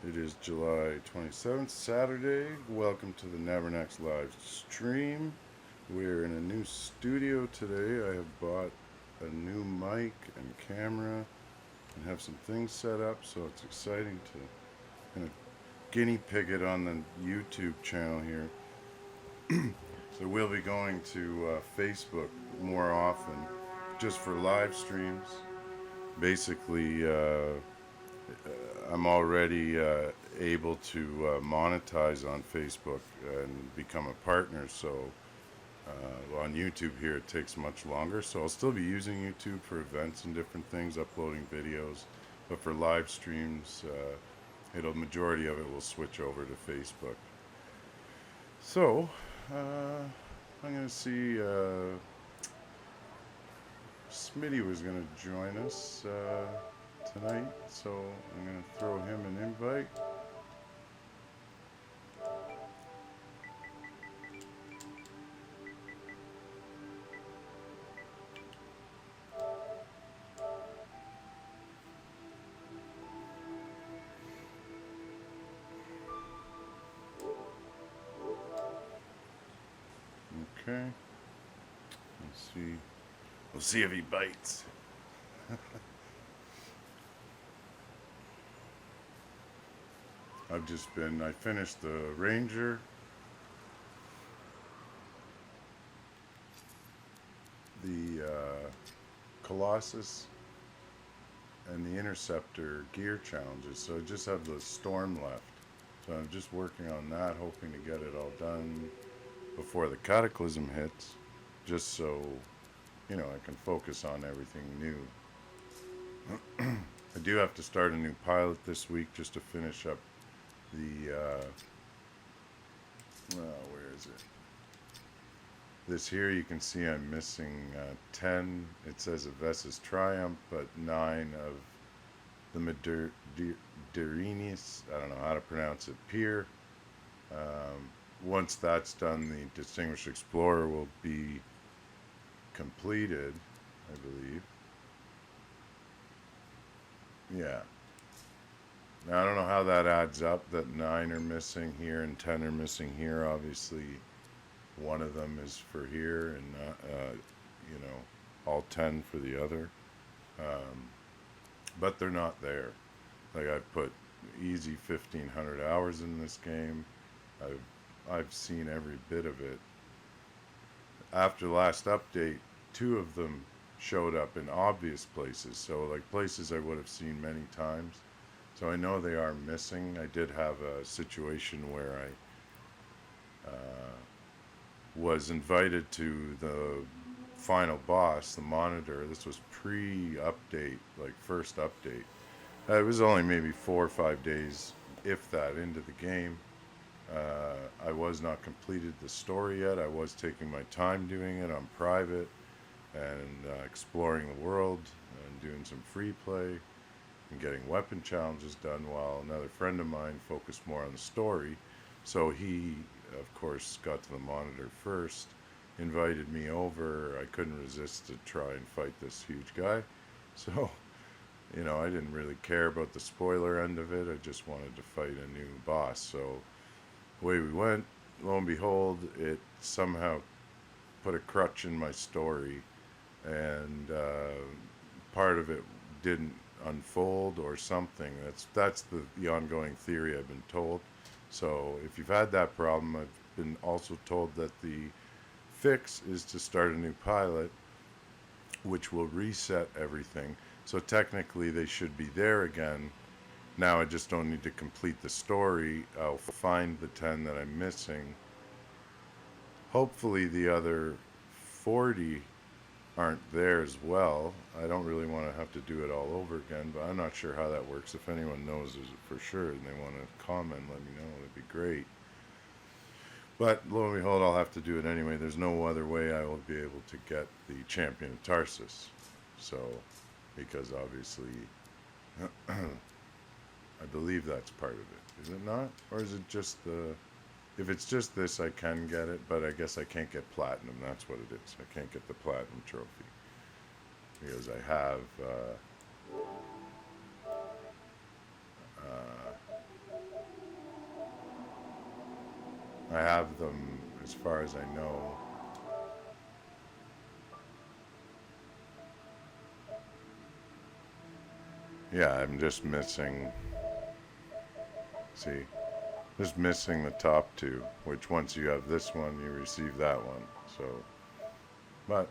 It is July 27th, Saturday. Welcome to the Nabernax live stream. We're in a new studio today. I have bought a new mic and camera and have some things set up, so it's exciting to kind of guinea pig it on the YouTube channel here. So we'll be going to Facebook more often just for live streams. Basically, I'm already able to monetize on Facebook and become a partner. So on YouTube here, it takes much longer. So I'll still be using YouTube for events and different things, uploading videos. But for live streams, majority of it will switch over to Facebook. So I'm going to see. Smitty was going to join us tonight, so I'm going to throw him an invite. Okay. Let's see. We'll see if he bites. I finished the Ranger, the Colossus, and the Interceptor gear challenges. So I just have the Storm left. So I'm just working on that, hoping to get it all done before the Cataclysm hits, just so, I can focus on everything new. I do have to start a new pilot this week just to finish up the, where is it? This here, you can see I'm missing 10. It says a Vessus Triumph, but 9 of the Maderinius, I don't know how to pronounce it, Pier. Once that's done, the Distinguished Explorer will be completed, I believe. Yeah. Now, I don't know how that adds up, that 9 are missing here and 10 are missing here. Obviously, one of them is for here and, all 10 for the other. But they're not there. Like, I've put easy 1,500 hours in this game. I've seen every bit of it. After last update, 2 of them showed up in obvious places, so like places I would have seen many times. So I know they are missing. I did have a situation where I was invited to the final boss, the Monitor. This was pre-update, like first update. It was only maybe 4 or 5 days, if that, into the game. I was not completed the story yet. I was taking my time doing it on private and exploring the world and doing some free play and getting weapon challenges done, while another friend of mine focused more on the story. So he, of course, got to the Monitor first, invited me over. I couldn't resist to try and fight this huge guy. So, I didn't really care about the spoiler end of it. I just wanted to fight a new boss. So away we went. Lo and behold, it somehow put a crutch in my story, and part of it didn't unfold or something. That's the ongoing theory I've been told. So if you've had that problem, I've been also told that the fix is to start a new pilot, which will reset everything. So technically they should be there again. Now I just don't need to complete the story. I'll find the 10 that I'm missing. Hopefully the other 40 aren't there as well. I don't really want to have to do it all over again, but I'm not sure how that works. If anyone knows it for sure and they want to comment, let me know. That'd be great. But lo and behold, I'll have to do it anyway. There's no other way I will be able to get the Champion of Tarsus. So, because obviously I believe that's part of it. Is it not? Or is it just the... If it's just this, I can get it, but I guess I can't get platinum. That's what it is. I can't get the platinum trophy. Because I have I have them as far as I know. Yeah, I'm just missing, see, just missing the top two, which once you have this one, you receive that one. So, but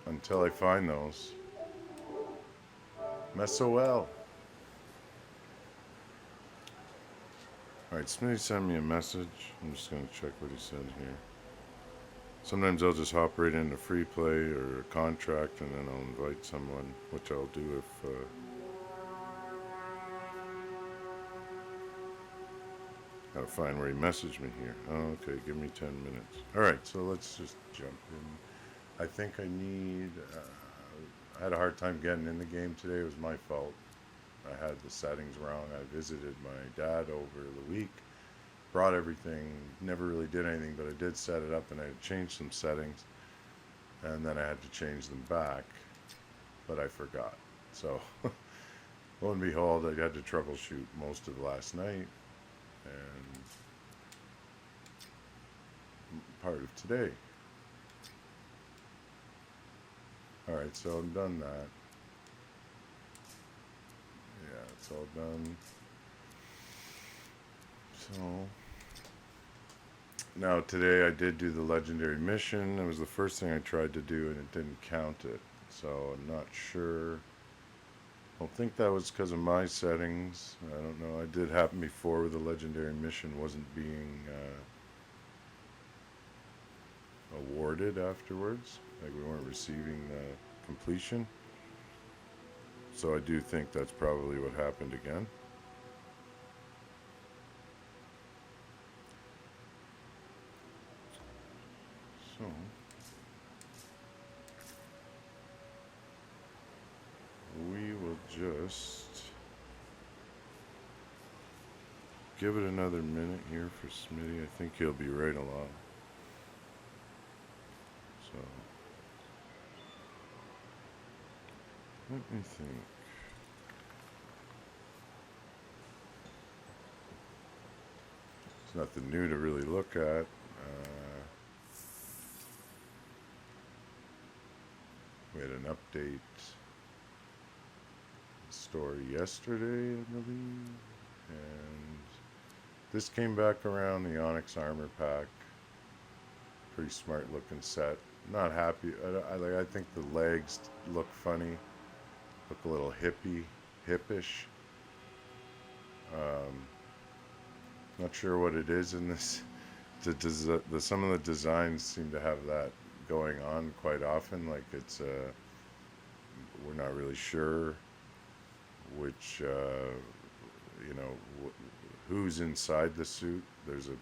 until I find those, SOL. Alright, somebody sent me a message. I'm just going to check what he said here. Sometimes I'll just hop right into free play or a contract and then I'll invite someone, which I'll do if. Gotta find where he messaged me here. Oh, okay, give me 10 minutes. Alright, so let's just jump in. I think I need. I had a hard time getting in the game today. It was my fault. I had the settings wrong. I visited my dad over the week, brought everything, never really did anything, but I did set it up and I had changed some settings, and then I had to change them back, but I forgot. So, lo and behold, I had to troubleshoot most of last night and part of today. Alright, so I'm done that. Yeah, it's all done. So, now today I did do the legendary mission. It was the first thing I tried to do and it didn't count it. So I'm not sure. I don't think that was because of my settings. I don't know. It did happen before where the legendary mission wasn't being awarded afterwards. Like we weren't receiving the completion. So I do think that's probably what happened again. So we will just give it another minute here for Smitty. I think he'll be right along. So let me think. It's nothing new to really look at. We had an update story yesterday, I believe, and this came back around, the Onyx armor pack. Pretty smart looking set. Not happy. I think the legs look funny. Look a little hippish. Not sure what it is in this. Some of the designs seem to have that going on quite often. Like it's we're not really sure which who's inside the suit. There's a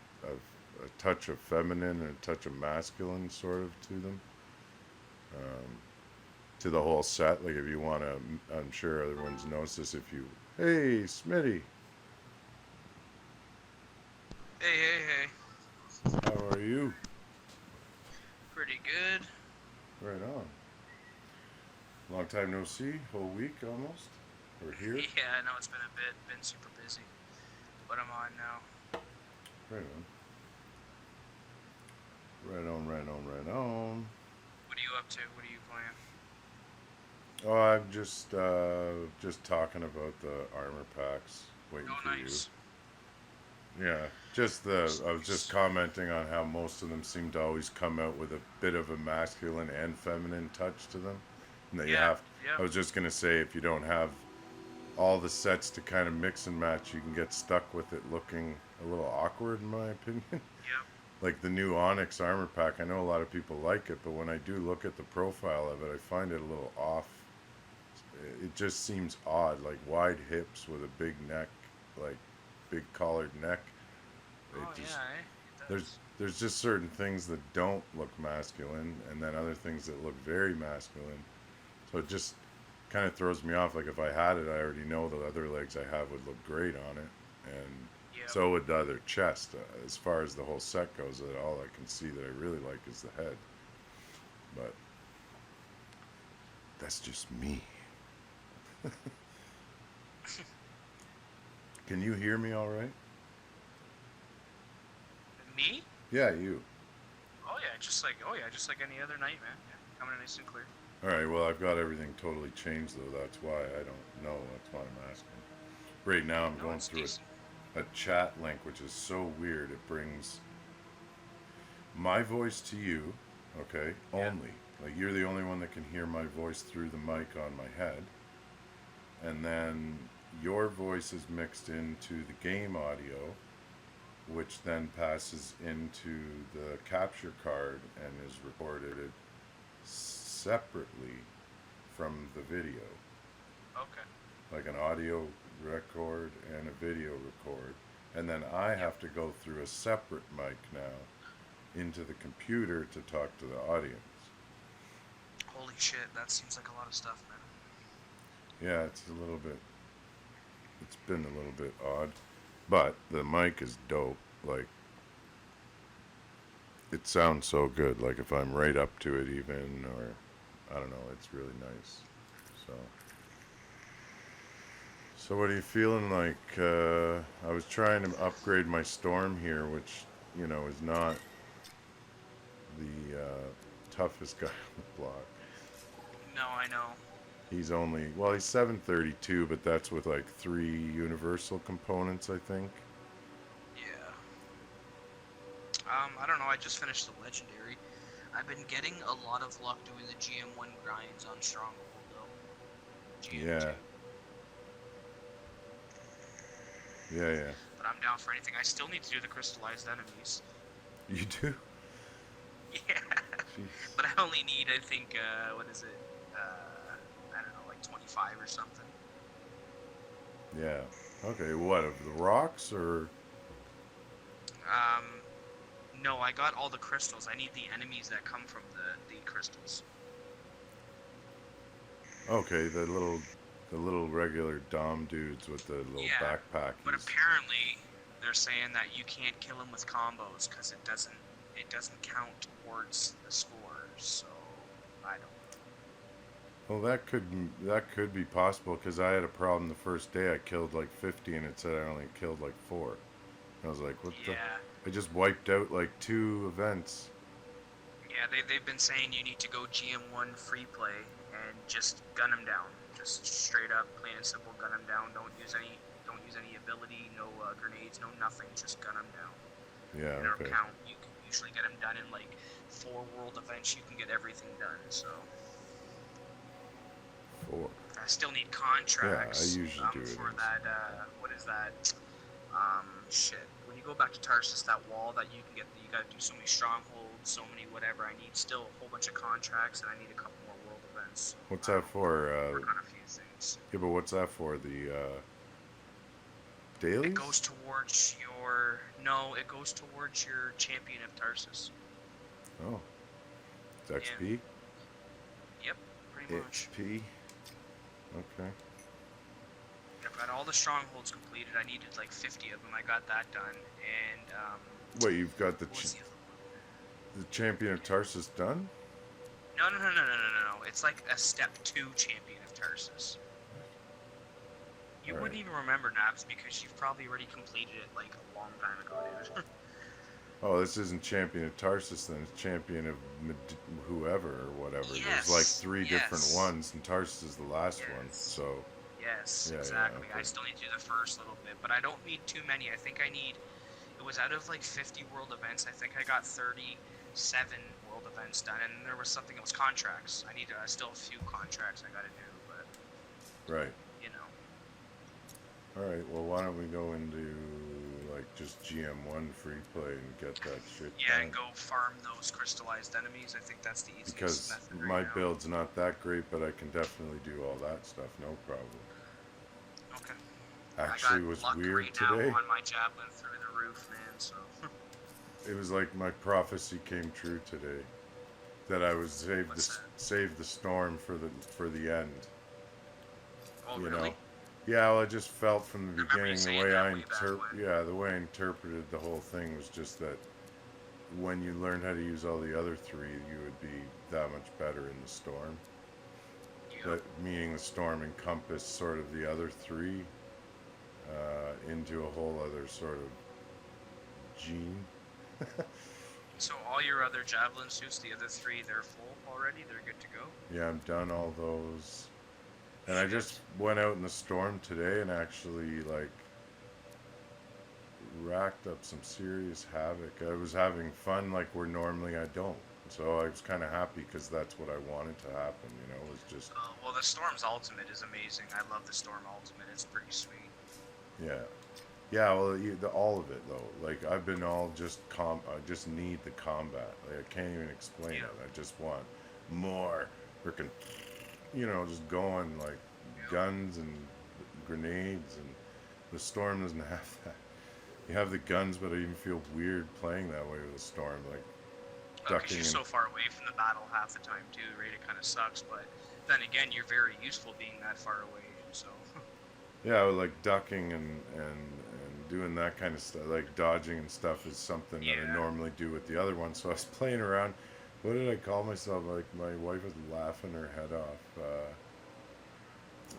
touch of feminine and a touch of masculine sort of to them. To the whole set. Like if you want to, I'm sure everyone's noticed this. If you, hey, Smitty, Hey. how are you? Pretty good. Right on. Long time no see. Whole week almost. We're here. Yeah, I know it's been a bit, been super busy, but I'm on now. Right on. Right on. What are you up to? What are you playing? Oh, I'm just talking about the armor packs. Waiting Oh, for nice. you. Yeah, I was just commenting on how most of them seem to always come out with a bit of a masculine and feminine touch to them. And that you Yeah, have, yep, I was just gonna say, if you don't have all the sets to kind of mix and match, you can get stuck with it looking a little awkward, in my opinion. yep. Like the new Onyx armor pack, I know a lot of people like it, but when I do look at the profile of it, I find it a little off. It just seems odd, like wide hips with a big neck, like big collared neck. It Oh, just yeah, it does. there's just certain things that don't look masculine, and then other things that look very masculine. So it just kind of throws me off. Like if I had it, I already know the other legs I have would look great on it, and Yep. so would the other chest. As far as the whole set goes, that all I can see that I really like is the head. But that's just me. Can you hear me all right? Me? Yeah, you. Oh yeah, just like any other night, man. Yeah, coming in nice and clear. All right. Well, I've got everything totally changed though. That's why I don't know. That's why I'm asking. Right now, I'm No, going it's through decent. a chat link, which is so weird. It brings my voice to you, okay? Yeah. Only. Like you're the only one that can hear my voice through the mic on my head. And then your voice is mixed into the game audio, which then passes into the capture card and is recorded separately from the video, Okay. like an audio record and a video record. And then I Yep. have to go through a separate mic now into the computer to talk to the audience. Holy shit, that seems like a lot of stuff, man. Yeah, it's been a little bit odd, but the mic is dope. Like, it sounds so good. Like, if I'm right up to it, even, or I don't know, it's really nice. So, so what are you feeling like? I was trying to upgrade my storm here, which, is not the toughest guy on the block. No, I know. He's 732, but that's with like 3 universal components, I think. Yeah. I don't know. I just finished the legendary. I've been getting a lot of luck doing the GM1 grinds on Stronghold though. Yeah, GM2. yeah, yeah. But I'm down for anything. I still need to do the crystallized enemies. You do? Yeah. Jeez. But I only need, I think, what is it? I don't know, like 25 or something. Yeah. Okay, what, of the rocks or? Um, no, I got all the crystals. I need the enemies that come from the crystals. Okay, the little regular Dom dudes with the little Yeah, but backpackies. apparently they're saying that you can't kill them with combos because it doesn't count towards the score. So I don't. Well, that could be possible because I had a problem the first day. I killed like 50, and it said I only killed like 4. I was like, what the? Yeah, I just wiped out like 2 events. yeah. They've been saying you need to go GM1 free play and just gun them down. Just straight up, plain and simple, gun them down. Don't use any ability. No grenades. No nothing. Just gun them down. Yeah, And it'll okay. count. You can usually get them done in like 4 world events. You can get everything done. So 4. I still need Yeah, I contracts usually do it for in. that. What is that? Shit. When you go back to Tarsus, that wall that you can get, you gotta do so many strongholds, so many whatever. I need still a whole bunch of contracts, and I need a couple more world events. What's So that for? work on a few things. Yeah, but what's that for? The It dailies? goes towards your no. It goes towards your champion of Tarsus. Oh, it's Yeah. XP? Yep. Pretty much. HP? Okay. I've got all the strongholds completed. I needed like 50 of them. I got that done. And Wait, you've got the what was the other one? the champion of Tarsus done? No. It's like a step 2 champion of Tarsus. You All right. wouldn't even remember Naps because you've probably already completed it like a long time ago, dude. Oh, this isn't champion of Tarsus then. It's champion of whoever or whatever. There's like Yes. 3 different Yes. ones, and Tarsus is the last one. Yes. So, Yes, yeah, yeah, exactly. I okay. still need to do the first little bit, but I don't need too many. I think I need. It was out of like 50 world events. I think I got 37 world events done, and there was something else contracts. I need still a few contracts I gotta do, but Right. you know. All right. Well, why don't we go into like just GM1 free play and get that shit Yeah, and done? go farm those crystallized enemies. I think that's the easiest Because method my right now. build's not that great, but I can definitely do all that stuff, no problem. Okay. I Actually, got it was luck weird right now today. on my javelin through the roof, man. So. It was like my prophecy came true today, that I would What's that? save the storm for the end. Oh, You know? really? Yeah, well, I just felt from I the remember you beginning saying that way back when. the way I interpreted the whole thing was just that when you learned how to use all the other 3, you would be that much better in the storm. Yep. That meaning the storm encompassed sort of the other 3 into a whole other sort of gene. So all your other javelin suits, the other three, they're full already. They're good to go. Yeah, I'm done all those. And I Shit. just went out in the storm today and actually like racked up some serious havoc. I was having fun like where normally I don't. So I was kind of happy because that's what I wanted to happen, you know, was just, Well, the Storm's ultimate is amazing. I love the Storm ultimate. It's pretty sweet. yeah. Yeah, well, all of it though. Like I've been all just I just need the combat. Like I can't even explain Yeah. it. I just want more freaking, just going like Yeah. guns and grenades, and the storm doesn't have that. You have the guns, but I even feel weird playing that way with the storm, like Because ducking you're and so far away from the battle half the time too, right? It kind of sucks, but then again, you're very useful being that far away. So yeah, like ducking and doing that kind of stuff, like dodging and stuff is something that I yeah, normally do with the other one. So I was playing around. What did I call myself? Like my wife was laughing her head off.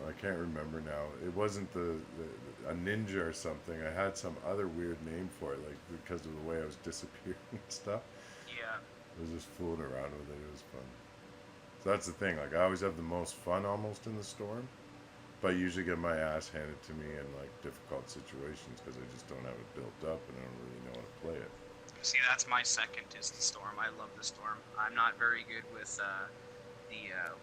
I can't remember now. It wasn't a ninja or something. I had some other weird name for it, like because of the way I was disappearing and stuff. yeah, I was just fooling around with it. It was fun. So that's the thing. Like I always have the most fun almost in the storm, but I usually get my ass handed to me in like difficult situations because I just don't have it built up and I don't really know how to play it. See, that's my second is the Storm. I love the Storm. I'm not very good with the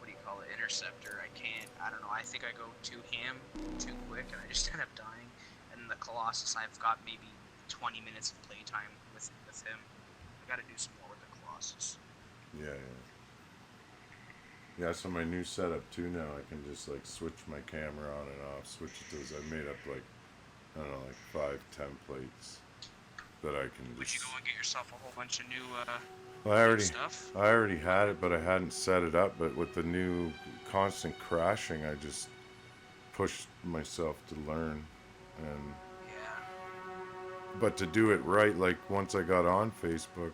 what do you call it, Interceptor. I can't. I don't know. I think I go too ham, too quick, and I just end up dying. And the Colossus, I've got maybe 20 minutes of playtime with him. I got to do some more with the Colossus. Yeah, yeah. Yeah, so my new setup too now, I can just like switch my camera on and off, switch it to those. I made up like, I don't know, like 5 templates that I can Would you just. go and get yourself a whole bunch of Well, new stuff? I already had it, but I hadn't set it up. But with the new constant crashing, I just pushed myself to learn, and Yeah. but to do it right, like once I got on Facebook,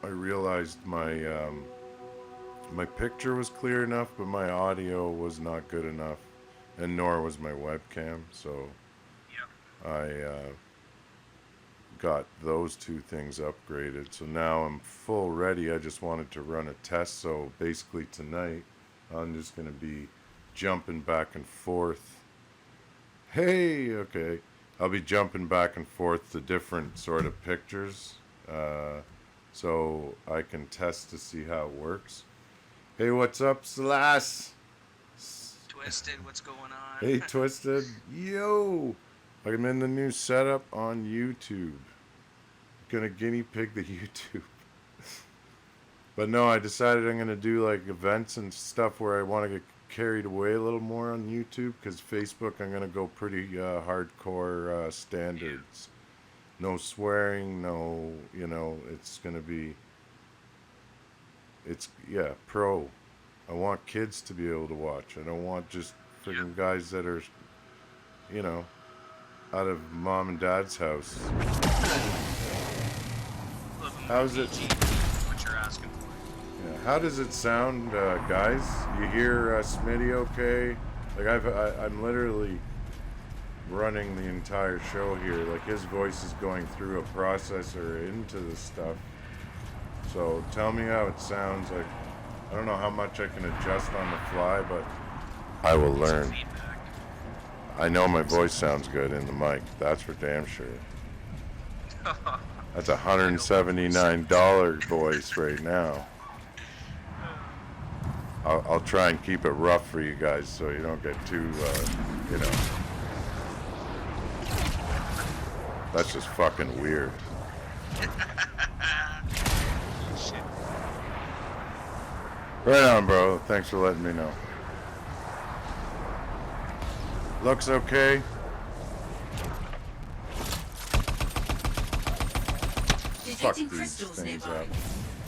I realized my picture was clear enough, but my audio was not good enough, and nor was my webcam. So Yep. I got those two things upgraded. So now I'm full ready. I just wanted to run a test. So basically tonight, I'm just going to be jumping back and forth. Hey, okay. I'll be jumping back and forth to different sort of pictures. So I can test to see how it works. Hey, what's up, Slash? Twisted, what's going on? Hey, Twisted. Yo! I'm in the new setup on YouTube. Gonna guinea pig the YouTube. But no, I decided I'm gonna do like events and stuff where I want to get carried away a little more on YouTube, because Facebook I'm gonna go pretty hardcore standards. No swearing, no, it's gonna be, yeah, pro. I want kids to be able to watch. I don't want just Yep. freaking guys that are, you know, out of mom and dad's house. Living How's with it? PG, what you're asking for. Yeah. How does it sound, guys? You hear Smitty okay? Like I'm literally running the entire show here. Like his voice is going through a processor into the stuff. So tell me how it sounds. Like I don't know how much I can adjust on the fly, but I will Some learn. feedback. I know my voice sounds good in the mic. That's for damn sure. That's $179 voice right now. I'll try and keep it rough for you guys so you don't get too, you know. That's just fucking weird. Shit. Right on, bro. Thanks for letting me know. Looks okay. Fuck Detecting these crystals things nearby. up.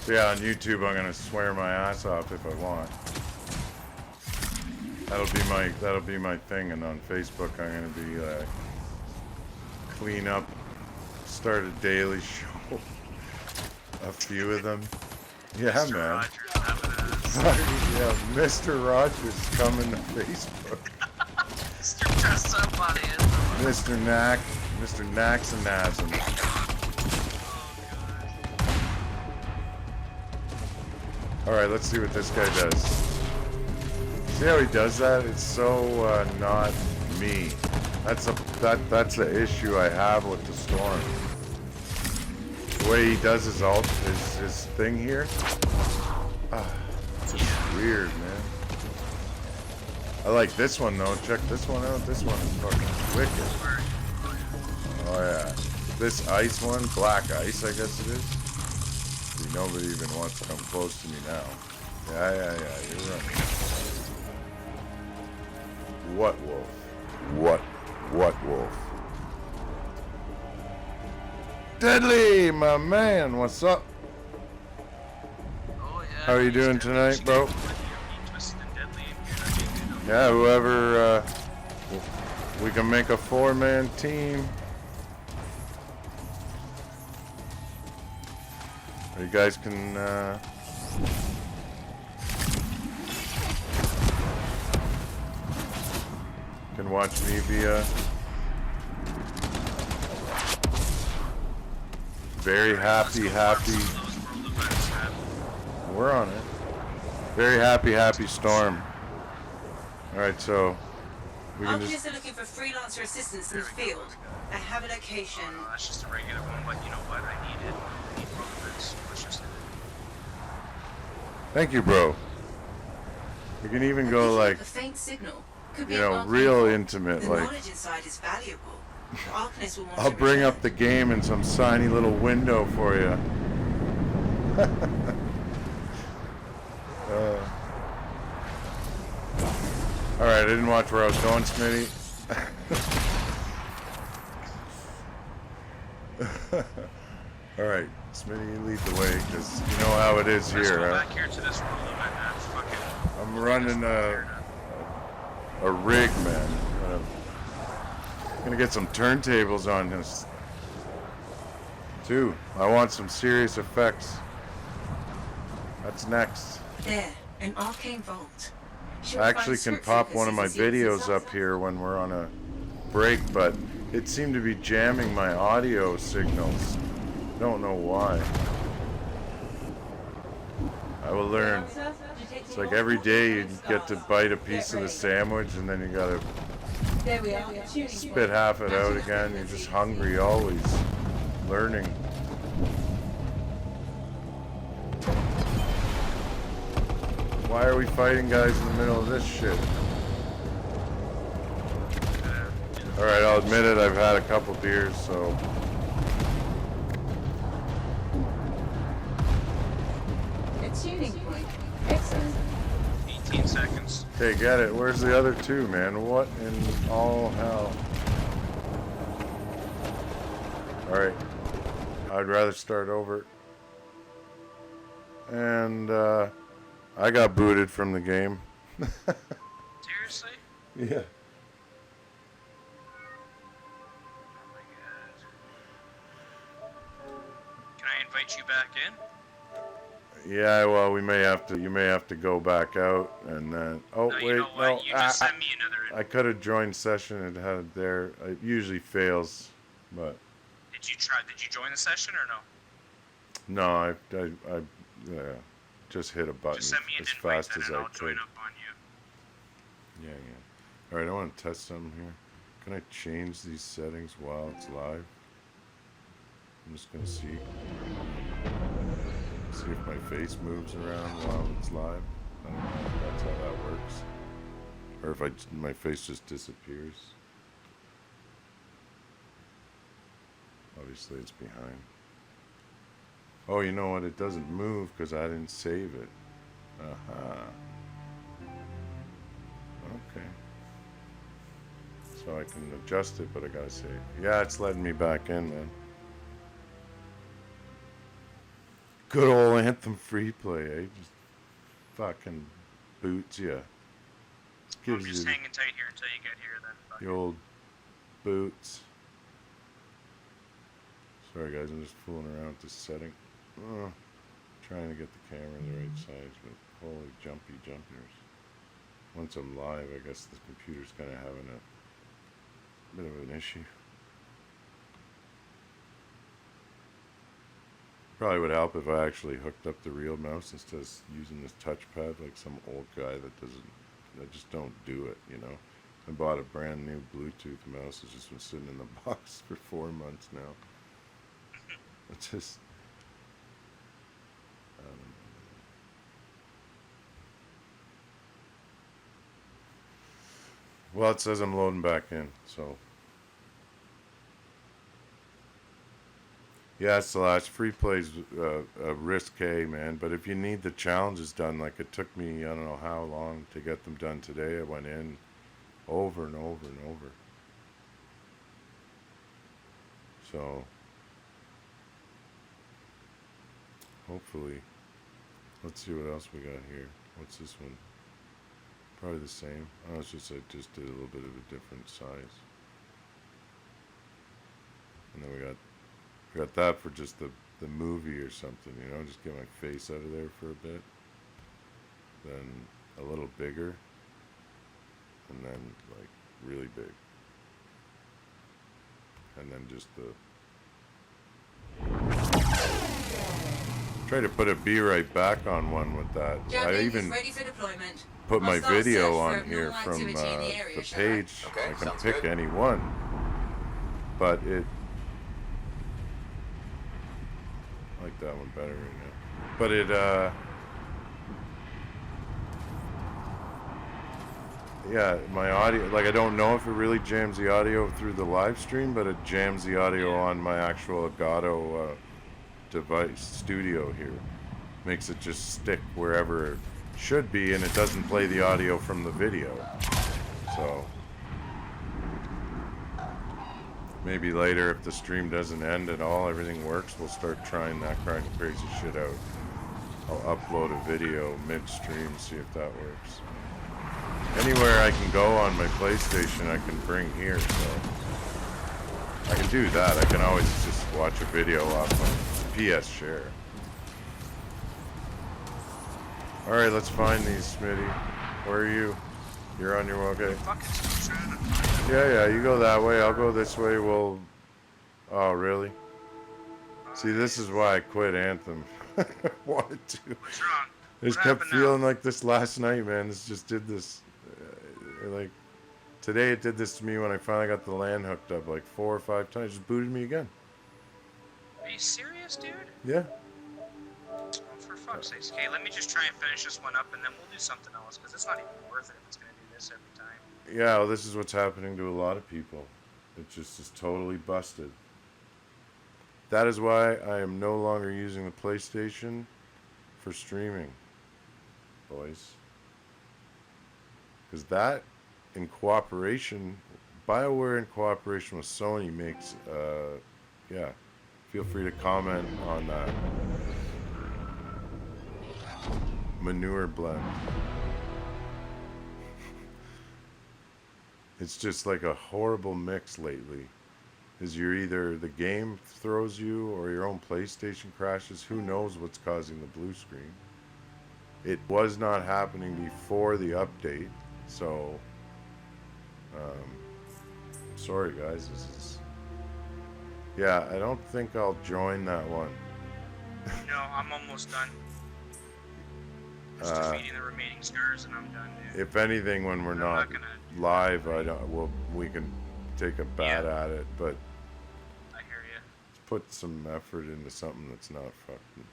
So yeah, on YouTube I'm gonna swear my ass off if I want. That'll be my thing, and on Facebook I'm gonna be clean up, start a daily show, a few of them. Yeah, Mr. man. Rogers, that was Yeah, Mr. Rogers coming to Facebook. Mr. Dressed up on it. Mr. Knack, Mr. Knacks and Nasm. Oh god. Alright, let's see what this guy does. See how he does that? It's so not me. That's the issue I have with the Storm. The way he does his his thing here. It's just weird, man. I like this one though. Check this one out. This one is fucking wicked. Oh yeah. This ice one, black ice, I guess it is. See, nobody even wants to come close to me now. Yeah, you're right. What wolf? What wolf? Deadly, my man, what's up? Oh, yeah, How are you doing tonight, bro? Yeah, whoever, we can make a 4-man team. Or you guys can, watch me via very happy. We're on it. Very happy Storm. Alright, so we can just looking for freelancer assistance in the field. I have a location. That's just a regular one, but you know what? I need it. I need profits. Let's just Thank you, bro. You can even go like, a faint signal. Could you know, real intimate, the like. knowledge inside is valuable. The Arcanist will want I'll to bring return. up the game in some tiny little window for you. Alright, I didn't watch where I was going, Smitty. Alright, Smitty, you lead the way, because you know how it is Let's here. go back here to this world of it. Fucking. I'm running a rig, man. Gonna get some turntables on this too. I want some serious effects. That's next. There, an arcane vault. I actually can pop one of my videos up here when we're on a break, but it seemed to be jamming my audio signals. Don't know why. I will learn. It's like every day you get to bite a piece of the sandwich and then you gotta There we are. spit half it out again. You're just hungry always. Learning. Why are we fighting guys in the middle of this shit? Alright, I'll admit it, I've had a couple beers, so... A tuning point. Excellent. 18 seconds. Okay, get it. Where's the other two, man? What in all hell? Alright. I'd rather start over. And, I got booted from the game. Seriously? Yeah. Oh my god. Can I invite you back in? Yeah, well, we may have to, you may have to go back out, and then, oh, No, wait, you know what? no, You just send me another. I could have joined session and had it there. It usually fails, but Did you try? Did you join the session or no? no, I just hit a button Just send me an as invite fast then, as and I I'll join could. up on you. Yeah. All right, I want to test something here. Can I change these settings while it's live? I'm just gonna see if my face moves around while it's live. I don't know if that's how that works, or if my face just disappears. Obviously, it's behind. Oh, you know what? It doesn't move because I didn't save it. Okay. So I can adjust it, but I gotta save. Yeah, it's letting me back in, man. Good old Anthem free play, eh? Just fucking boots ya. I'm just hanging tight here until you get here then. Fuck The old boots. Sorry guys, I'm just fooling around with this setting. Trying to get the camera the right size, but holy jumpy jumpers. Once I'm live, I guess the computer's kind of having a bit of an issue. Probably would help if I actually hooked up the real mouse instead of using this touchpad like some old guy that doesn't, that just don't do it, you know. I bought a brand new Bluetooth mouse. It's just been sitting in the box for 4 months now. It's just, well, it says I'm loading back in, so. Yeah, Slash, free play's risque, man. But if you need the challenges done, like it took me, I don't know how long to get them done today. I went in over and over and over. So, hopefully, let's see what else we got here. What's this one? Probably the same. Oh, it's just I just did a little bit of a different size. And then we got that for just the movie or something, you know, just get my face out of there for a bit. Then a little bigger. And then like really big. And then just the try to put a be right back on one with that. I even ready for deployment. put my Hostile video search for on here abnormal from activity in the area, the shall I? page. Okay, I can sounds pick good. any one. But it I like that one better right now. But it yeah, my audio, like I don't know if it really jams the audio through the live stream, but it jams the audio on my actual Elgato device studio here. Makes it just stick wherever it should be, and it doesn't play the audio from the video. So maybe later, if the stream doesn't end at all, everything works, we'll start trying that kind of crazy shit out. I'll upload a video mid-stream, see if that works. Anywhere I can go on my PlayStation, I can bring here, so I can do that. I can always just watch a video off my PS Share. Alright, let's find these, Smitty. Where are you? You're on your way, okay. Fucking still trying to find Yeah, you go that way, I'll go this way, we'll... Oh, really? See, this is why I quit Anthem. I wanted to. What's wrong? I just What kept happened now? feeling like this last night, man. This just did this. Like, today it did this to me when I finally got the LAN hooked up like 4 or 5 times. It just booted me again. Are you serious, dude? Yeah. Oh, for fuck's sake. Okay, let me just try and finish this one up, and then we'll do something else, because it's not even worth it if it's going to do this every time. Yeah, well, this is what's happening to a lot of people. It just is totally busted. That is why I am no longer using the PlayStation for streaming, boys. Because that, in cooperation, BioWare in cooperation with Sony makes, yeah, feel free to comment on that. Manure blend. It's just like a horrible mix lately. Is you're either the game throws you or your own PlayStation crashes. Who knows what's causing the blue screen? It was not happening before the update, so sorry guys. This is yeah. I don't think I'll join that one. No, I'm almost done. Just defeating the remaining scars, and I'm done, dude. If anything, when we're I'm not not gonna do live, we can take a bat Yeah. at it, but I hear you. put some effort into something that's not fucking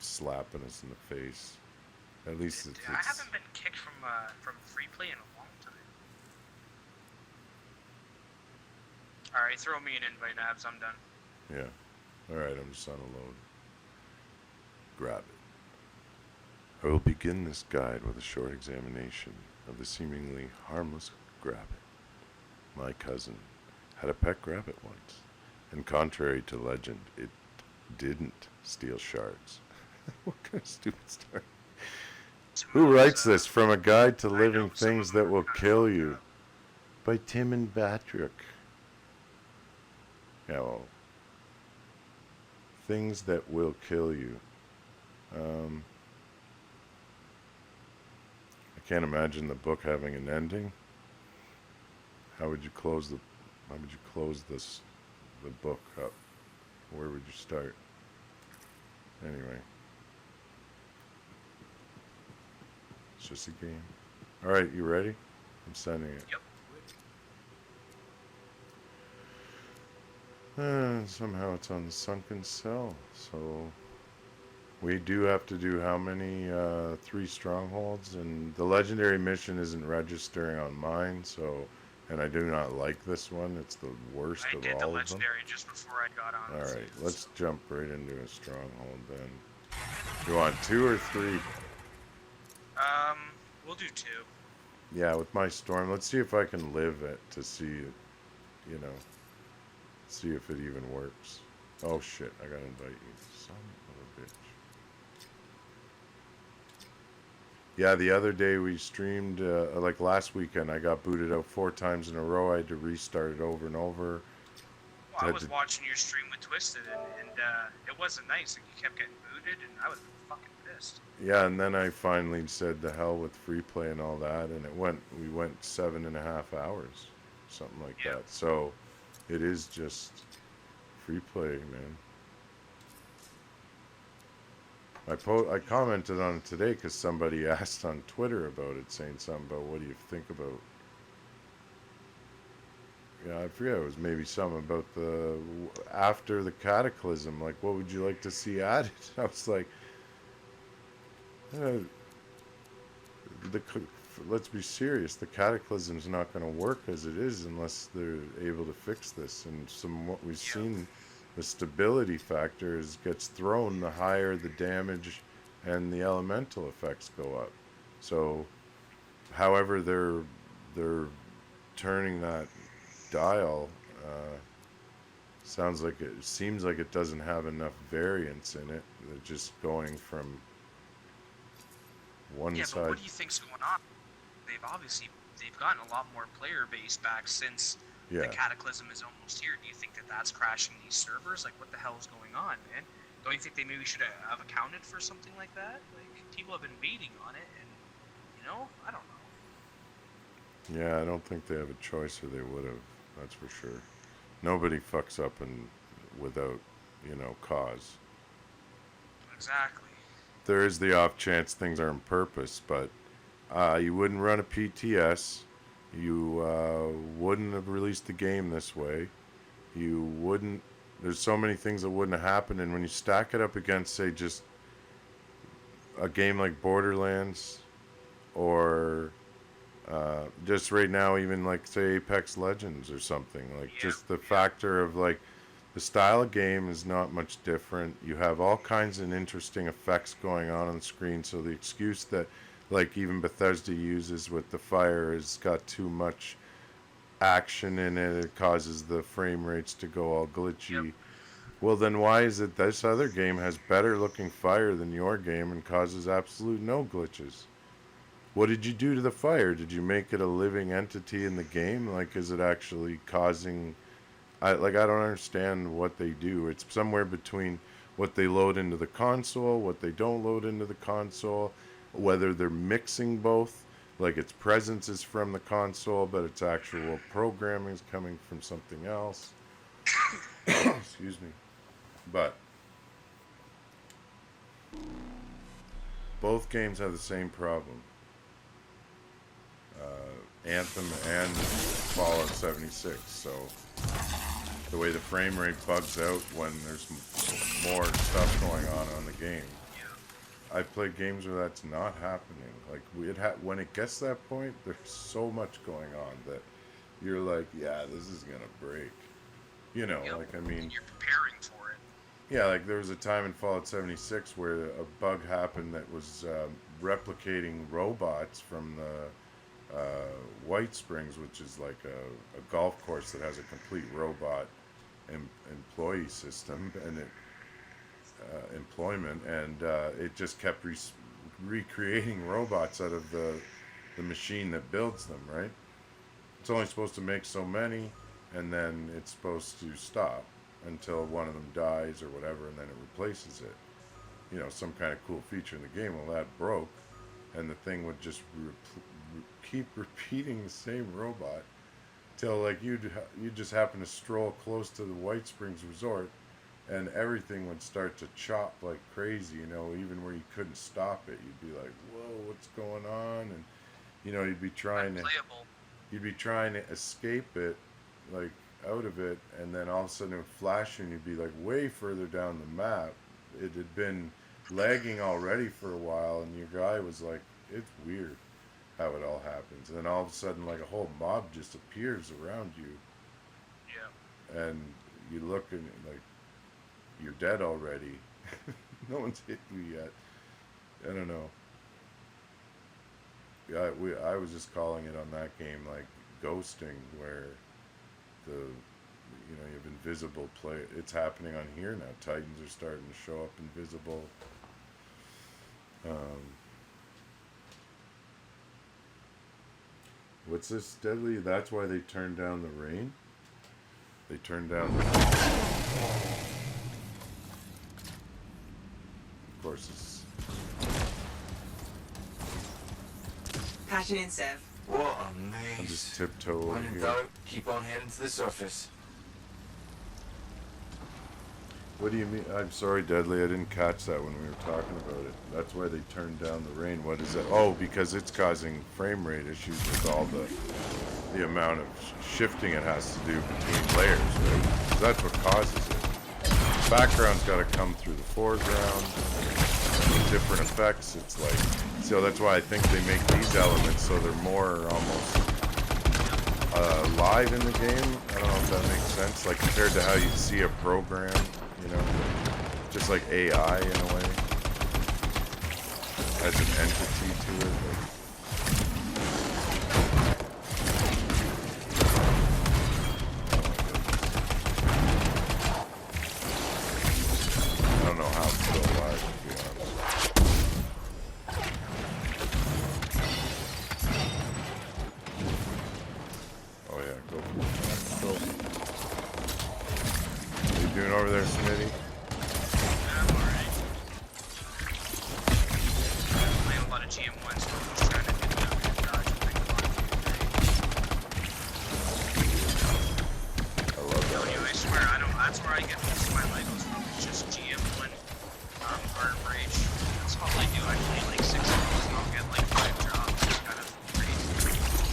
slapping us in the face. At least it's I haven't been kicked from free play in a long time. All right, throw me an invite, Abs. I'm done. yeah. All right, I'm just on a load. Grab it. I will begin this guide with a short examination of the seemingly harmless grabbit. My cousin had a pet rabbit once, and contrary to legend, it didn't steal shards. What kind of stupid story? Who writes this? From a Guide to Living Things That Will Kill You by Tim and Patrick. Yeah, well, things that will kill you. I can't imagine the book having an ending. How would you close this the book up? Where would you start? Anyway, it's just a game. All right, you ready? I'm sending it. Yep. Somehow it's on the sunken cell. So we do have to do how many? 3 strongholds, and the legendary mission isn't registering on mine. So, and I do not like this one. It's the worst I of did the all of them. legendary just before I got on. All with right, you, let's so. jump right into a stronghold then. You want 2 or 3? We'll do 2. Yeah, with my storm. Let's see if I can live it to see it. You know, see if it even works. Oh shit! I gotta invite you, son of a bitch. Yeah, the other day we streamed, like last weekend, I got booted out 4 times in a row. I had to restart it over and over. Well, I Had was to, watching your stream with Twisted, and it wasn't nice. Like, you kept getting booted, and I was fucking pissed. yeah, and then I finally said the hell with free play and all that, and we went 7.5 hours, something like Yeah. that. So it is just free play, man. I commented on it today because somebody asked on Twitter about it, saying something about what do you think about. Yeah, I forget. It was maybe something about the after the cataclysm. Like, what would you like to see added? I was like, uh, the let's be serious. The cataclysm's not going to work as it is unless they're able to fix this. And some what we've Yeah. seen, the stability factor gets thrown the higher the damage and the elemental effects go up. So, however they're turning that dial, seems like it doesn't have enough variance in it. They're just going from one Yeah, but side. what do you think's going on? They've gotten a lot more player base back since the Yeah. Cataclysm is almost here. Do you think that that's crashing these servers? Like, what the hell is going on, man? Don't you think they maybe should have accounted for something like that? Like, people have been waiting on it, and I don't know. Yeah, I don't think they have a choice, or they would have. That's for sure. Nobody fucks up and without, cause. Exactly. There is the off chance things are on purpose, but you wouldn't run a PTS. You wouldn't have released the game this way. You wouldn't. There's so many things that wouldn't have happened, and when you stack it up against, say, just a game like Borderlands, or just right now, even like say Apex Legends or something, like Yeah. just the factor of like the style of game is not much different. You have all kinds of interesting effects going on the screen, so the excuse that like even Bethesda uses with the fire has got too much action in it, it causes the frame rates to go all glitchy. Yep. Well, then why is it this other game has better looking fire than your game and causes absolute no glitches? What did you do to the fire? Did you make it a living entity in the game? Like, is it actually causing? I don't understand what they do. It's somewhere between what they load into the console, what they don't load into the console, whether they're mixing both. Like its presence is from the console, but its actual programming is coming from something else. Excuse me. But both games have the same problem. Anthem and Fallout 76. So the way the frame rate bugs out when there's more stuff going on the game. Yeah. I've played games where that's not happening. Like when it gets to that point, there's so much going on that you're like, yeah, this is gonna break. Yep. Like I mean, And you're preparing for it. yeah, like there was a time in Fallout 76 where a bug happened that was replicating robots from the White Springs, which is like a golf course that has a complete robot employee system and employment, and it just kept recreating robots out of the machine that builds them. Right? It's only supposed to make so many, and then it's supposed to stop until one of them dies or whatever, and then it replaces it. Some kind of cool feature in the game. Well, that broke, and the thing would just keep repeating the same robot till like you just happen to stroll close to the White Springs Resort, and everything would start to chop like crazy, you know, even where you couldn't stop it. You'd be like, whoa, what's going on? And, you know, Unplayable. you'd be trying to escape it, like, out of it, and then all of a sudden it would flash you, and you'd be like way further down the map. It had been lagging already for a while, and your guy was like, it's weird how it all happens. And then all of a sudden, like, a whole mob just appears around you, Yeah. and you look and like you're dead already. No one's hit you yet. I don't know. Yeah, I was just calling it on that game like ghosting, where the you know, you have invisible play. It's happening on here now. Titans are starting to show up invisible. What's this, Deadly? That's why they turned down the rain? They turned down the... Of course, it's... Patching in, Sev. What a maze. I'll just tiptoe over When in here. doubt, keep on heading to the surface. What do you mean? I'm sorry, Deadly. I didn't catch that when we were talking about it. That's why they turned down the rain. What is that? Oh, because it's causing frame rate issues with all the amount of shifting it has to do between layers, right? So that's what causes it. The background's got to come through the foreground. With different effects. It's like, so that's why I think they make these elements so they're more almost live in the game. I don't know if that makes sense. Like compared to how you see a program. You know, just like AI in a way, as an entity to it. I don't know how it's still alive, to be honest. Oh yeah, go for it. Go. What are you doing over there, Smitty? I'm alright. I'm playing a lot of GM1, so I'm just trying to get down and dodge and think I love about that. I swear, that's where I get most of my Legos from. It's just GM1, Arm Rage. That's all I do. I play like 6 of those and I'll get like 5 drops. It's kind of crazy.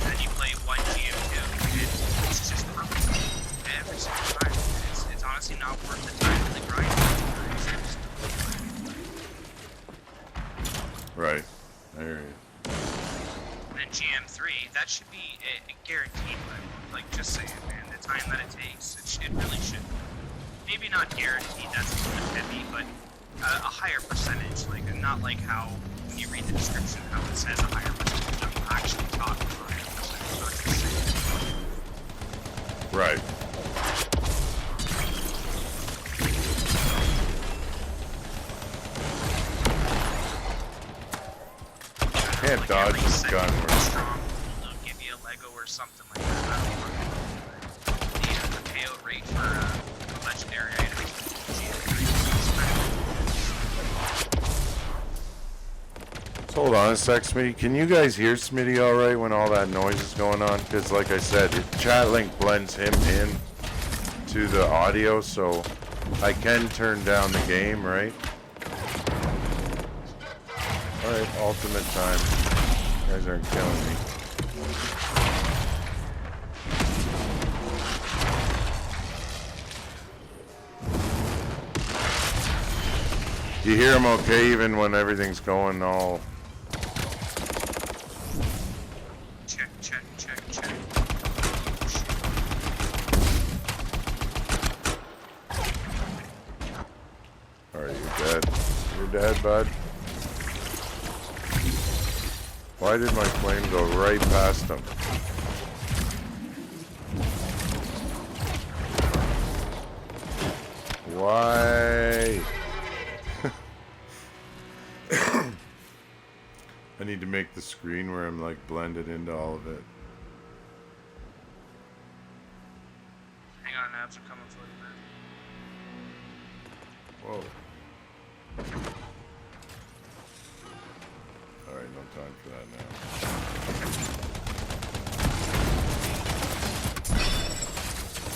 And then you play 1 GM2. It's just perfect every single time. It's honestly not worth the time of the grind. Right. I hear you. And then GM3, that should be a guaranteed level. Like, just saying, man, the time that it takes, it really should. Maybe not guaranteed, that's a little bit heavy, but a higher percentage. Like, not like how, when you read the description, how it says a higher percentage. I'm actually talking about a higher percentage, not just saying. Right. Can't dodge this gun. Strong, they'll give you a Lego or something like that. I don't know. The payout rate for a legendary item is GM3. Hold on a sec, Smitty. Can you guys hear Smitty all right when all that noise is going on? Because, like I said, chat link blends him in to the audio, so I can turn down the game, right? Alright, ultimate time. You guys aren't killing me. You hear him okay even when everything's going all... Check, check, check, check. Alright, you're dead. You're dead, bud. Why did my flame go right past him? Why? I need to make the screen where I'm like blended into all of it. Hang on, abs are coming for you, man. Whoa. Alright, no time for that now.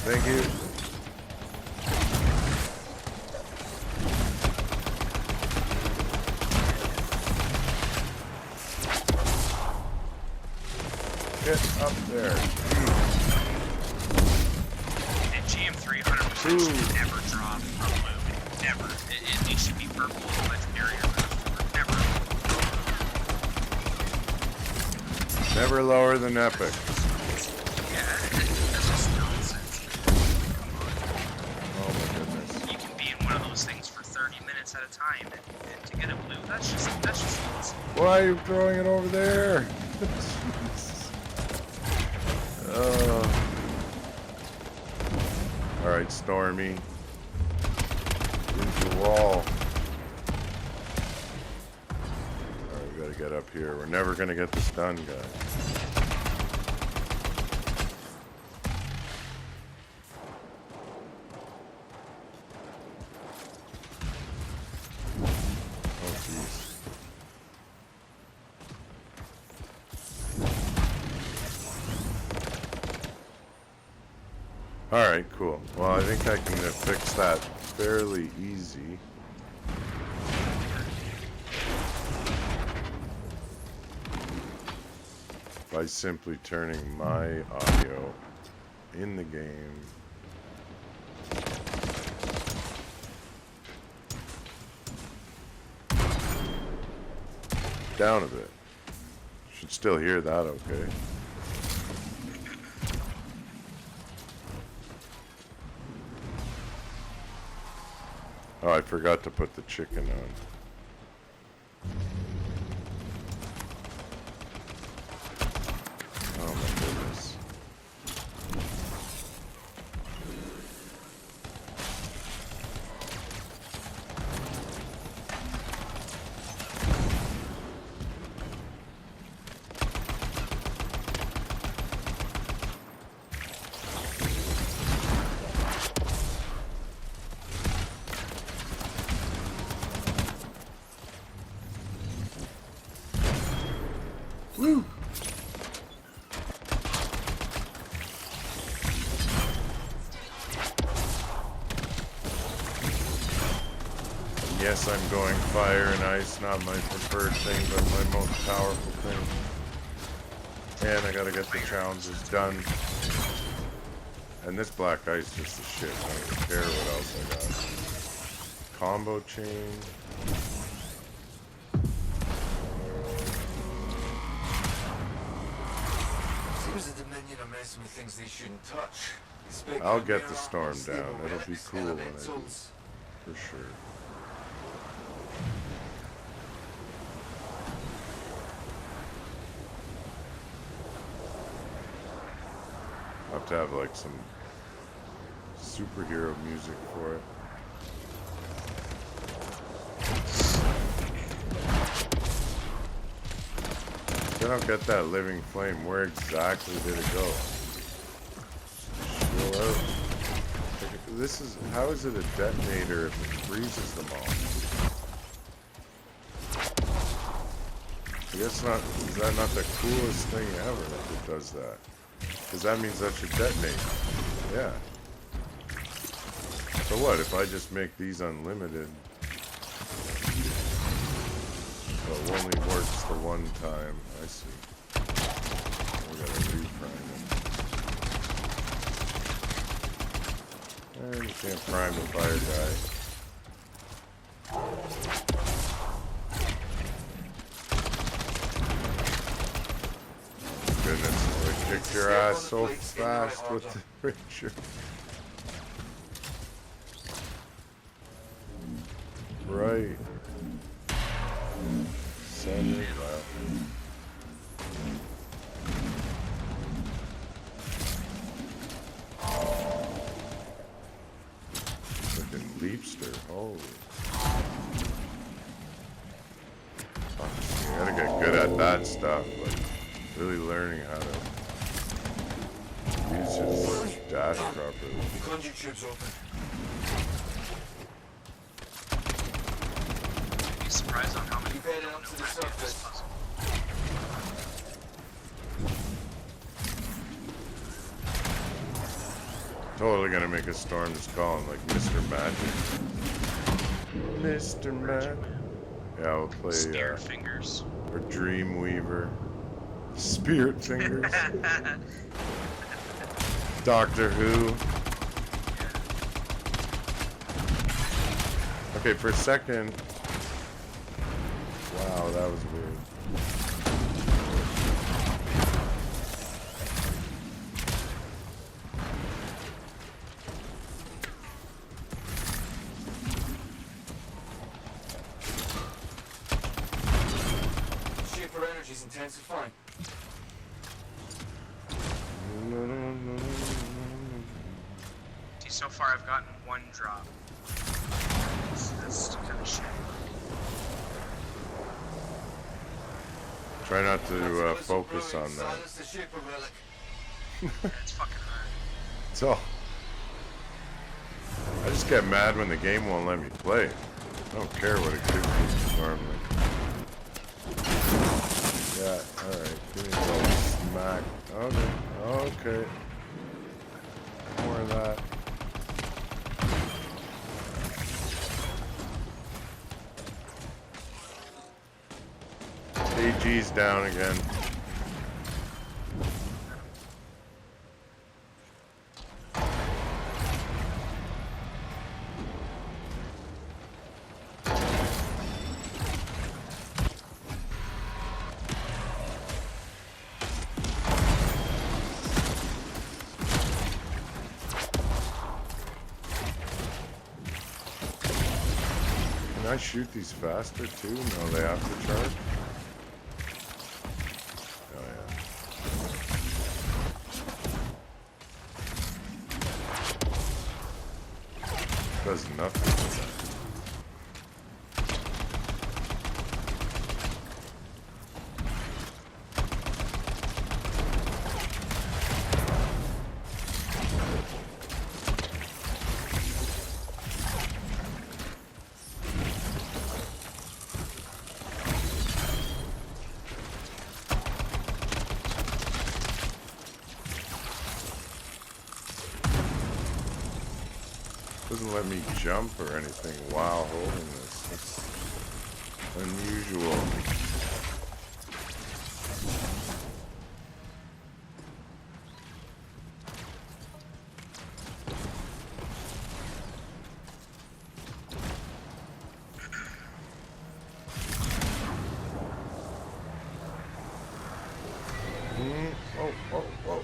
Thank you. Get up there. And GM300% should never drop a blue. Never. It should be purple, legendary, or never. Never lower than epic. Yeah, that's just nonsense. Come on. Oh my goodness. You can be in one of those things for 30 minutes at a time, and to get a blue, that's just nonsense. Why are you throwing it over there? Alright, Stormy. Into the wall. Alright, we gotta get up here. We're never gonna get this done, guys. Oh, jeez. Alright, cool. Well, I think I can fix that fairly easy. By simply turning my audio in the game down a bit. Should still hear that okay. Oh, I forgot to put the chicken on. Oh my goodness. Woo! Yes, I'm going fire and ice, not my preferred thing, but my most powerful thing. And I gotta get the challenges done. And this black ice is the shit. I don't care what else I got. Combo chain. Seems the Dominion are messing with things they shouldn't touch. I'll get the storm down. It'll be cool when I do. For sure. I'll have to have like some superhero music for it. If I don't get that living flame, where exactly did it go? Chill out. This is, how is it a detonator if it freezes them all? I guess not, is that not the coolest thing ever if it does that? Because that means that should detonate. Yeah. So what, if I just make these unlimited? So it only works the one time. I see. We gotta reprime it. And you can't prime the fire guy. Goodness, we kicked your ass so fast with the picture. Right. Center left. Fucking leapster, holy. Fuck, you gotta get good at that stuff, like really learning how to use his dash properly. The conduit tube's open. You'd be surprised on how many Keep people heading don't up know to the how to do this surface. puzzle. Totally gonna make a storm just call him like Mr. Magic. Mr. Magic. Yeah, we'll play Scare fingers. or Dreamweaver. Spirit fingers. Doctor Who. Okay, for a second. Wow, that was weird. Shaper energy's intensifying. See, so far I've gotten one drop. That's kind of shit. Try not to focus on that. Silence the Shaper relic. Yeah, it's fucking hard. So, I just get mad when the game won't let me play. I don't care what it gives me normally. Yeah, alright. Give me a little smack. Okay, okay. More of that. AG's down again. Can I shoot these faster too? No, they have to charge. Oh yeah. Does nothing with that. Doesn't let me jump or anything while holding this. It's unusual. Oh, oh, oh.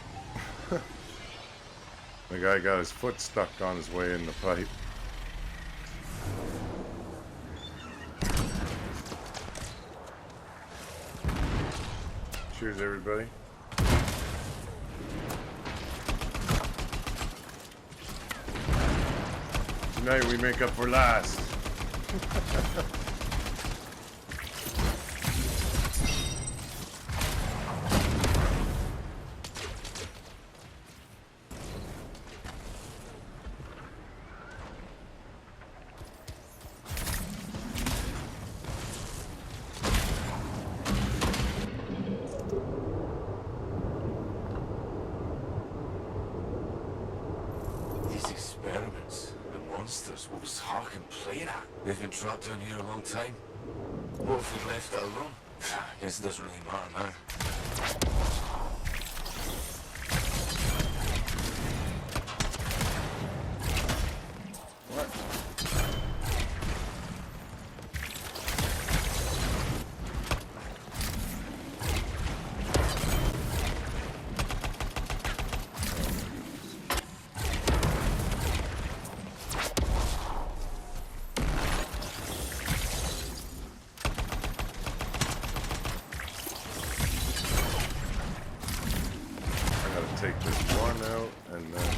The guy got his foot stuck on his way in the pipe. Cheers, everybody. Tonight we make up for last. These experiments, the monsters, what was Harkin playing at? They've been trapped down here a long time. What if we left it alone? I guess it doesn't really matter now. What? Take this one out and then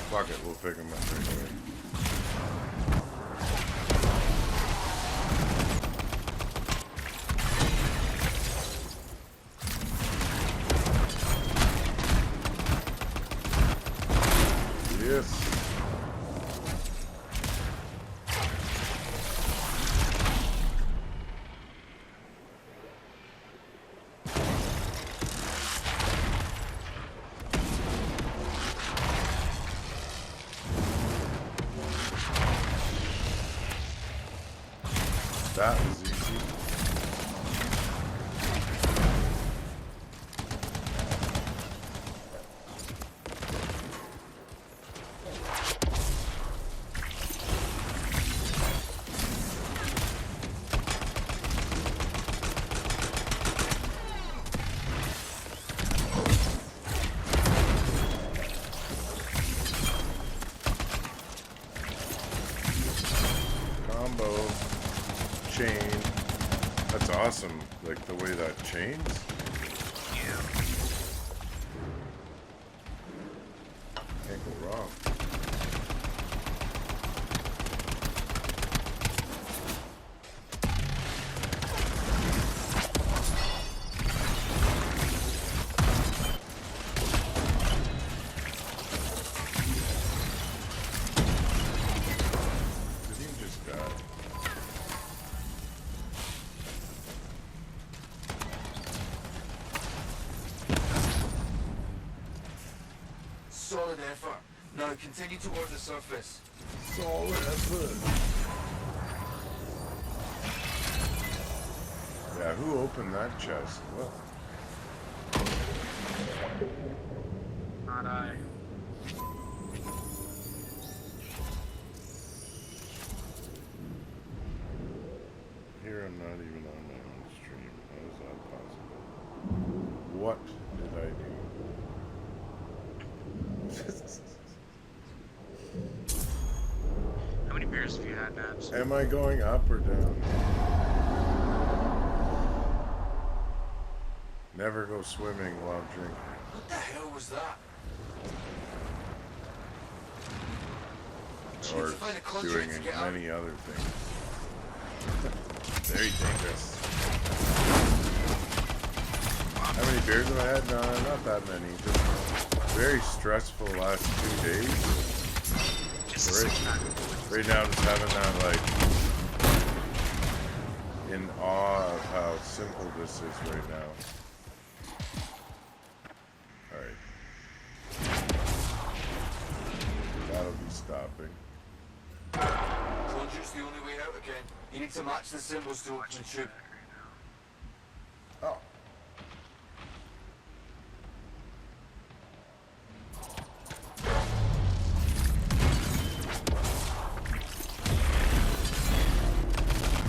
fuck it, we'll pick him up anyway. Yes. That was easy. Combo. Chain. That's awesome. Like the way that chains. Yeah. Can't go wrong. Did he just die? Solid effort. Now continue toward the surface. Solid effort. Yeah, who opened that chest? Well, Not I. here I'm not even on my own stream. How is that possible? What did I do? How many beers have you had, Nabs? Am I going up or down? Never go swimming while drinking. What the hell was that? Gee, Or if I had a conjuring doing to get out. many other things. Very dangerous. How many beers have I had? No, not that many. Just very stressful last 2 days. Just a Right. 6-pack. Right now I'm just having that, like, in awe of how simple this is right now. Alright. That'll be stopping. Conjure's the only way out again. You need to match the symbols to open the tube. Oh.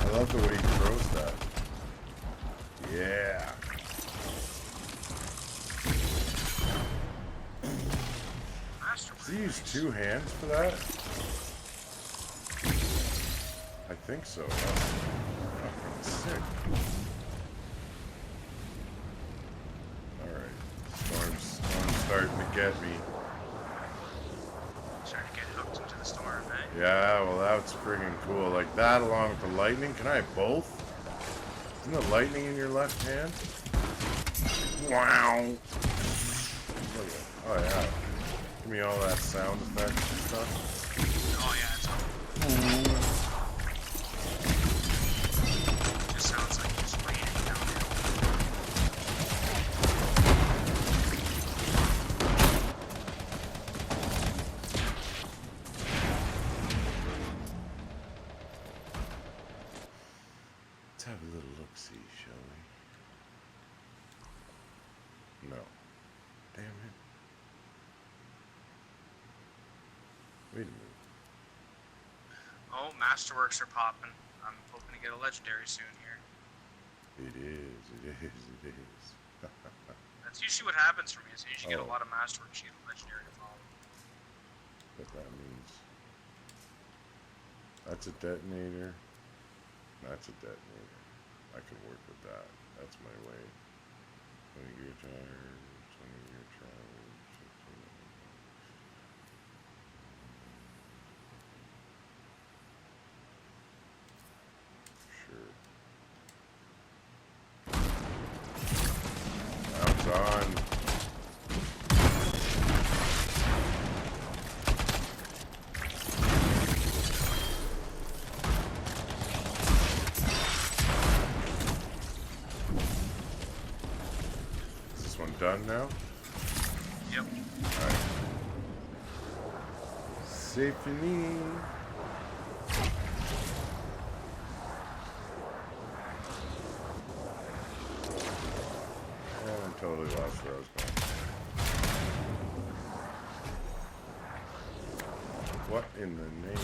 I love the way he throws that. Yeah. Does he use 2 hands for that? I think so. That's fucking sick. Alright. Storm's starting to get me. Starting to get hooked into the storm, eh? Yeah, well that's friggin' cool. Like that along with the lightning. Can I have both? Isn't the lightning in your left hand? Wow. Oh yeah. Give me all that sound effects and stuff. Oh yeah, it's all. Just sounds like it's raining down there. Let's have a little look-see, shall we? No. Damn it. Wait a minute. Oh, Masterworks are popping. I'm hoping to get a legendary soon here. It is, it is, it is. That's usually what happens for me. As soon as you get a Oh. lot of Masterworks, you get a legendary to follow. What that means. That's a detonator. That's a detonator. I can work with that. That's my way. 20-year charge, 20-year charge, 15. Sure. Rounds on. Is this one done now? Yep. Alright. C'est fini. What in the name?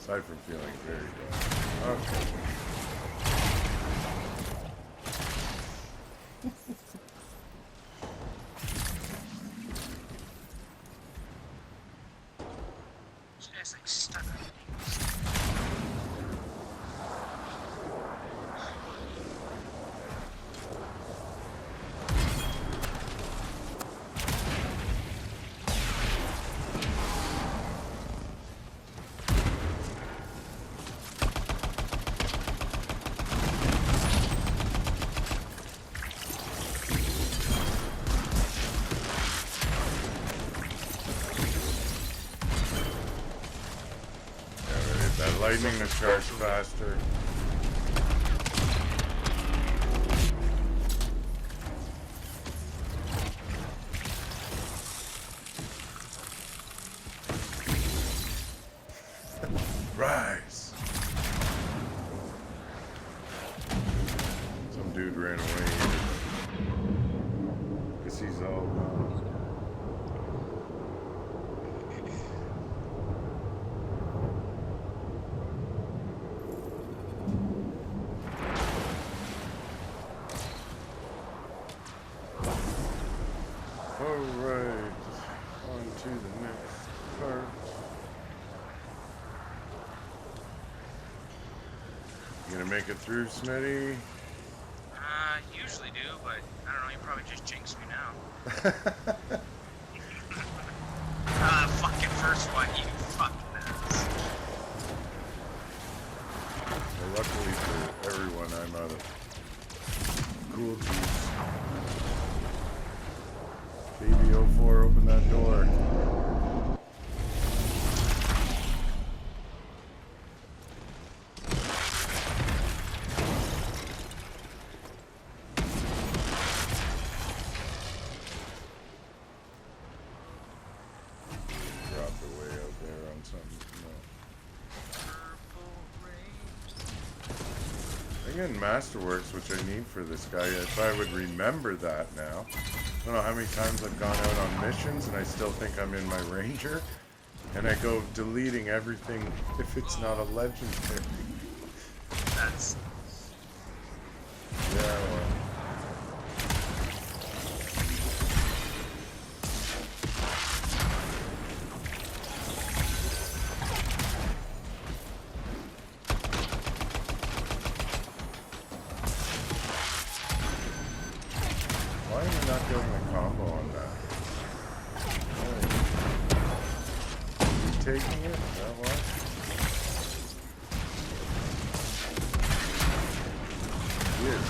Aside from feeling very bad. Okay. Just like stuck. Lightning to charge faster. Rise. Some dude ran away. Guess he's all gone. Alright, on to the next part. You gonna make it through, Smitty? Usually do, but I don't know, you probably just jinxed me now. Fucking first one, you fucking nuts. Well, luckily for everyone, I'm out of cool juice. Baby 04, open that door. Dropped away out there on something. No. Again, Masterworks, which I need for this guy. If I would remember that now. I don't know how many times I've gone out on missions and I still think I'm in my Ranger. And I go deleting everything if it's not a legendary. That's... Yeah, well. Why am I not getting a combo on that? Oh. You taking it? Is that why? Yes.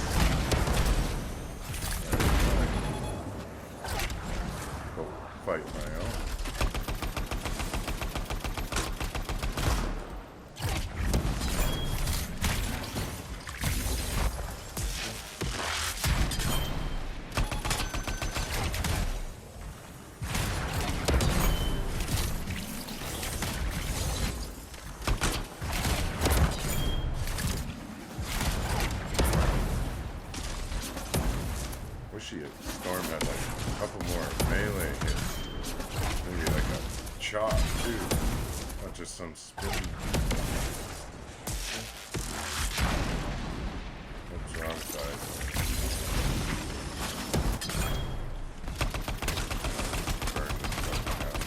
Go fight my own. Wish Storm had like a couple more melee hits. Maybe like a chop too. Not just some spin. What's wrong side? Burn this fucking out.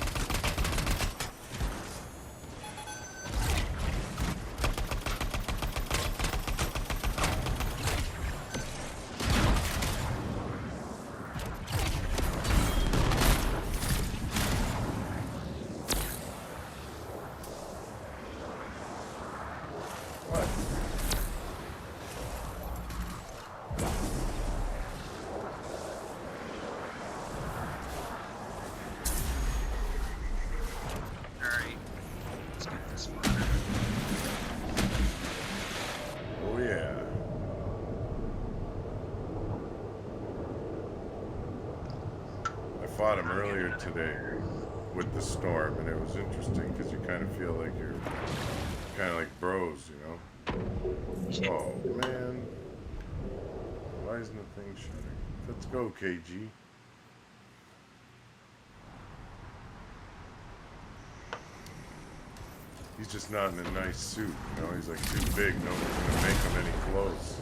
What? Alright. Let's get this one. Oh yeah. I fought him earlier today with the storm, and it was interesting because you kind of feel like you're kind of like bros, you know? Oh man. Why isn't the thing shutting? Let's go, KG. He's just not in a nice suit, you know? He's like too big. No one's gonna make him any clothes.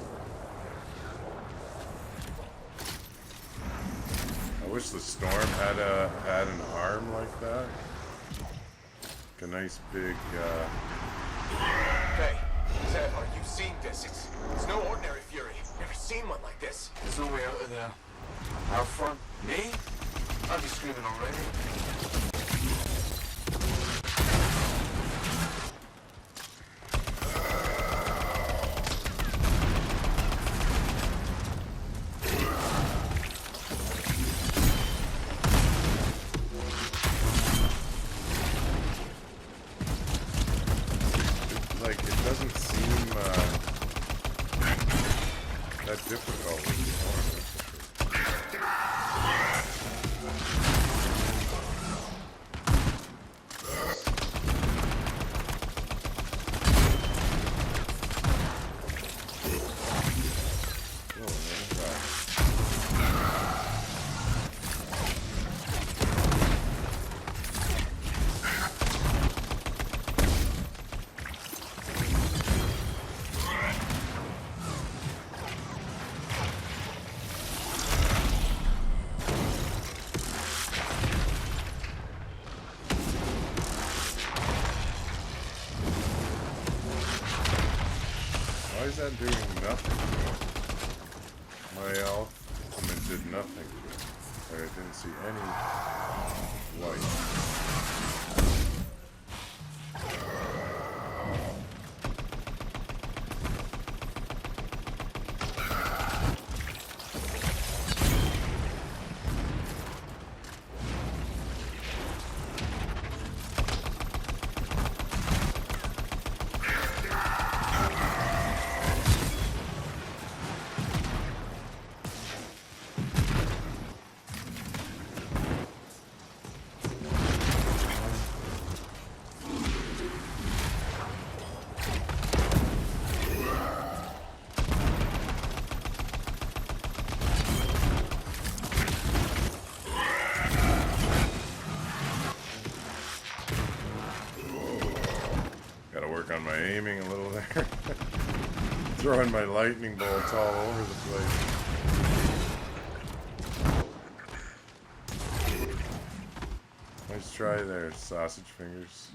I wish the Storm had an arm like that. Like a nice big. Hey, Ted, are you seeing this? It's no ordinary fury. Never seen one like this. There's no way out of there. How fun? Me? I'd be screaming already. Like, it doesn't seem that difficult with the Storm. Why is that doing nothing to it? My ultimate did nothing to it. Like, I didn't see any light. Gotta work on my aiming a little there. Throwing my lightning bolts all over the place. Nice try there, sausage fingers.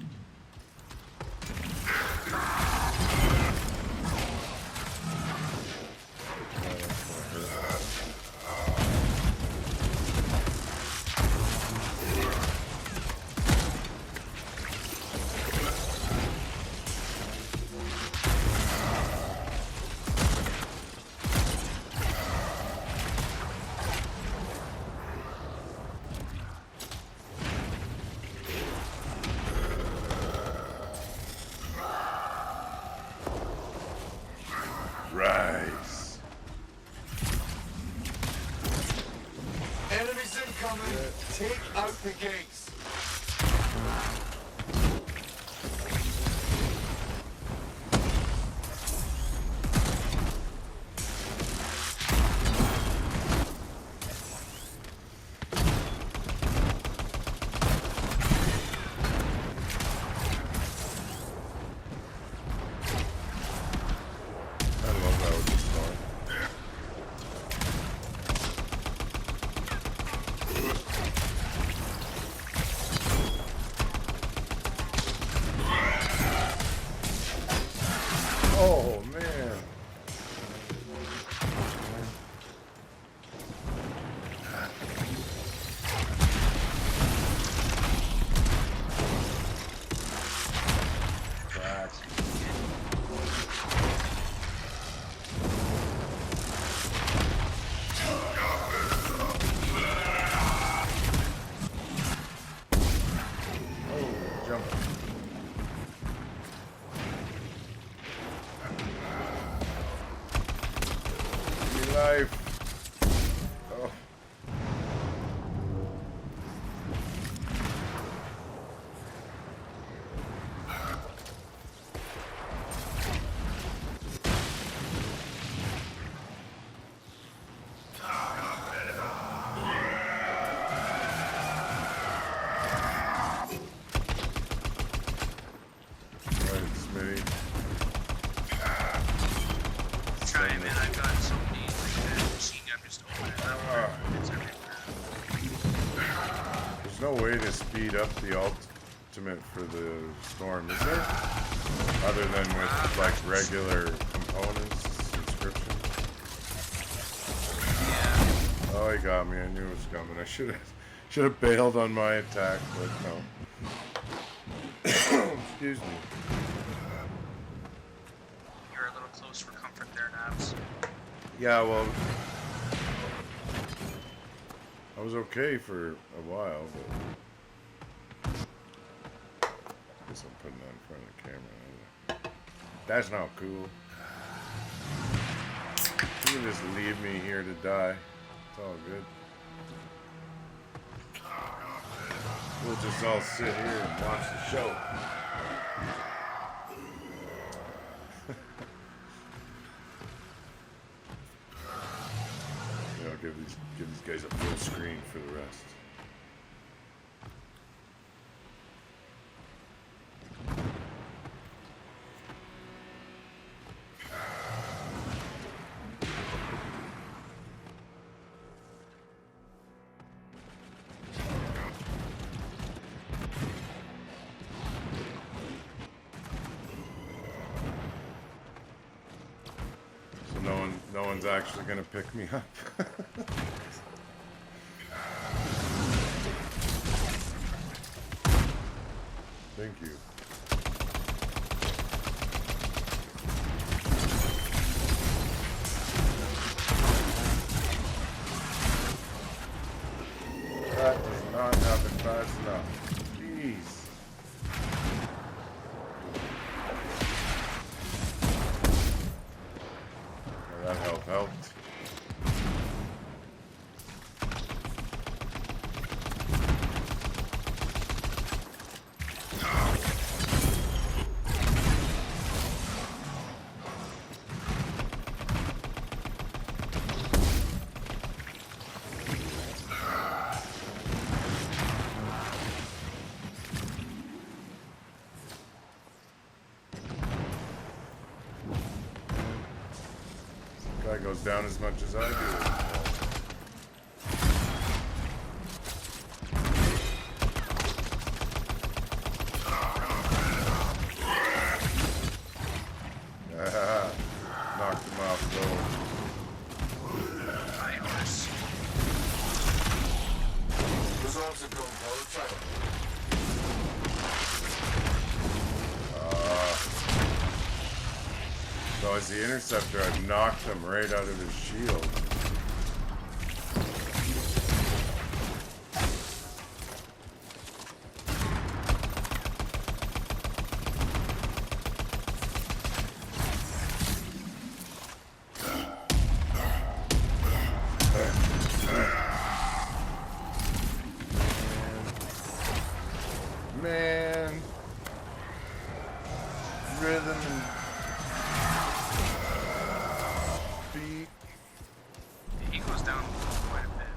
Rise. Enemies incoming! Take out the gates! I love that with the Storm. Oh man. Oh, jumping. Give me life. Oh. to speed up the ultimate for the storm, is there? Other than with like regular components, subscription. Yeah. Oh, he got me. I knew it was coming. I should have bailed on my attack, but no. Excuse me. You're a little close for comfort there, Nabs. Yeah, well, I was okay for a while, but I guess I'm putting that in front of the camera. That's not cool. You can just leave me here to die. It's all good. We'll just all sit here and watch the show. You know, give these guys a full screen for the rest. No one's actually gonna pick me up. Thank you. That does not happen fast enough. Jeez. That helped. Guy goes down as much as I do. Knocked him off though. Those arms are going power track. So as the interceptor, I've knocked him right out of his shield. Man. Rhythm and beat. He goes down quite a bit.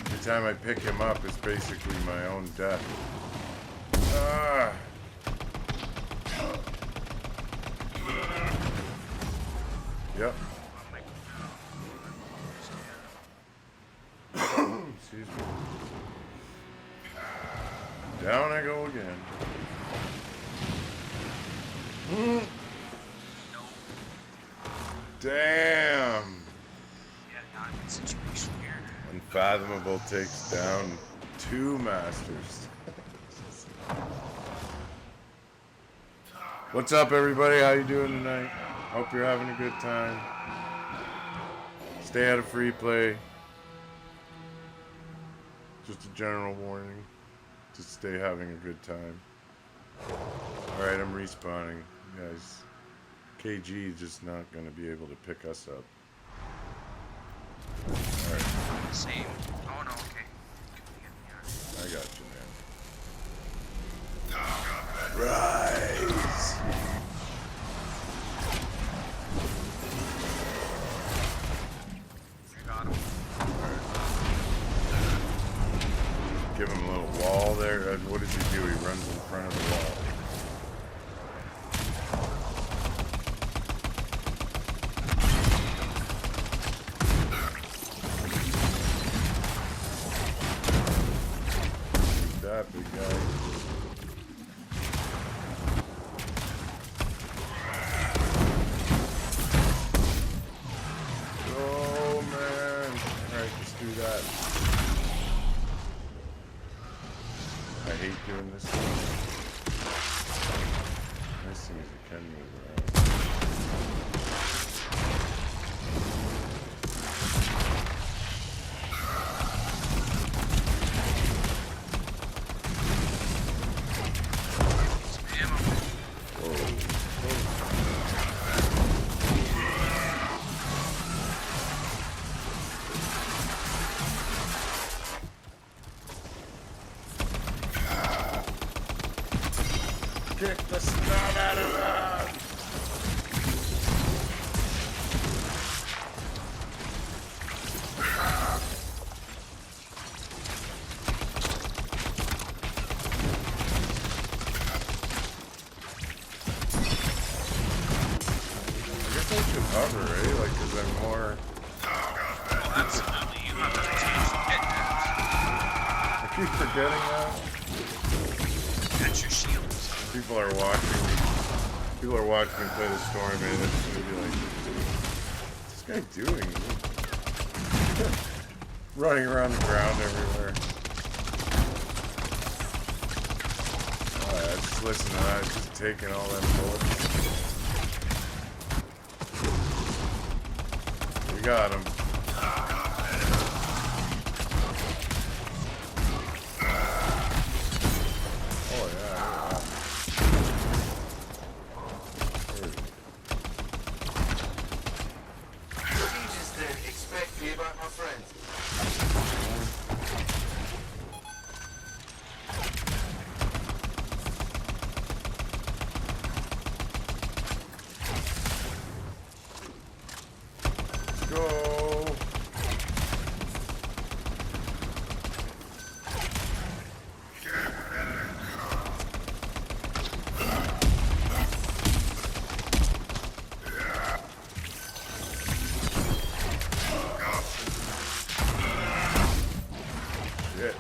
Every time I pick him up, it's basically my own death. Yep. Excuse me. Down I go again. Damn. Yeah, not a good situation here. Unfathomable takes down 2 masters. What's up, everybody? How you doing tonight? Hope you're having a good time. Stay out of free play. Just a general warning. Just stay having a good time. Alright, I'm respawning. Guys, KG is just not going to be able to pick us up. Alright. Same. Oh no, okay. I got you, man. Rise! I got him. Give him a little wall there. What does he do? He runs in front of the wall. do that. I hate doing this. Nice thing is you can move around. Kick the snot out of that! I guess I should hover, eh? Like, cause I'm more... Oh, absolutely. You have to change the hit now. I keep forgetting that. That's your shields. People are watching me play the story, man. It's gonna be like, what's this guy doing? Running around the ground everywhere. Oh, yeah, just listen to that. Just taking all them bullets. We got him. Oh, yeah. Jesus didn't expect me about my friends. Let's go. Shit.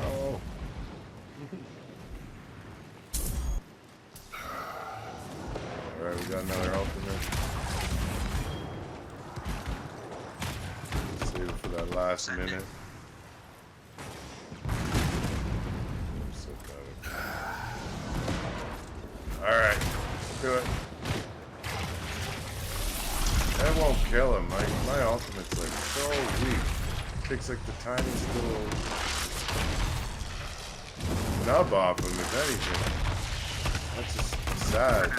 Oh. Alright, we got another ultimate. Save it for that last minute. Alright, let's do it. That won't kill him. My ultimate's like so weak. Takes like the tiniest little nub off him, if anything. That's just sad.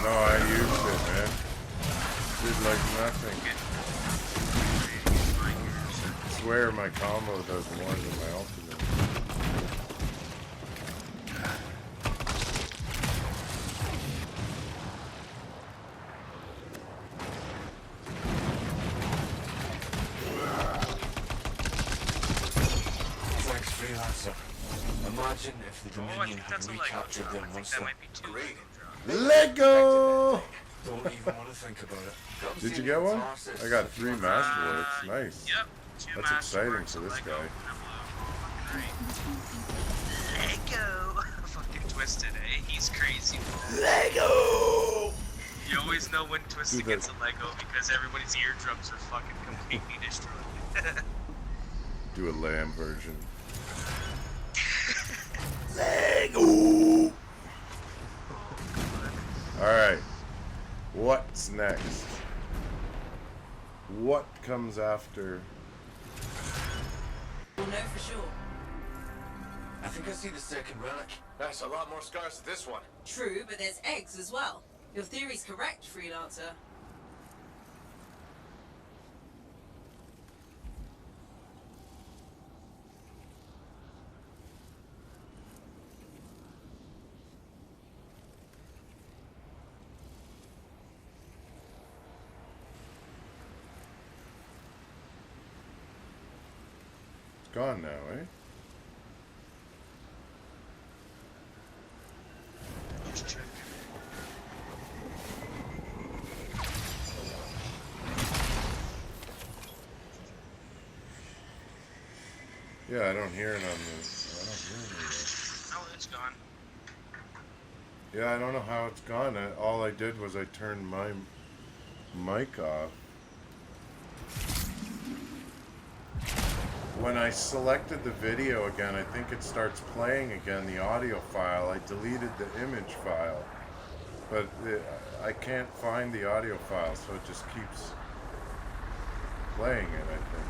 No, I used it, man. Did like nothing. swear my combo does more than my ultimate. Thanks, Freelancer. Imagine if the Oh, I Dominion think had that's a Lego recaptured drop. their I think monster. that might be two Great. Lego drops. Lego! Don't even want to think about it. Come Did see you me get in one? Tarsus I got if you 3 want. masterworks. Nice. Yep. Two That's exciting Masterworks, for a this Lego, guy. and a blue. Fucking Lego. Fucking Twisted, eh? He's crazy. Lego! You always know when Twisted Do the- gets a Lego because everybody's eardrums are fucking completely destroyed. Do a lamb version. Lego! Alright. What's next? What comes after? We'll know for sure. I think I see the second relic. That's a lot more scars than this one. True, but there's eggs as well. Your theory's correct, Freelancer. It's gone now, eh? Just check. Yeah, I don't hear it on the. I don't hear it anymore. Oh, it's gone. Yeah, I don't know how it's gone. All I did was I turned my mic off. When I selected the video again, I think it starts playing again, the audio file. I deleted the image file. But I can't find the audio file, so it just keeps playing it, I think.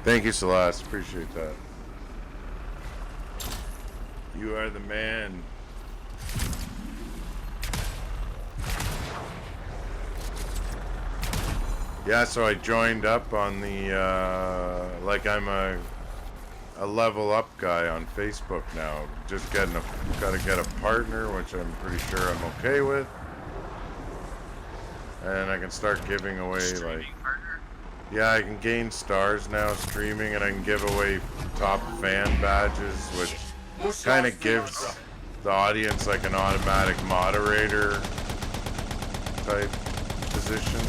Thank you, Celeste. Appreciate that. You are the man. Yeah, so I joined up on the, like I'm a level up guy on Facebook now. Just gotta get a partner, which I'm pretty sure I'm okay with. And I can start giving away, like, Streaming partner. yeah, I can gain stars now streaming, and I can give away top fan badges, which kind of gives the audience like an automatic moderator type position.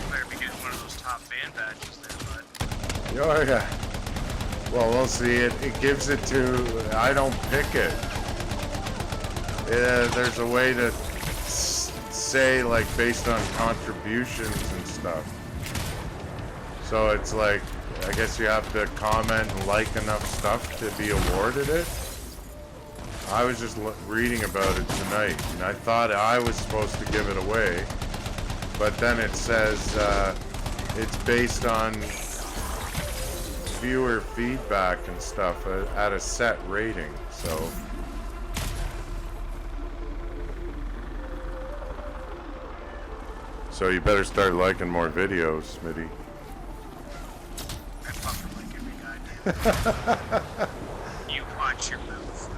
Better be getting one of those top fan badges there, bud. Oh yeah. Well, we'll see. It gives it to. I don't pick it. There's a way to say, like, based on contributions and stuff. So it's like, I guess you have to comment and like enough stuff to be awarded it. I was just reading about it tonight, and I thought I was supposed to give it away, but then it says it's based on viewer feedback and stuff at a set rating. So you better start liking more videos, Smitty. I fucking like it, You watch your move.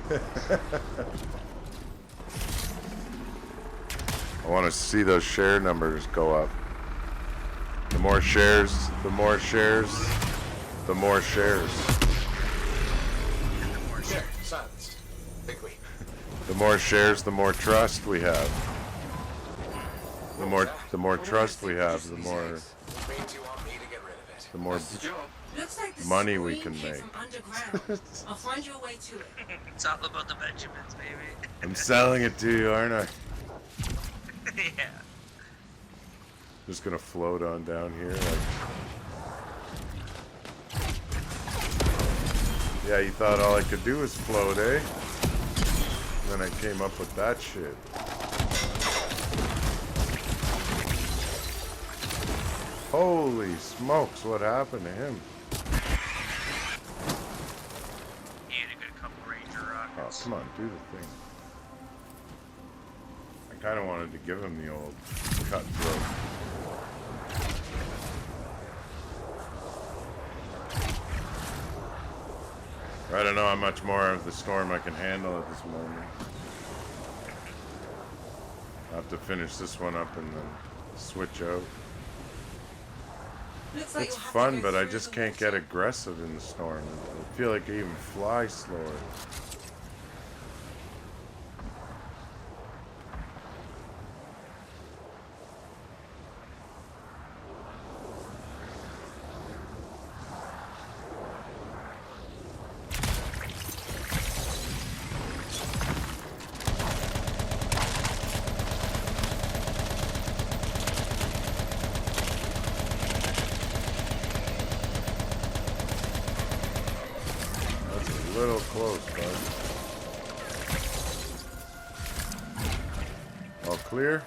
I want to see those share numbers go up. The more shares, the more shares, the more shares. There, silence. Think we. The more shares, the more trust we have. The more trust we have, the more Means you want me to get rid of it. the more That's the job. Looks like the money we scream can came make. from underground. I'll find your way to it. It's all about the Benjamins, baby. I'm selling it to you, aren't I? Yeah. Just gonna float on down here. Like... Yeah, you thought all I could do was float, eh? Then I came up with that shit. Holy smokes, what happened to him? He had a good couple Ranger Oh, rockets. come on, do the thing. I kind of wanted to give him the old cutthroat. I don't know how much more of the storm I can handle at this moment. I'll have to finish this one up and then switch out. Looks like It's you'll have to fun, go but I through just the can't get water. aggressive in the storm. I feel like I even fly slower. That's a little close, bud. All clear?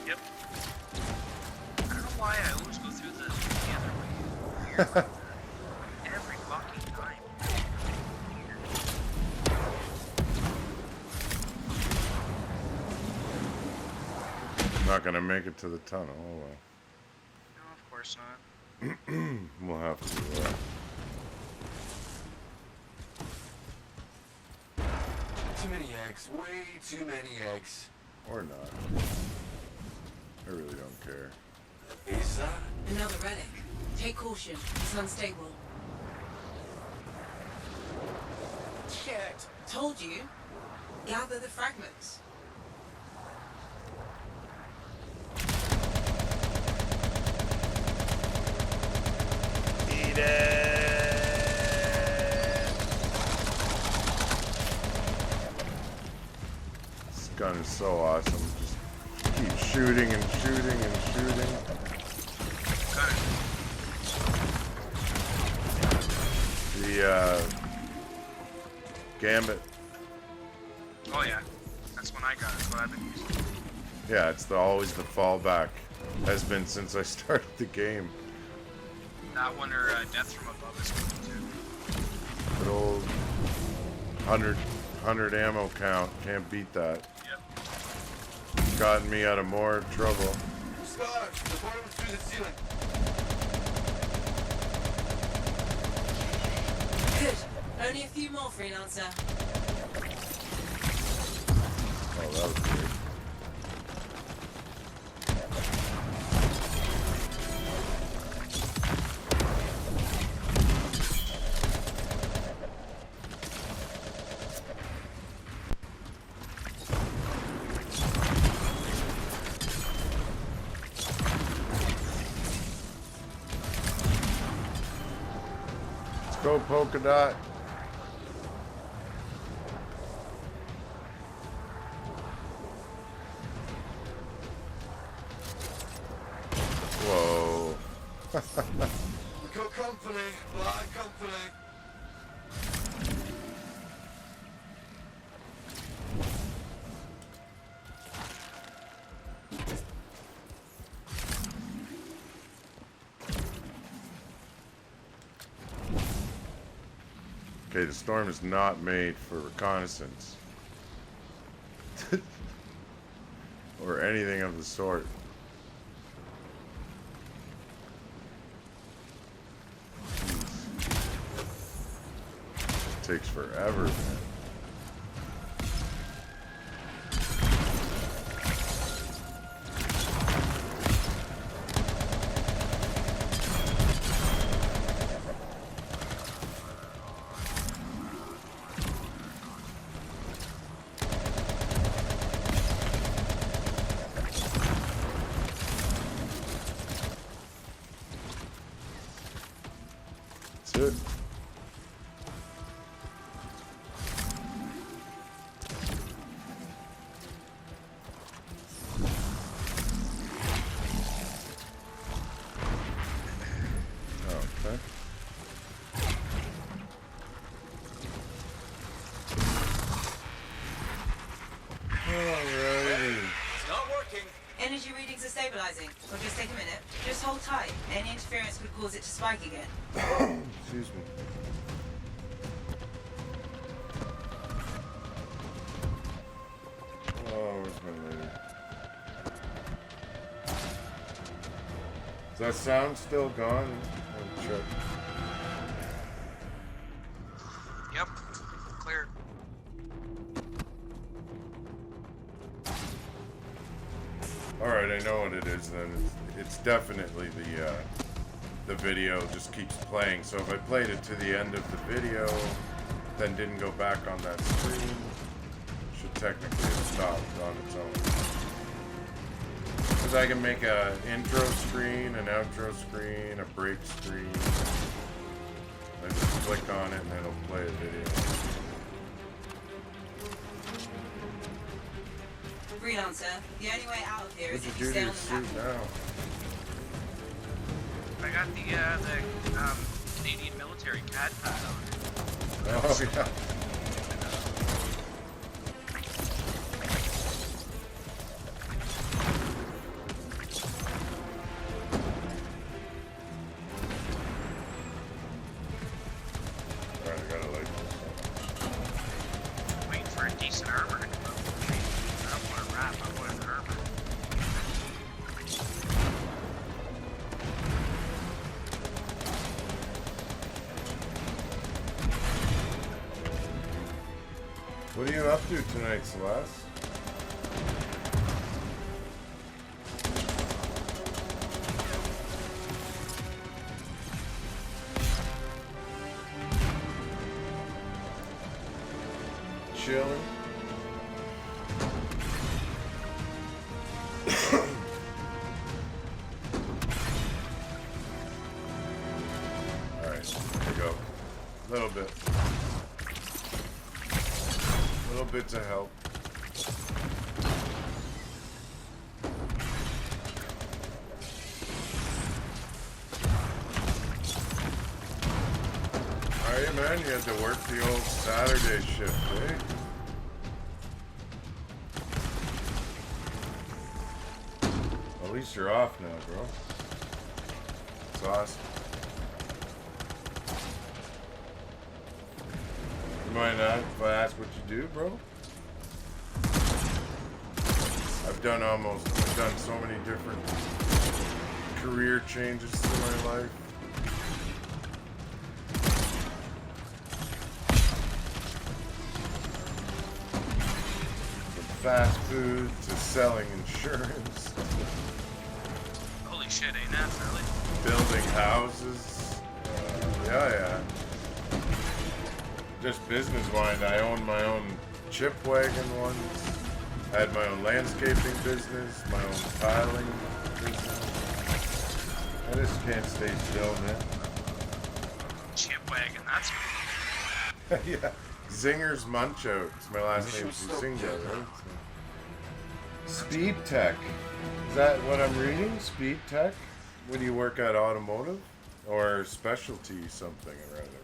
Yep. I don't know why I always go through the other way. Weird like that. Every fucking time. Not gonna make it to the tunnel. Oh well. No, of course not. We'll have to. Too many eggs. Way too many eggs. Or not. I really don't care. Is that? Another relic. Take caution. It's unstable. Shit. Told you. Gather the fragments. Eat it! This gun is so awesome. Just keep shooting and shooting and shooting. Got it. The Gambit. Oh yeah. That's when I got it. That's what I've been using. Yeah, it's always the fallback. Has been since I started the game. That one or Death from Above is good too. Good old 100 ammo count. Can't beat that. Yep. Gotten me out of more trouble. Scar, the bottom through the ceiling. Good. Only a few more, freelancer. Oh, that was great. Let's go, polka dot. Whoa. Good company. Bad company. Okay, the storm is not made for reconnaissance. Or anything of the sort. Jeez. takes forever, man. That's it. Okay. Alrighty. It's not working. Energy readings are stabilizing. We'll just take a minute. Just hold tight. Any interference would cause it to spike again. Excuse me. Oh, where's my lady? Is that sound still gone? I'll check. Yep. Clear. Alright, I know what it is then. It's definitely the video just keeps playing. So if I played it to the end of the video, then didn't go back on that screen, it should technically have stopped on its own. Because I can make an intro screen, an outro screen, a break screen. I just click on it and it'll play a video. Freelancer, the only way out of here is What'd if you you do to stay your on the suit platform. now? I got the Canadian military CAD pad on. Oh, yeah. Alright, I gotta like this. Waiting for a decent armor to come out. I don't want to wrap, I want an armor. What are you up to tonight, Celeste? Chilling. Alright, here we go. A little bit. Little bits of help. Alright, man, you had to work the old Saturday shift, eh? At least you're off now, bro. It's awesome. You mind not if I ask what you do, bro? I've done so many different career changes through my life. From fast food to selling insurance, Holy shit, ain't that really? building houses. Yeah. Just business mind. I own my own chip wagon once. I had my own landscaping business, my own tiling business. I just can't stay still, man. Chip wagon, that's cool. Yeah. Zingers Munchout. My last name's Zinga, right? So. Speed Tech. Is that what I'm reading? Speed Tech? When you work at automotive? Or specialty something or other?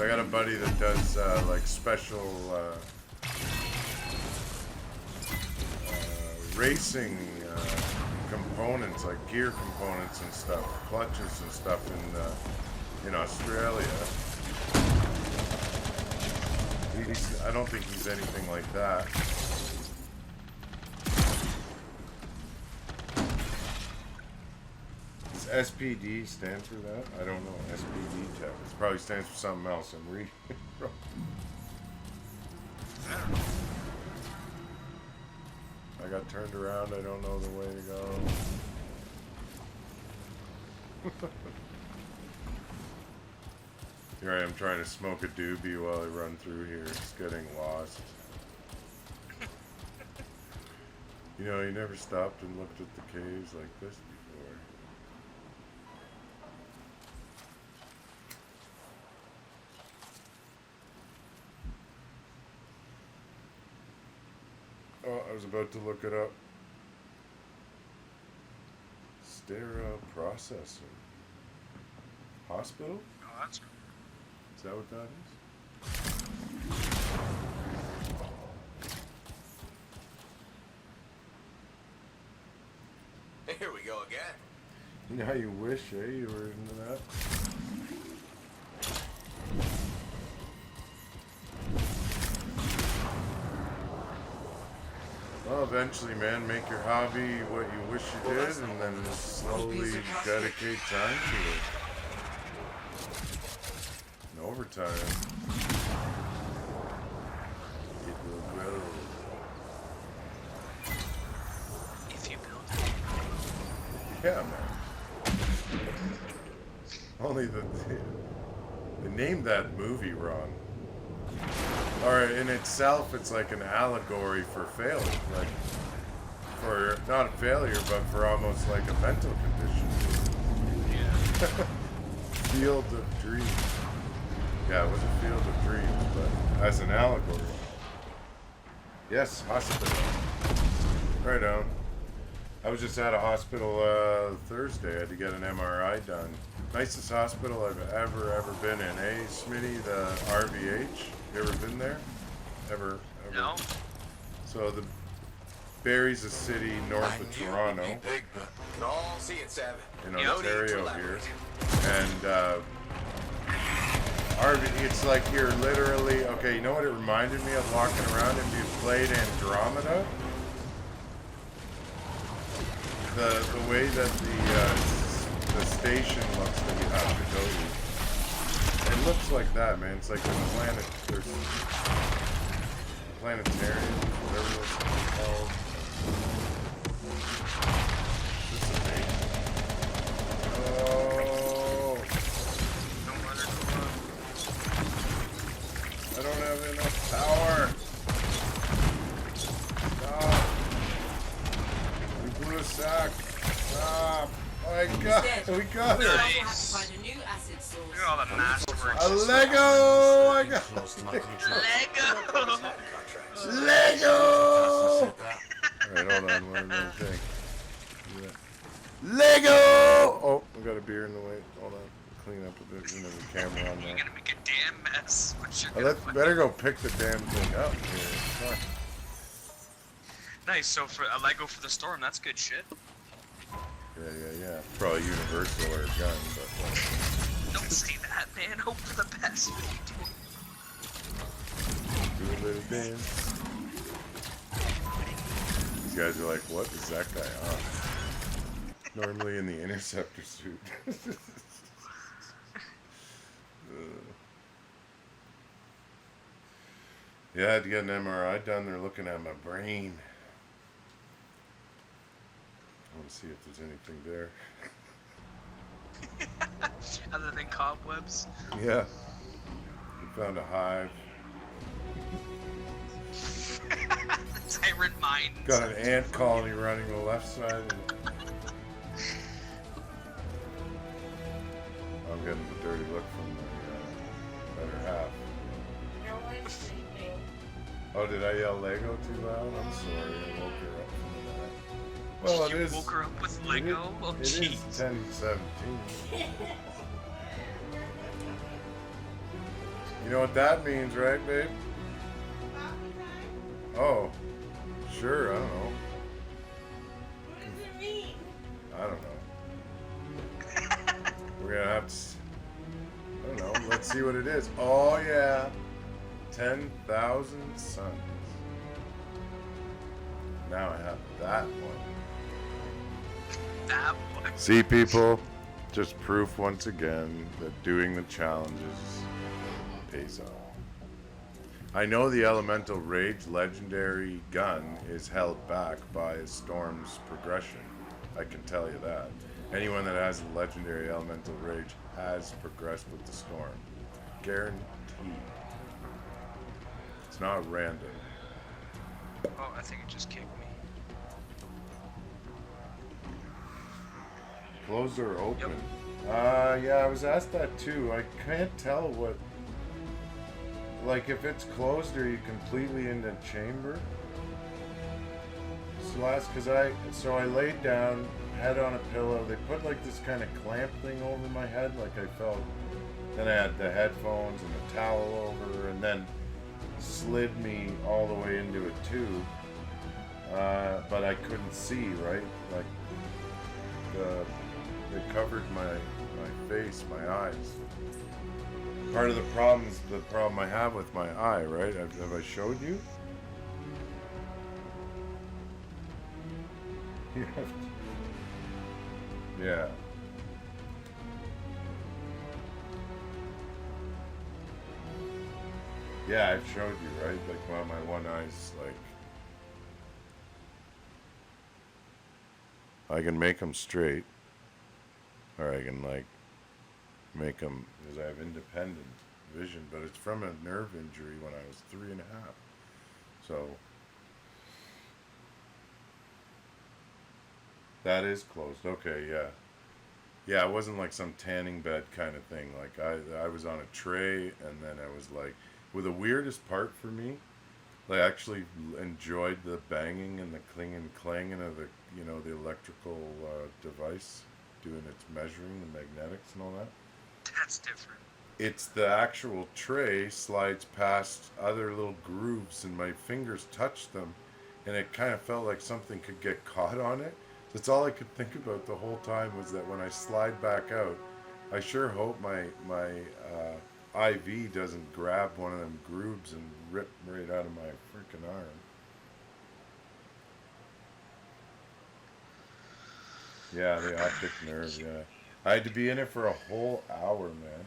I got a buddy that does like special racing components, like gear components and stuff, clutches and stuff in Australia. I don't think he's anything like that. Does SPD stand for that? I don't know. SPD tech. It probably stands for something else. I'm reading it wrong. I got turned around. I don't know the way to go. Here I am trying to smoke a doobie while I run through here. It's getting lost. You know, you never stopped and looked at the caves like this before. Oh, I was about to look it up. Sterile processing. Hospital? Oh, that's cool. Is that what that is? Here we go again. Yeah, you wish, eh? You were into that. Well, eventually, man, make your hobby what you wish you did, and then slowly dedicate time to it. And over time, it will grow. If you build it. Yeah, man. Only they named that movie wrong. Or in itself, it's like an allegory for failure, like for not a failure, but for almost like a mental condition. Yeah. Field of Dreams. Yeah, it was a Field of Dreams, but as an allegory. Yes, hospital. Right on. I was just at a hospital Thursday. I had to get an MRI done. Nicest hospital I've ever been in, eh, Smitty? The RVH. You ever been there? Ever? No. So the Barrie's a city north of Toronto, Big, but No, see it, Sam. in Yep. Ontario here, and it's like you're literally okay. You know what it reminded me of walking around if you played Andromeda. The way that the station looks that you have to go to. It looks like that, man. It's like the planet. There's planetarium, whatever it's called. This is amazing. Oh, Don't let her go up. I don't have enough power. Stop. We blew a sack. Stop. Oh my God, we got her. We also have to Nice. find a new acid source. Look at all the masterwork. A Lego! I got Lego! Lego! Alright, hold on, one more thing. Lego! Oh, we got a beer in the way. Hold on. Clean up a bit. You know, the camera on You're there. gonna make a damn mess. What you're Oh, gonna let's better go pick the damn thing up here. Fuck. Nice. So for a Lego for the storm, that's good shit. Yeah. Probably universal or a gun, but Don't say that, man. Hope for the best. What are you doing? do a little dance. These guys are like, what is that guy on? Normally in the interceptor suit. Yeah, I had to get an MRI done. They're looking at my brain. I want to see if there's anything there. Other than cobwebs. Yeah. We found a hive. The tyrant mind. Got an ant colony running the left side. I'm getting the dirty look from the better half. Oh, did I yell Lego too loud? I'm sorry. I woke her up from that. Well, it You is. woke her up with Lego? Oh, It is jeez. 10:17. You know what that means, right, babe? Oh, sure. I don't know. What does it mean? I don't know. We're gonna have to. I don't know. Let's see what it is. Oh yeah, 10,000 suns. Now I have that one. That one. See, people, Just proof once again that doing the challenges pays off. I know the Elemental Rage legendary gun is held back by a storm's progression. I can tell you that. Anyone that has a legendary Elemental Rage has progressed with the storm. Guaranteed. It's not random. Oh, I think it just kicked me. Closed or open? Yep. Yeah, I was asked that too. I can't tell what... Like, if it's closed, are you completely in the chamber? Because I laid down, head on a pillow. They put like this kind of clamp thing over my head, like I felt. Then I had the headphones and the towel over, and then slid me all the way into it too. But I couldn't see, right? Like they covered my face, my eyes. Part of the problem I have with my eye, right? Have I showed you? You have to, yeah. Yeah, I've showed you, right? Like, while my one eye's like... I can make them straight. Or I can, like, make them... Because I have independent vision. But it's from a nerve injury when I was 3.5. So... That is closed. Okay, yeah. Yeah, it wasn't like some tanning bed kind of thing. Like, I was on a tray, and then I was like... Well, the weirdest part for me, I actually enjoyed the banging and the clanging of the, you know, the electrical device doing its measuring, the magnetics and all that. That's different. It's the actual tray slides past other little grooves, and my fingers touched them, and it kind of felt like something could get caught on it. That's all I could think about the whole time, was that when I slide back out, I sure hope my IV doesn't grab one of them grooves and rip right out of my freaking arm. Yeah, the optic nerve, yeah. I had to be in it for a whole hour, man.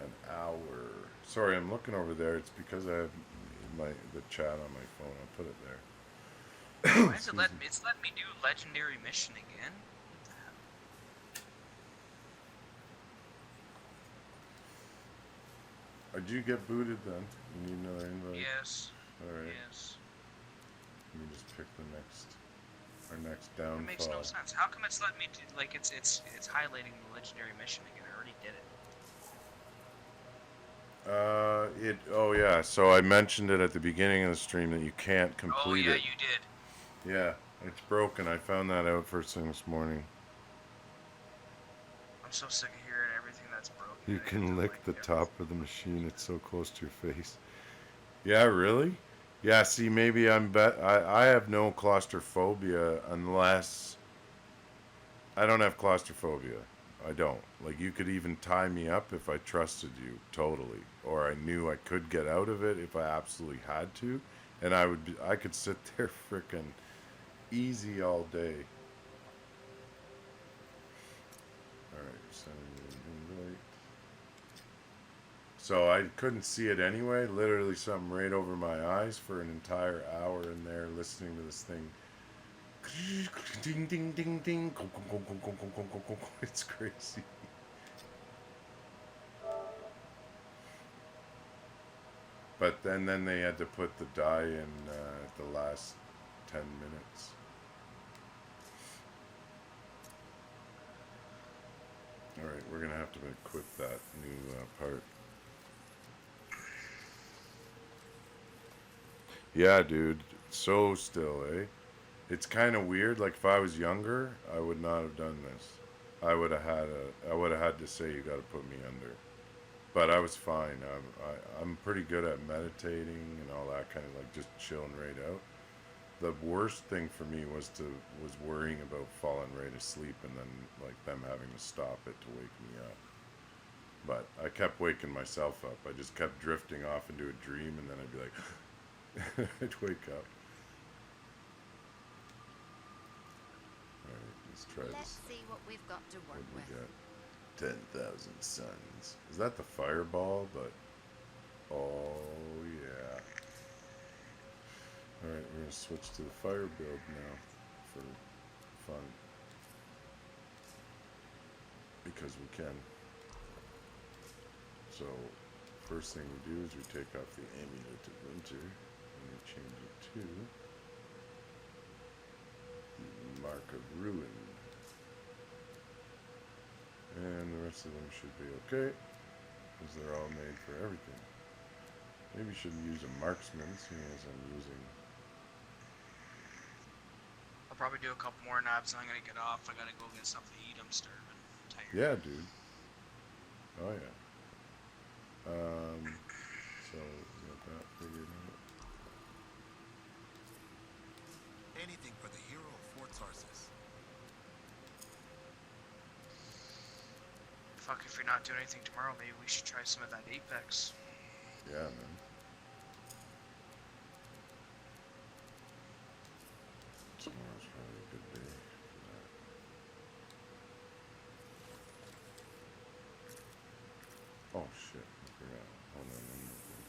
An hour. Sorry, I'm looking over there. It's because I have the chat on my phone. I'll put it there. Why is it letting me? It's letting me do legendary mission again. Did you get booted then? You need another invite? Yes. Alright. Yes. Let me just pick our next downfall. It makes no sense. How come it's letting me do, like, it's highlighting the legendary mission again? I already did it. Oh yeah, so I mentioned it at the beginning of the stream that you can't complete it. Oh yeah, you did. Yeah, it's broken. I found that out first thing this morning. I'm so sick of hearing everything that's broken. You I can have to, lick like, the every- top of the machine. It's so close to your face. Yeah, really? Yeah, see, maybe I have no claustrophobia unless... I don't have claustrophobia. I don't. Like, you could even tie me up if I trusted you, totally. Or I knew I could get out of it if I absolutely had to. And I could sit there frickin' easy all day. Alright, sending you an invite. So I couldn't see it anyway. Literally something right over my eyes for an entire hour in there listening to this thing. Ding, ding, ding, ding. It's crazy. But then they had to put the die in at the last 10 minutes. Alright, we're going to have to equip that new part. Yeah, dude. So still, eh? It's kind of weird. Like, if I was younger, I would not have done this. I would have had to say, you got to put me under. But I was fine. I'm pretty good at meditating and all that, kind of like just chilling right out. The worst thing for me was worrying about falling right asleep and then like them having to stop it to wake me up. But I kept waking myself up. I just kept drifting off into a dream, and then I'd be like, I'd wake up. Alright, Let's try Let's this. see what we've got to What work do we with. got? 10,000 suns. Is that the fireball? But oh yeah. All right, we're gonna switch to the fire build now for fun because we can. So first thing we do is we take off the amulet of winter and we change it to the mark of ruin. And the rest of them should be okay, because they're all made for everything. Maybe you should use a marksman, seeing as I'm using... I'll probably do a couple more naps and I'm gonna get off. I gotta go get something to eat. I'm starving. I'm tired. Yeah, dude. Oh, yeah. So, we got that figured out. Anything for the hero of Fort Tarsus. Fuck, if you're not doing anything tomorrow, maybe we should try some of that Apex. Yeah, man. Tomorrow's probably a good day for that. Oh, shit. I forgot. Hold on one more thing.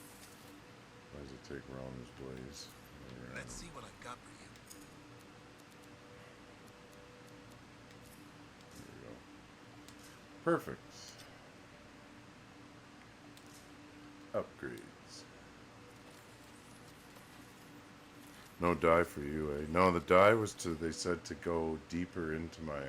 Why does it take Ron's Blaze? Let's see what I've got for you. There we go. Perfect. Upgrades. No dye for you, eh? No, the dye was to, they said to go deeper into my,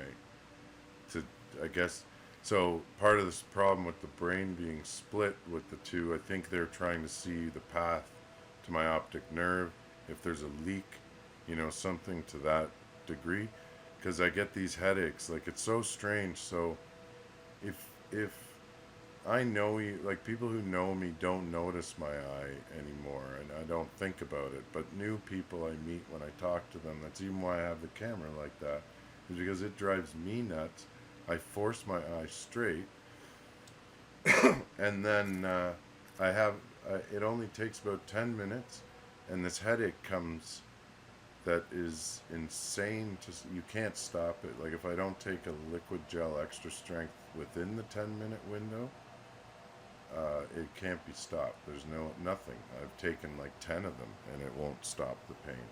I guess, so part of this problem with the brain being split with the two, I think they're trying to see the path to my optic nerve, if there's a leak, you know, something to that degree, because I get these headaches, like it's so strange. So if I know you, like people who know me don't notice my eye anymore, and I don't think about it. But new people I meet when I talk to them, that's even why I have the camera like that, is because it drives me nuts. I force my eye straight, and then it only takes about 10 minutes, and this headache comes that is insane. You can't stop it. Like if I don't take a liquid gel extra strength within the 10-minute window, it can't be stopped. There's nothing. I've taken like 10 of them and it won't stop the pain.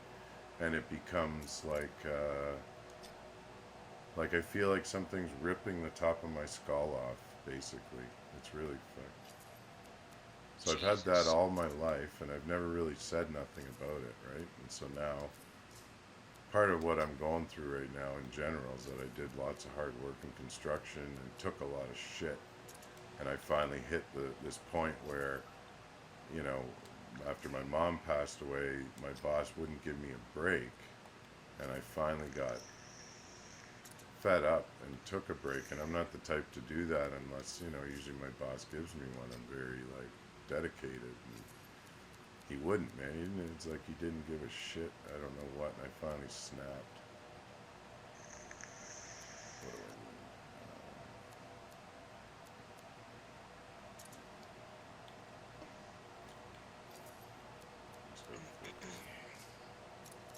And it becomes like I feel like something's ripping the top of my skull off, basically. It's really fucked. So I've had that all my life and I've never really said nothing about it, right? And so now, part of what I'm going through right now in general is that I did lots of hard work in construction and took a lot of shit. And I finally hit this point where, you know, after my mom passed away, my boss wouldn't give me a break. And I finally got fed up and took a break. And I'm not the type to do that unless, you know, usually my boss gives me one. I'm very, like, dedicated. And he wouldn't, man. It's like he didn't give a shit. I don't know what. And I finally snapped. What do I do?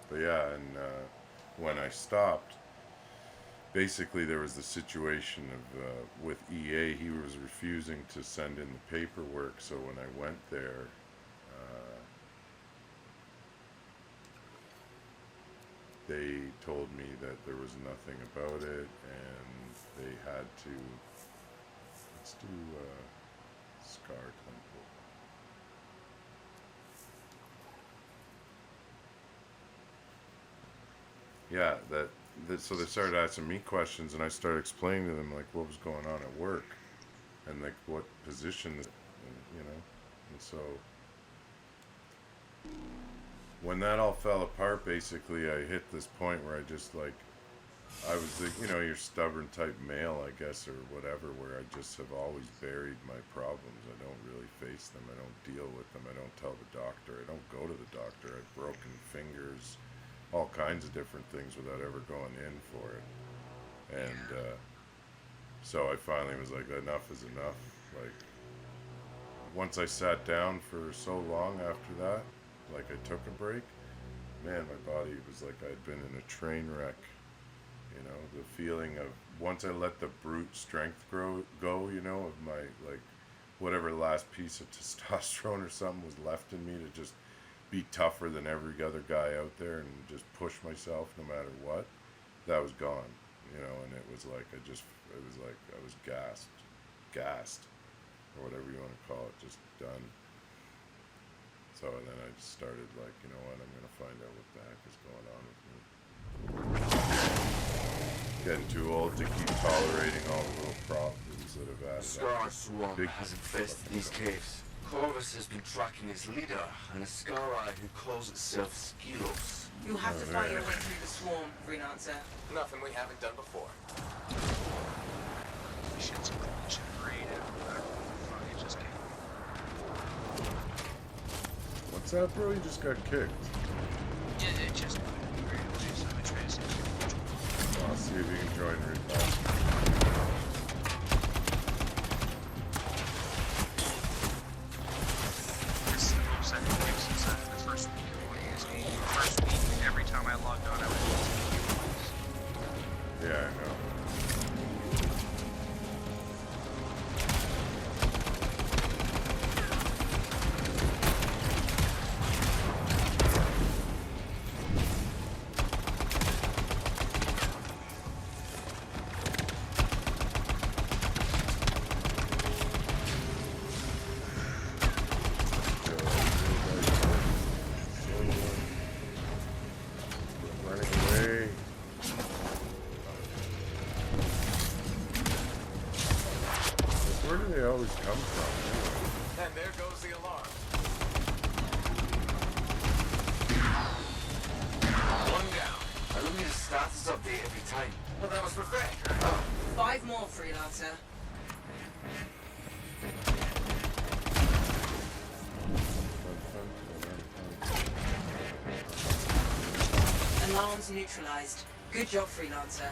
But yeah, and when I stopped, basically there was the situation of with EA, he was refusing to send in the paperwork. So when I went there, they told me that there was nothing about it, and they had to. Let's do Scar Temple. Yeah, so they started asking me questions, and I started explaining to them like what was going on at work, and like what position, you know, and so when that all fell apart, basically I hit this point where I just like, I was the, you know, your stubborn type male, I guess, or whatever, where I just have always buried my problems. I don't really face them. I don't deal with them. I don't tell the doctor. I don't go to the doctor. I've broken fingers, all kinds of different things without ever going in for it. And so I finally was like, enough is enough. Like, once I sat down for so long after that, like I took a break, man, my body was like I'd been in a train wreck You know, the feeling of once I let the brute strength go, you know, of my, like, whatever last piece of testosterone or something was left in me to just be tougher than every other guy out there and just push myself no matter what, that was gone, you know. And it was like it was like I was gassed, or whatever you want to call it, just done. So then I just started like, you know what, I'm gonna find out what the heck is going on with me. Getting too old to keep tolerating all the little problems that have added Scar up. Swarm Big has infested these caves. Corvus has been tracking its leader, and a Scar who calls itself Skylos. You'll have to fight your way through the swarm, Freelancer. Nothing we haven't done before. Shit's generated. Fuck, it just came. What's that, bro? You just got kicked. Yeah, it just created away, so I'm trying to see. I'll see if you can join Reaper. This is the most I've been since the first week of playing this game. First week, every time I logged on, I was losing. Yeah, I know. Running away. Where do they always come from? And there goes the alarm. One down. I don't need a status update every time. Well, that was for Fred. 5 more, Freelancer. Alarms neutralized. Good job, Freelancer.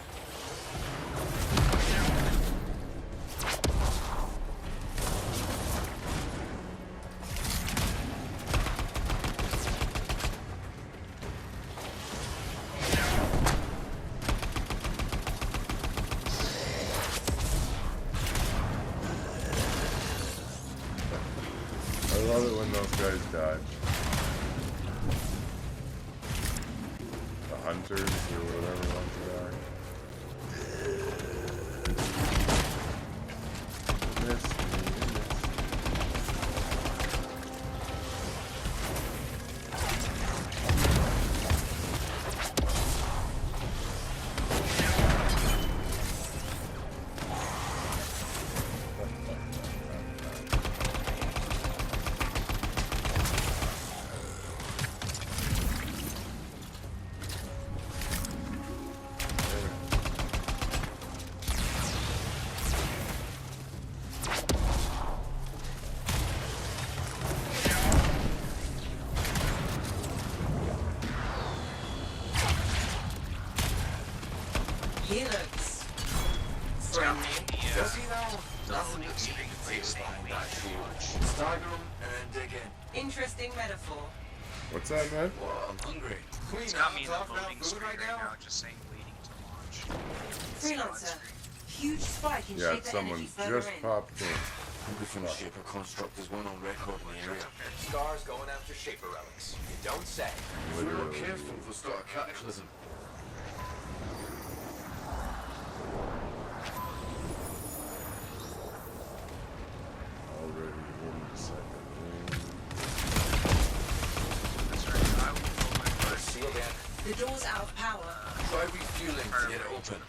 I love it when those guys dodge. The hunters or whatever ones they are. Miss. He looks friendly. Does he now? The Nothing loading but screen meat and plays potatoes same behind way. that shield. Stagger him and then dig in. Interesting metaphor. What's that, man? Well, I'm hungry. Can we It's not got me in the talk about loading food screen right right now? now, just saying waiting to launch. Freelancer. Huge spike in Yeah, shaper energy someone further just in. popped in. Different shaper construct is one on record in the area. Scar's going after Shaper relics. You don't say. If we were careful, we'll start a cataclysm. Already in the second room. That's right. I will pull my They're first. sealed in. The door's out of power. Try refueling to get it open.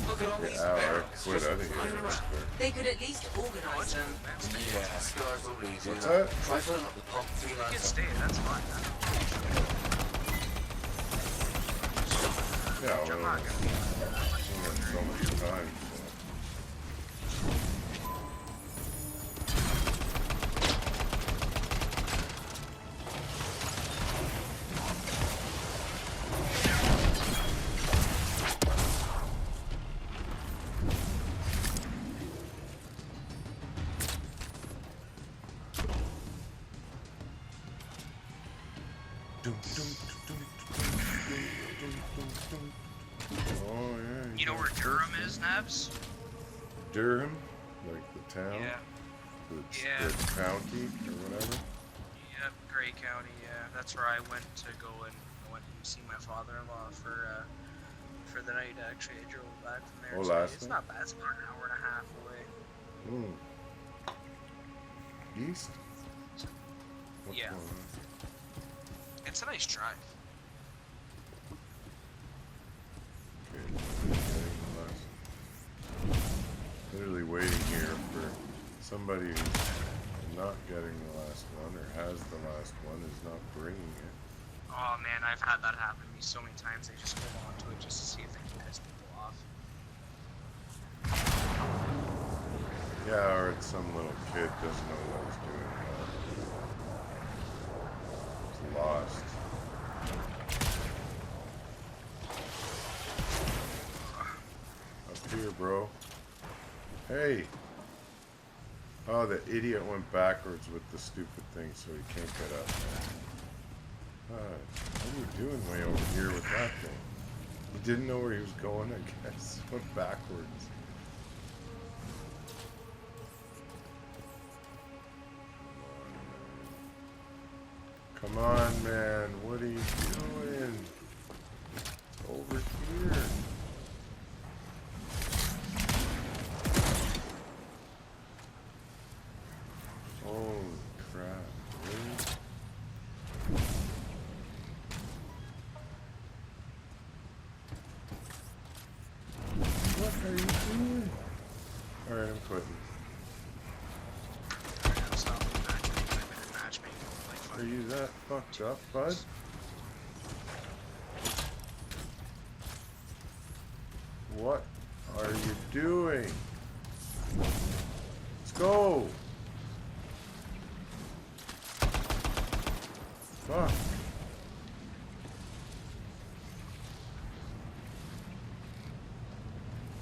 Look at all these Yeah, I barrels. quit out of here. That's fair. They could at least organize them. Yeah, Scars don't really do What's that. that? Try filling up the pump You can 3 stay, that's fine. Yeah, I'm well, not gonna I've seen it so many times. Oh yeah. You know where Durham is, Nabs? Durham, like the town, Yeah. the Yeah. county or whatever. Yep, Gray County. Yeah, that's where I went to go and see my father-in-law for the night. Actually, I drove back from there. Oh, today. last It's night? not bad. It's about an hour and a half away. East. What's Yeah. going on? It's a nice drive. Okay. Literally waiting here for somebody who's not getting the last one or has the last one is not bringing it. Oh man, I've had that happen to me so many times. They just hold on to it just to see if they can piss people off. Yeah, or it's some little kid doesn't know what he's doing. He's lost. Up here, bro. Hey! Oh, the idiot went backwards with the stupid thing, so he can't get up. What are you doing way over here with that thing? He didn't know where he was going, I guess. Went backwards. Come on, man. What are you doing? Over here. Holy crap. Really? What are you doing? Alright, I'm quitting. I'm stopping matchmaking. I've been matchmaking for like 5 Are you that fucked up, bud? What are you doing? Let's go! Fuck.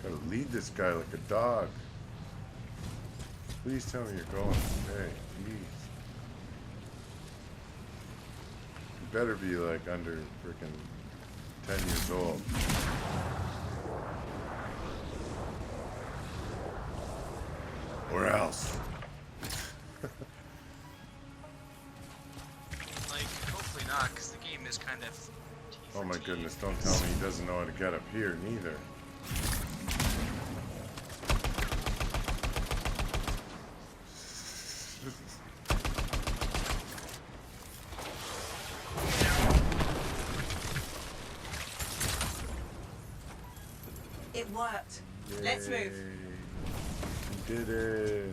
Gotta lead this guy like a dog. Please tell me you're going. Hey, please. You better be like under freaking 10 years old. Or else. Like, hopefully not, because the game is kind of. Oh my goodness, don't tell me he doesn't know how to get up here, neither. It worked. Let's move. Yay. We did it.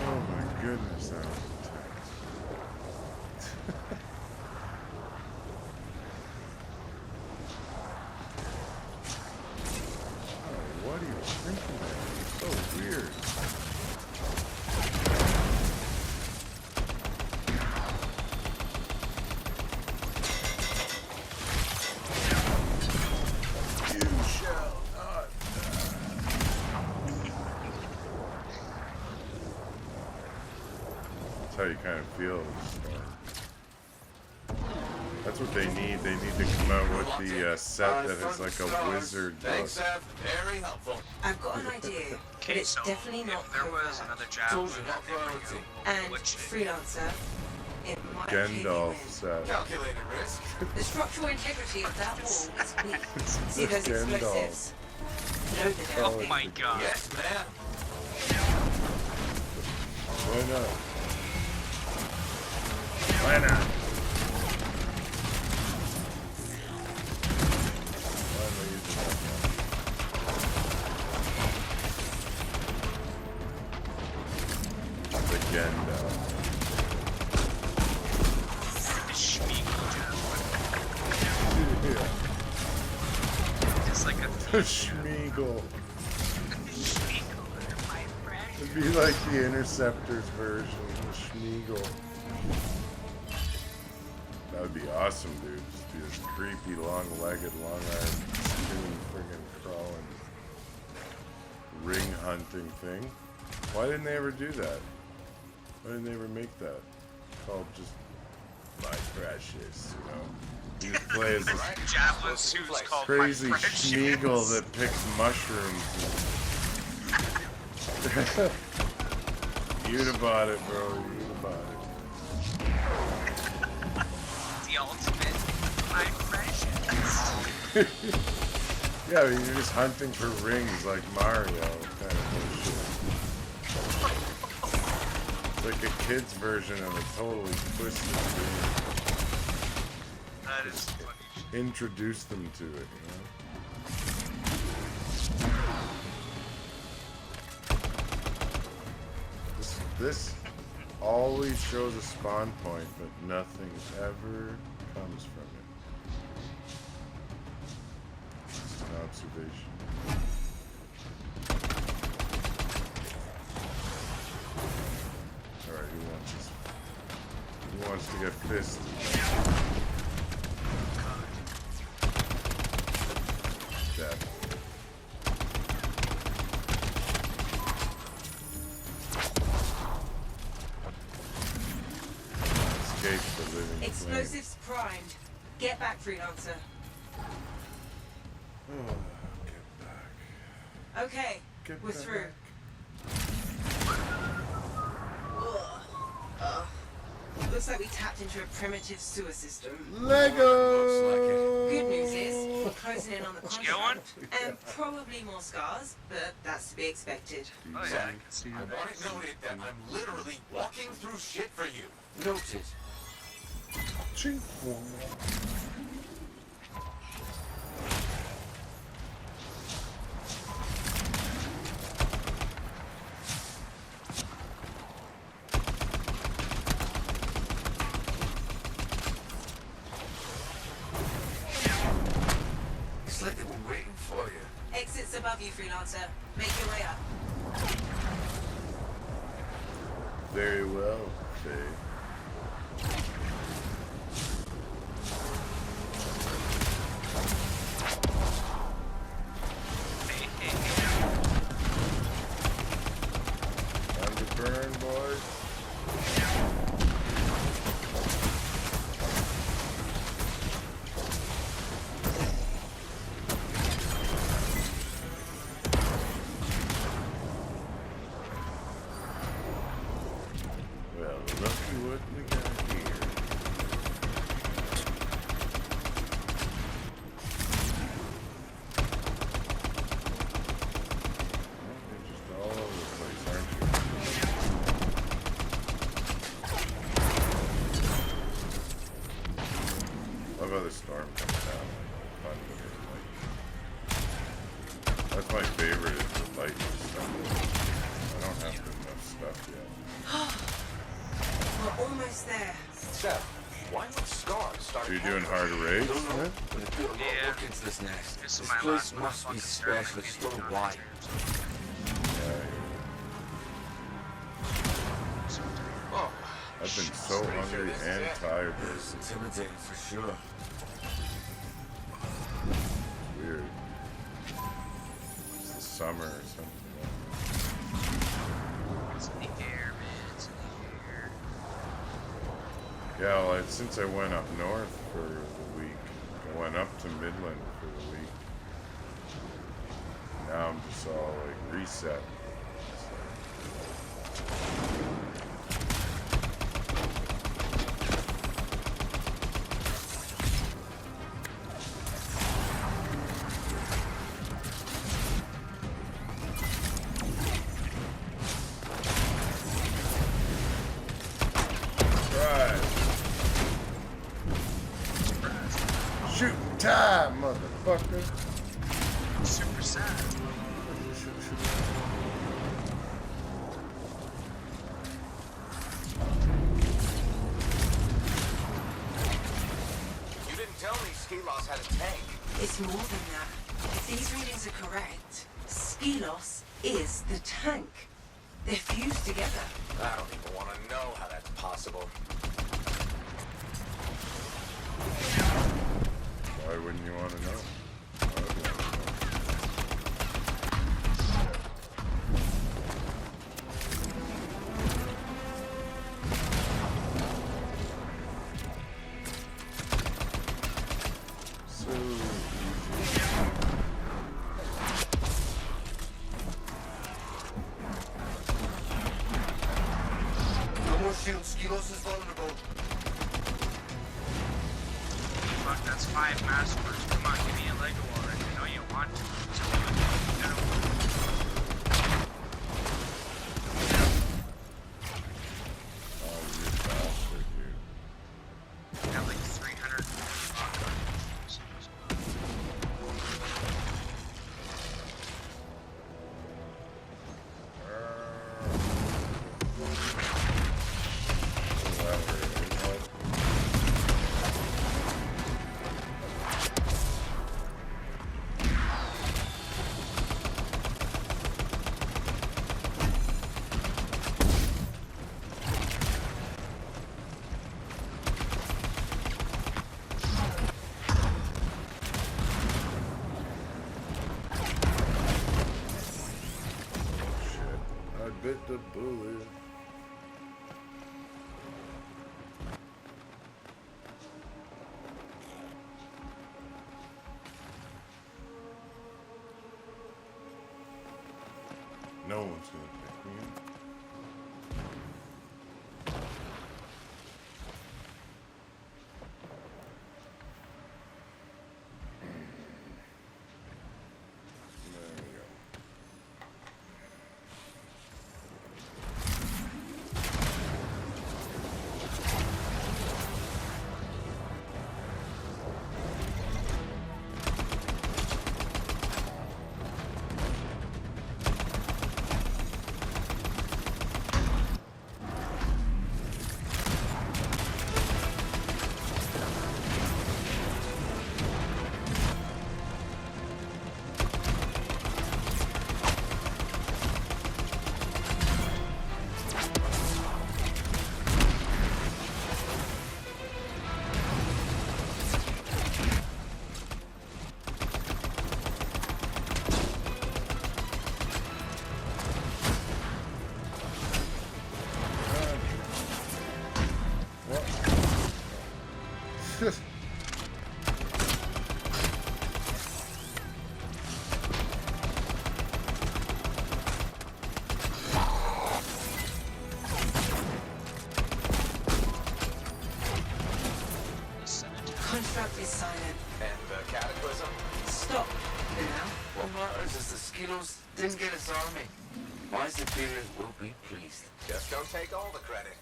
Oh my goodness, that was intense. Oh, what are you thinking of? You're so weird. You shall not That's how you kind of feel. That's what they need. They need to come out with the set that has like a wizard look. Thanks, Seth. Very helpful. I've got an idea, but Okay, it's so definitely not if there was covert. another job Told you, that not they were priority. And which freelancer, it might pay you Gandalf in. set. Calculated risk. The structural integrity of that wall is weak. See those Gandalf. explosives? Load them down. Oh my god. Yes, man. Why not? Why not? Why am I using that now? The Gandalf. Schmeagle Yeah. job. It's like a The Schmeagle. Schmeagle, my friend. It'd be like the Interceptors version of Schmeagle. That would be awesome, dude. Just be this creepy, long-legged, long-armed, skinny, friggin' crawling, ring hunting thing. Why didn't they ever do that? Why didn't they ever make that? It's called just My Precious, you know? You just play as this Javelin suit's called My crazy Precious. Schmeagle that picks mushrooms. You'd have bought it, bro. You'd have bought it. The ultimate My Precious. Yeah, I mean, you're just hunting for rings like Mario kind of bullshit. It's like a kid's version of a totally twisted dream. That is funny. Introduce them to it, you know? This always shows a spawn point, but nothing ever comes from it. Just an observation. Alright, who wants this? Who wants to get fisted? Death. Escape the living flame. Explosives primed. Get back, freelancer. Oh, get back. Okay, Get we're back. through. Ugh. Looks like we tapped into a primitive sewer system. Lego! Good news is, we're closing in on the Did you get one? contract, and probably more scars, but that's to be expected. Oh yeah, I can see I that. want it noted that I'm literally walking through shit for you. Noted. Chink. It's like they've been waiting for you. Exits above you, freelancer. Make your way up. Very well, Faye. Hey, hey, hey. Time to burn, boys. Well, looky what we got here. You're just all over the place, aren't you? Love how the storm comes down. Fun with it, like. That's my favorite is the lightning stuff. I don't have enough stuff yet. We're almost there. Seth, why would scars start? So you're doing hard raids, Don't know, man? but I put a lot of Yeah. work into this nest. This This is my place last one. must be special. It's don't know why. Oh, I've been so hungry and tired. It's intimidating for sure. It's weird. It's the summer or something. It's in the air, man. It's in the air. Yeah, well, since I went up north for the week, I went up to Midland for the week. Now I'm just all like reset. Right. Shoot time, motherfucker. Super sad. you didn't tell me Skilos had a tank. It's more than that. If these readings are correct, Skilos is the tank. They're fused together. I don't even want to know how that's possible. Why wouldn't you want to know? Why would you want to know? shield, Skilos is vulnerable. Fuck, that's 5 massacres. Come on, give me a Lego already. I know you want to. So do it. No. Oh, you bastard, dude. I got like 300. I bit the bullet. No one's gonna pick me up. There we go. Construct is silent. And the cataclysm? Stop for now. What matters is the Skilos didn't get his army. My superiors will be pleased. Just don't take all the credit.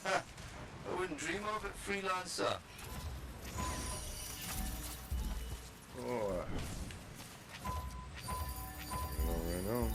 I wouldn't dream of it, freelancer. Oh, I know.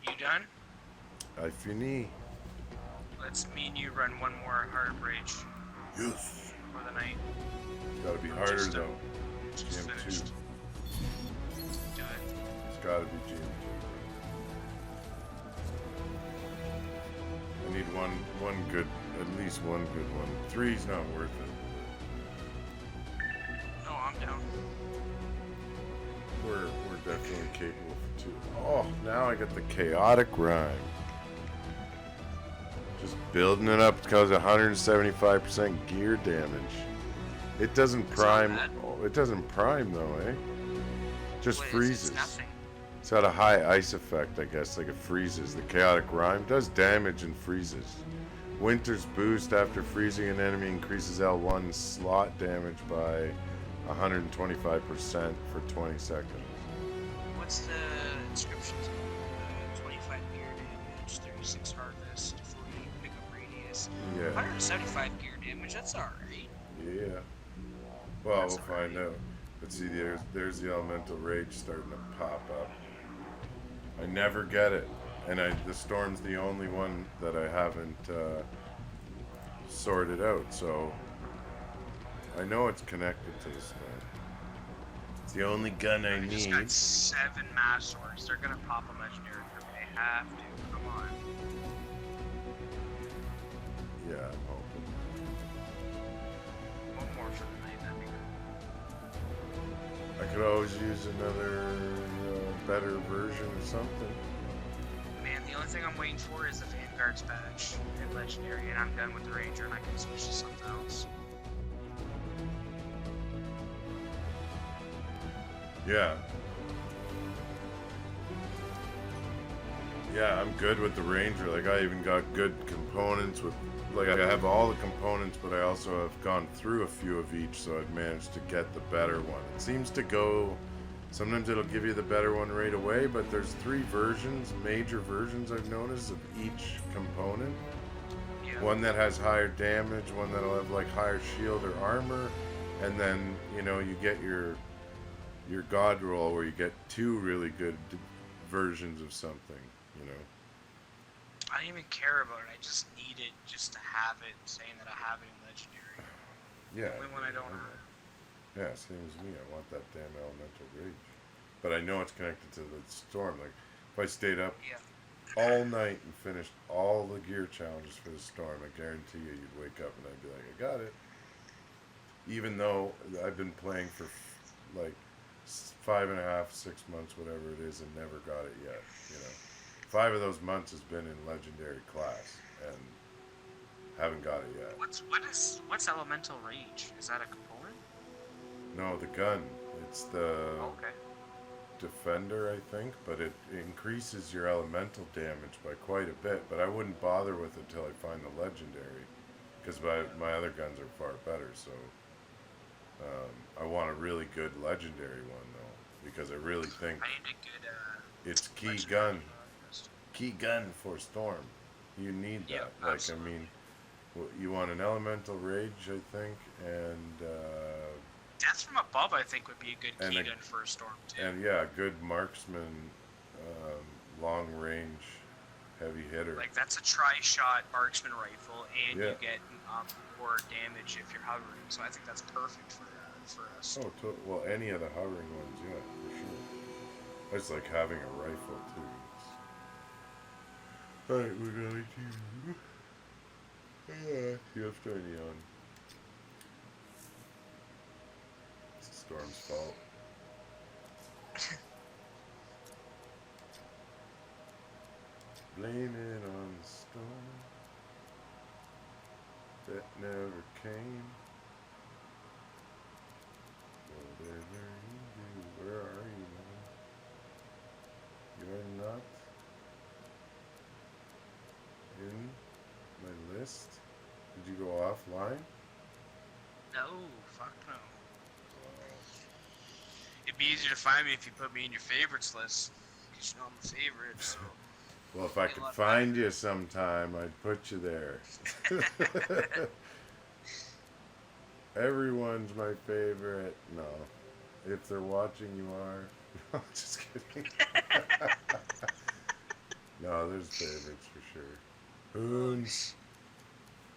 You done? I fini. Let's me and you run one more hard rage Yes. for the night. Gotta be Or harder just, though. Just GM2. finished. Do it. It's gotta be GM2. I need one good, at least one good one. 3's not worth it. No, I'm down. We're definitely capable for 2. Oh, now I got the chaotic rhyme. Just building it up to cause 175% gear damage. It doesn't It's not prime. bad. Oh, it doesn't prime though, eh? Just What is it? freezes. It's nothing. It's got a high ice effect, I guess, like it freezes. The chaotic rhyme does damage and freezes. Winter's boost after freezing an enemy increases L1 slot damage by 125% for 20 seconds. What's the inscription? 25 gear damage, 36 harvest, 40 pickup radius, Yeah. 175 gear damage. That's alright. Yeah. Well, That's we'll find out. Let's see, there's the elemental rage starting to pop up. I never get it, and the storm's the only one that I haven't sorted out. So I know it's connected to the storm. the only gun I I just need. got 7 mass swords. They're gonna pop a legendary for me. They have to. Come on. Yeah, I'm hoping. One more for the night. That'd be good. I could always use another better version of something. Man, the only thing I'm waiting for is the Vanguard's badge and legendary, and I'm done with the Ranger, and I can switch to something else. Yeah. Yeah, I'm good with the Ranger. Like, I even got good components with, like, I have all the components, but I also have gone through a few of each, so I've managed to get the better one. It seems to go, sometimes it'll give you the better one right away, but there's 3 versions, major versions I've noticed of each component. Yeah. One that has higher damage, one that'll have, like, higher shield or armor, and then, you know, you get your god roll where you get 2 really good versions of something, you know. I don't even care about it. I just need it just to have it, saying that I have it in legendary. Yeah. Only one I don't have. Yeah, same as me. I want that damn elemental rage. But I know it's connected to the storm. Like, if I stayed up Yeah. all night and finished all the gear challenges for the storm, I guarantee you'd wake up and I'd be like, I got it. Even though I've been playing for like 5.5, 6 months, whatever it is, and never got it yet, you know. 5 of those months has been in legendary class and haven't got it yet. What's elemental rage? Is that a component? No, the gun. It's the Okay. defender, I think, but it increases your elemental damage by quite a bit. But I wouldn't bother with it till I find the legendary, because my other guns are far better. So I want a really good legendary one though, because I really think I need a good it's key legendary gun. Key gun for storm. You need that. Yeah, like absolutely. I mean, you want an elemental rage, I think, and Death from above, I think, would be a good And key a- gun for a storm too. and yeah, a good marksman, long range, heavy hitter. Like that's a tri-shot marksman rifle, and Yeah. you get more damage if you're hovering. So I think that's perfect for us. Oh, well, any of the hovering ones, yeah, for sure. It's like having a rifle too. Alright, we're going to. Yeah, you have to turn on. It's the storm's fault. Blame it on the storm that never came. Whatever you do, where are you now? You're not in my list. Did you go offline? No, fuck no. It'd be easier to find me if you put me in your favorites list, because you know I'm a favorite. So. Well, if I could find you sometime, I'd put you there. Everyone's my favorite. No. If they're watching, you are. No, just kidding. No, there's favorites for sure. Hoons.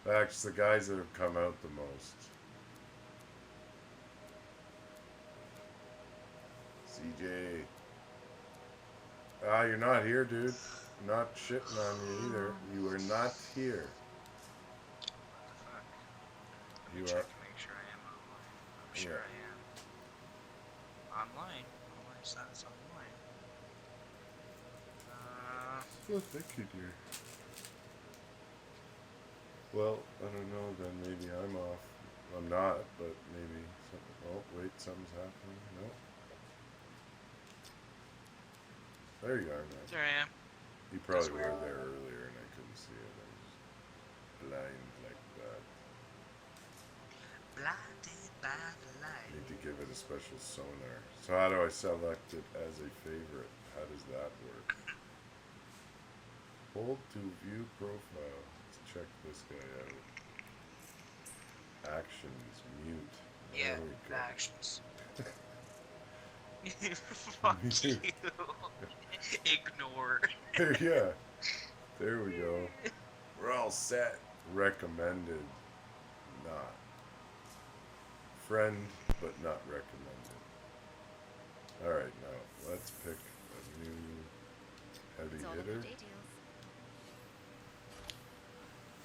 That's the guys that have come out the most. CJ. Ah, you're not here, dude. I'm not shitting on you either. You are not here. Fuck. You Check are. to make sure I am online. I'm sure Yeah. I am. Online? Online status online. Oh, thank you, dear. Well, I don't know, then maybe I'm off. I'm not, but maybe something. Oh, wait, something's happening. No. There you are, man. there I am. You probably were there earlier and I couldn't see it. I was blind like that. Blinded by the light. Need to give it a special sonar. So how do I select it as a favorite? How does that work? Hold to view profile. Let's check this guy out. Actions, mute. There Yeah, we go. actions. Fuck you. Ignore. Yeah. There we go. We're all set. Recommended. Not. Friend, but not recommended. Alright, now let's pick a new heavy It's all in the hitter. details.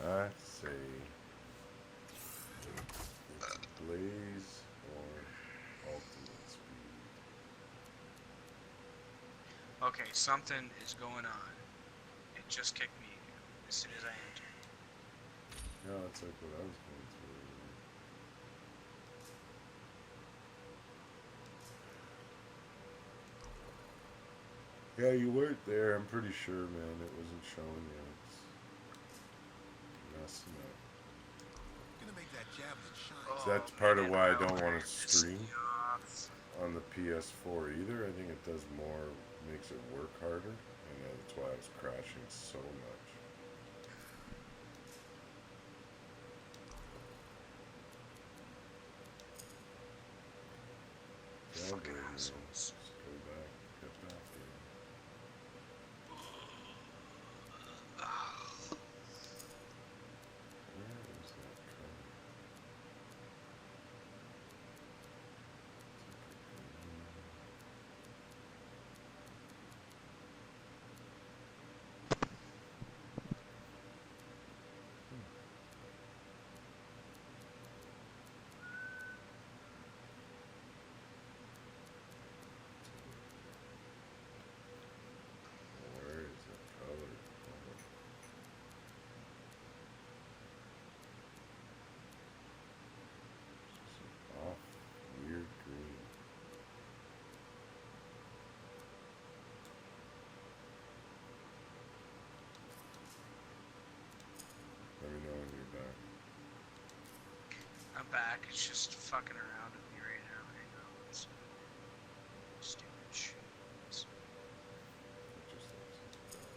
I say it's Blaze or Ultimate Speed. Okay, something is going on. It just kicked me as soon as I entered. Yeah, that's like what I was going through. Yeah, you weren't there. I'm pretty sure, man. It wasn't showing you. It's messing up. Gonna make that javelin shine. Oh, So that's part of man, why I how don't want to pissed me stream off. on the PS4 either. I think it does more, makes it work harder, and that's why I was crashing so much. Yeah, Fucking man. assholes. Just go back, get back here. Where is that card? Where is the color? It's just an off, weird green. Let me know when you're back. I'm back. It's just fucking around with me right now. Hang on. Let's stupid shit. It just looks like that.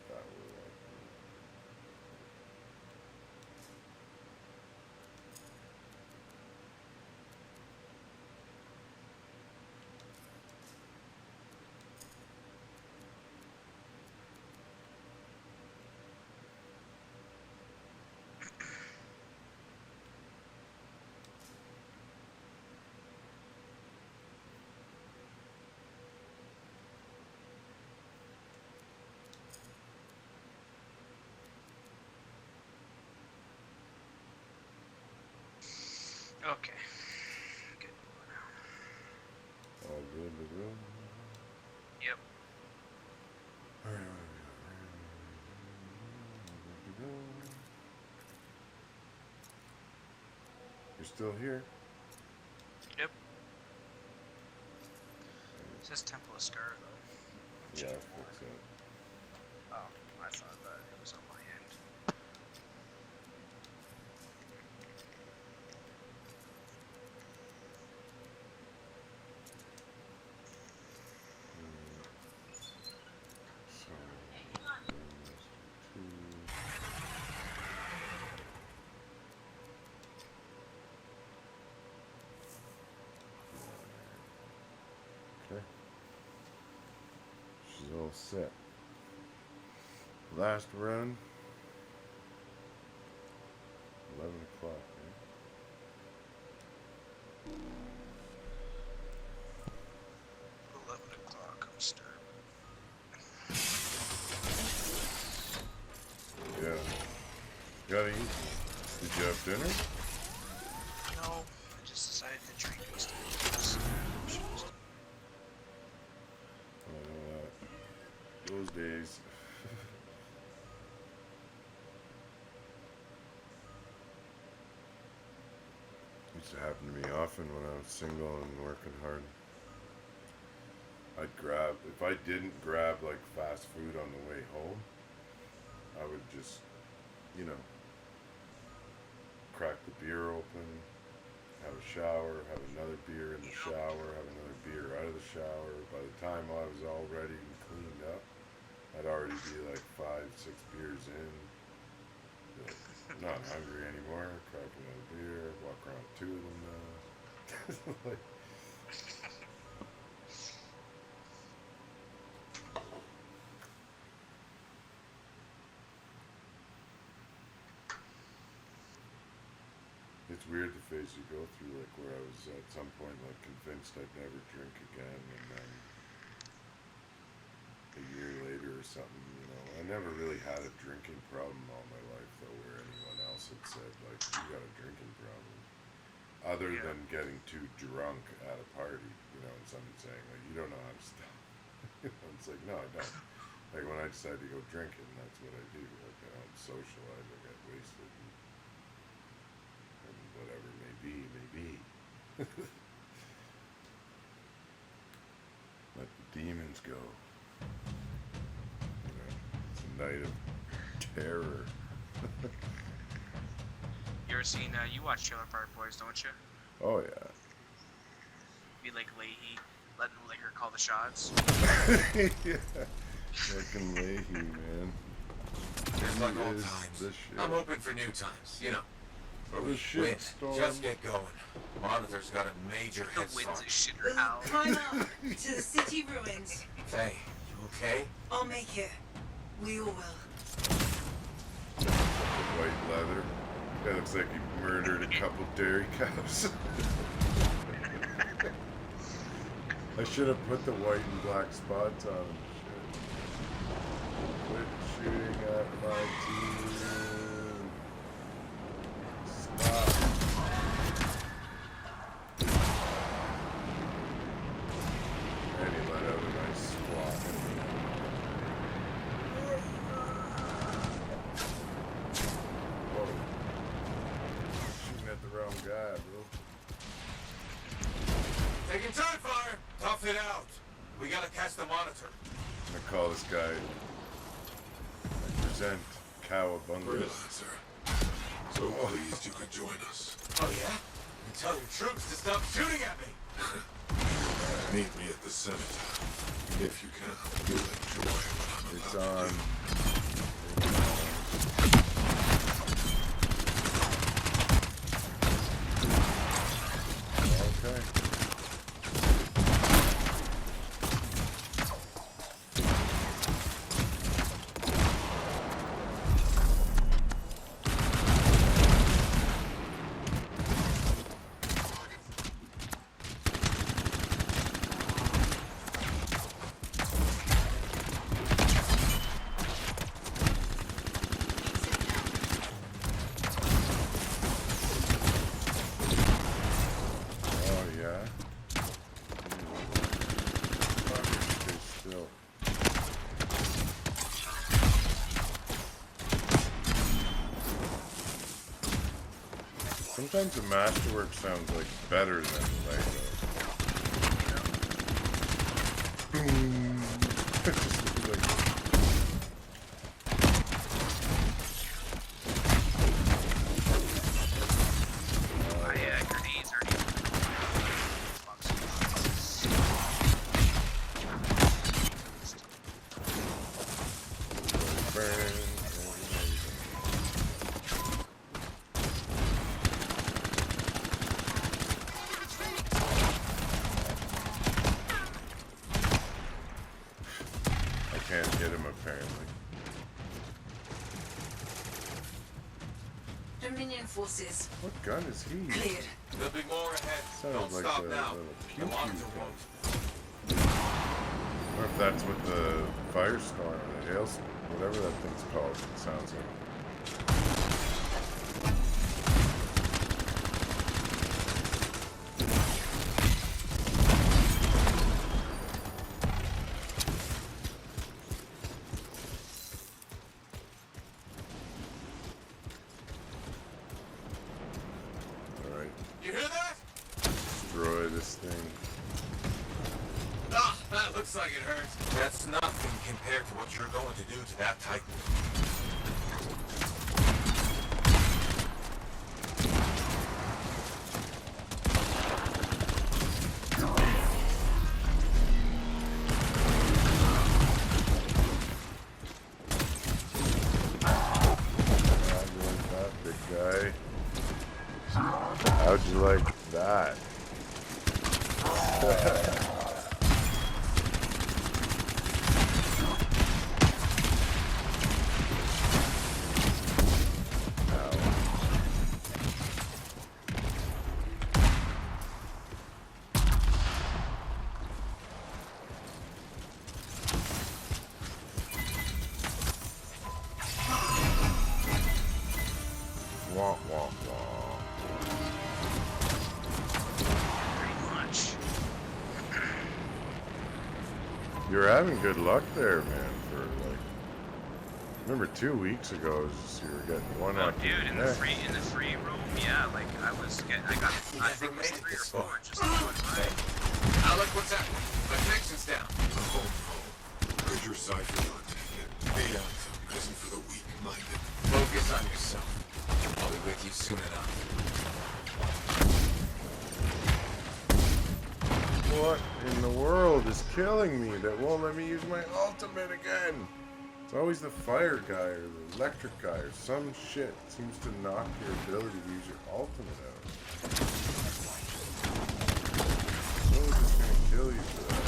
That will like me. Okay. Good now. All good to go. Yep. Alright, good to go. You're still here? Yep. It says Temple of Scar though. Yeah, I'll fix it. Oh, I thought that it was on my end. So, okay. She's all set. Last run. 11 o'clock, right? 11 o'clock. I'm starving. Yeah. Gotta eat. Did you have dinner? No, I just decided to drink instead of juice. I know that. Those days. Used to happen to me often when I was single and working hard. I'd grab, if I didn't grab like fast food on the way home, I would just, you know, crack the beer open, have a shower, have another beer in the shower, have another beer out of the shower. By the time I was all ready and cleaned up, I'd already be like 5, 6 beers in. Be like, I'm not hungry anymore. Crack another beer, walk around 2 of them now. Like, it's weird the phase you go through, like where I was at some point like convinced I'd never drink again, and then a year later or something, you know, I never really had a drinking problem all my life though, where anyone else had said like you got a drinking problem, other than getting too drunk at a party, you know, and someone saying like you don't know how to stop. You know, it's like no, I don't. Like when I decide to go drinking, that's what I do. Like I don't socialize, I get wasted. And whatever may be, may be. Let the demons go. You know, it's a night of terror. You ever seen, you watch Trailer Park Boys, don't you? Oh yeah. Be like Leahy, letting the liquor call the shots. Yeah. Fucking Leahy, man. Just like old Is times. the shit. I'm open for new times, you know. Where The we shit quit, storm. just get going. Monitor's got a major The head winds start. of shit are We'll out. climb up to the city ruins. Hey, you okay? I'll make it. We all will. White leather. Guy looks like he murdered a couple dairy cows. I should have put the white and black spots on him. Shit. Quit shooting at my team. Stop. And he let out a nice squawk. Whoa. Shooting at the wrong guy, bro. Taking time, fire! Tough it out. We gotta catch the monitor. I'm gonna call this guy. I present Cowabunga. Freelancer. So pleased you could join us. Oh yeah? And tell your troops to stop shooting at me! Meet me at the cenotaph. If you can, you'll enjoy what I'm It's about to on. do. Okay. Oh yeah. Stay still. Sometimes the masterwork sounds like better than Lego. Boom. Just like, My grenades are burn. I can't hit him apparently. Dominion forces What gun is he? cleared. There'll be more ahead. Sounds Don't like stop a now. little The pew-pew monitor thing. won't. Or if that's what the firestorm, the hailstorm, whatever that thing's called, sounds like. Alright, You hear that? destroy this thing. Ah, that looks like it hurts. That's nothing compared to what you're going to do to that Titan. How'd you like that, big guy? How'd you like that? Wah, wah, wah. Pretty much. You're having good luck there, man, for like, remember 2 weeks ago, it was just, you were getting one Oh, after dude, the in the next. free room, yeah, like I got, I think it was 3 or 4 just going by. Alec, what's happening? My connection's down. Oh no. Where's your cipher located? The anthem isn't for the weak-minded. Focus on yourself. I'll be with you soon enough. What in the world is killing me that won't let me use my ultimate again? It's always the fire guy or the electric guy or some shit seems to knock your ability to use your ultimate out. So it's just gonna kill you for that.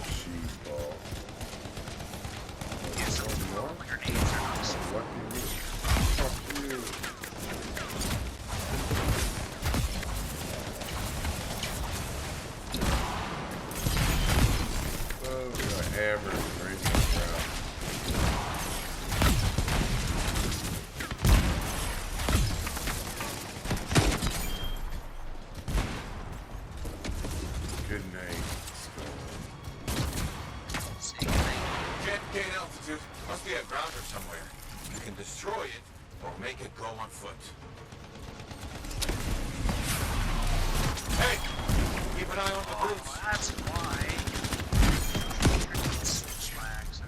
Cheese ball. Yeah, so More? all grenades are nice. Lucky me. Fuck you. Oh, we got hammers and raising the ground. Good night. Say goodnight. Can't gain altitude. Must be a grounder somewhere. You can destroy it or make it go on foot. Hey! Keep an eye on the boots. Oh, that's why. Switch lags,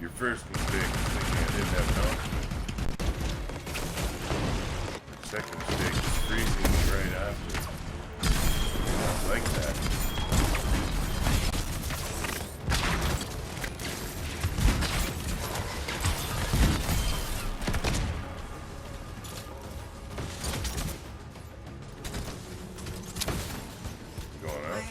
Your first mistake was thinking I didn't have an ultimate. Your second mistake was freezing me right after. I like that. You going out?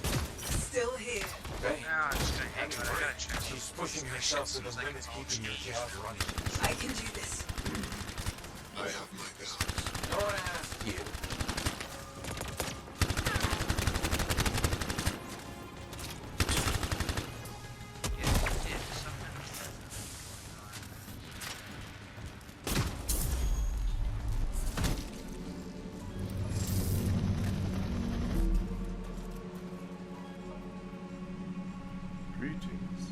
I'm still here. Hey, Yeah, I'm just gonna hang out. I gotta check. she's pushing herself to the limit, keeping your jaws running. I can do this. I have my doubts. Don't ask you. Greetings.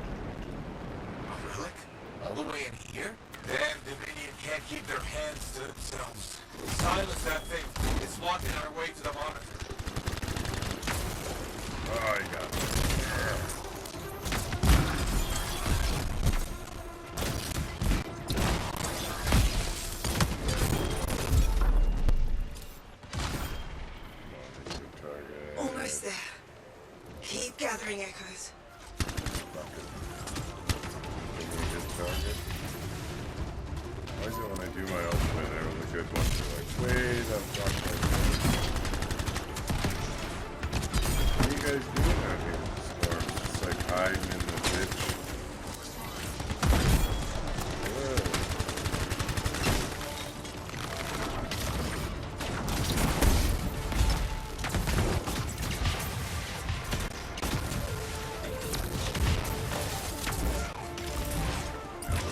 A relic? All the way in here? Damn Dominion can't keep their hands to themselves. Silence that thing. It's blocking our way to the monitor. Oh, you got it. Almost there. Keep gathering echoes. Why is it when I do my ultimate, all the good ones are like, wait, I'm talking. What are you guys doing out here in the storm? Just like hiding in the ditch. Whoa.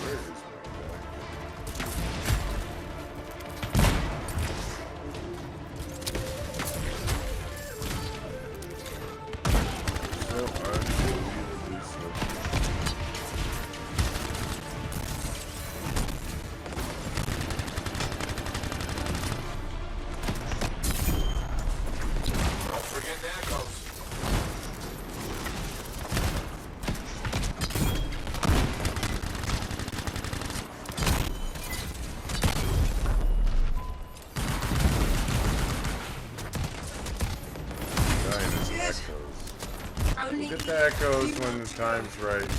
Where is my guy? Get the echoes when the time's right.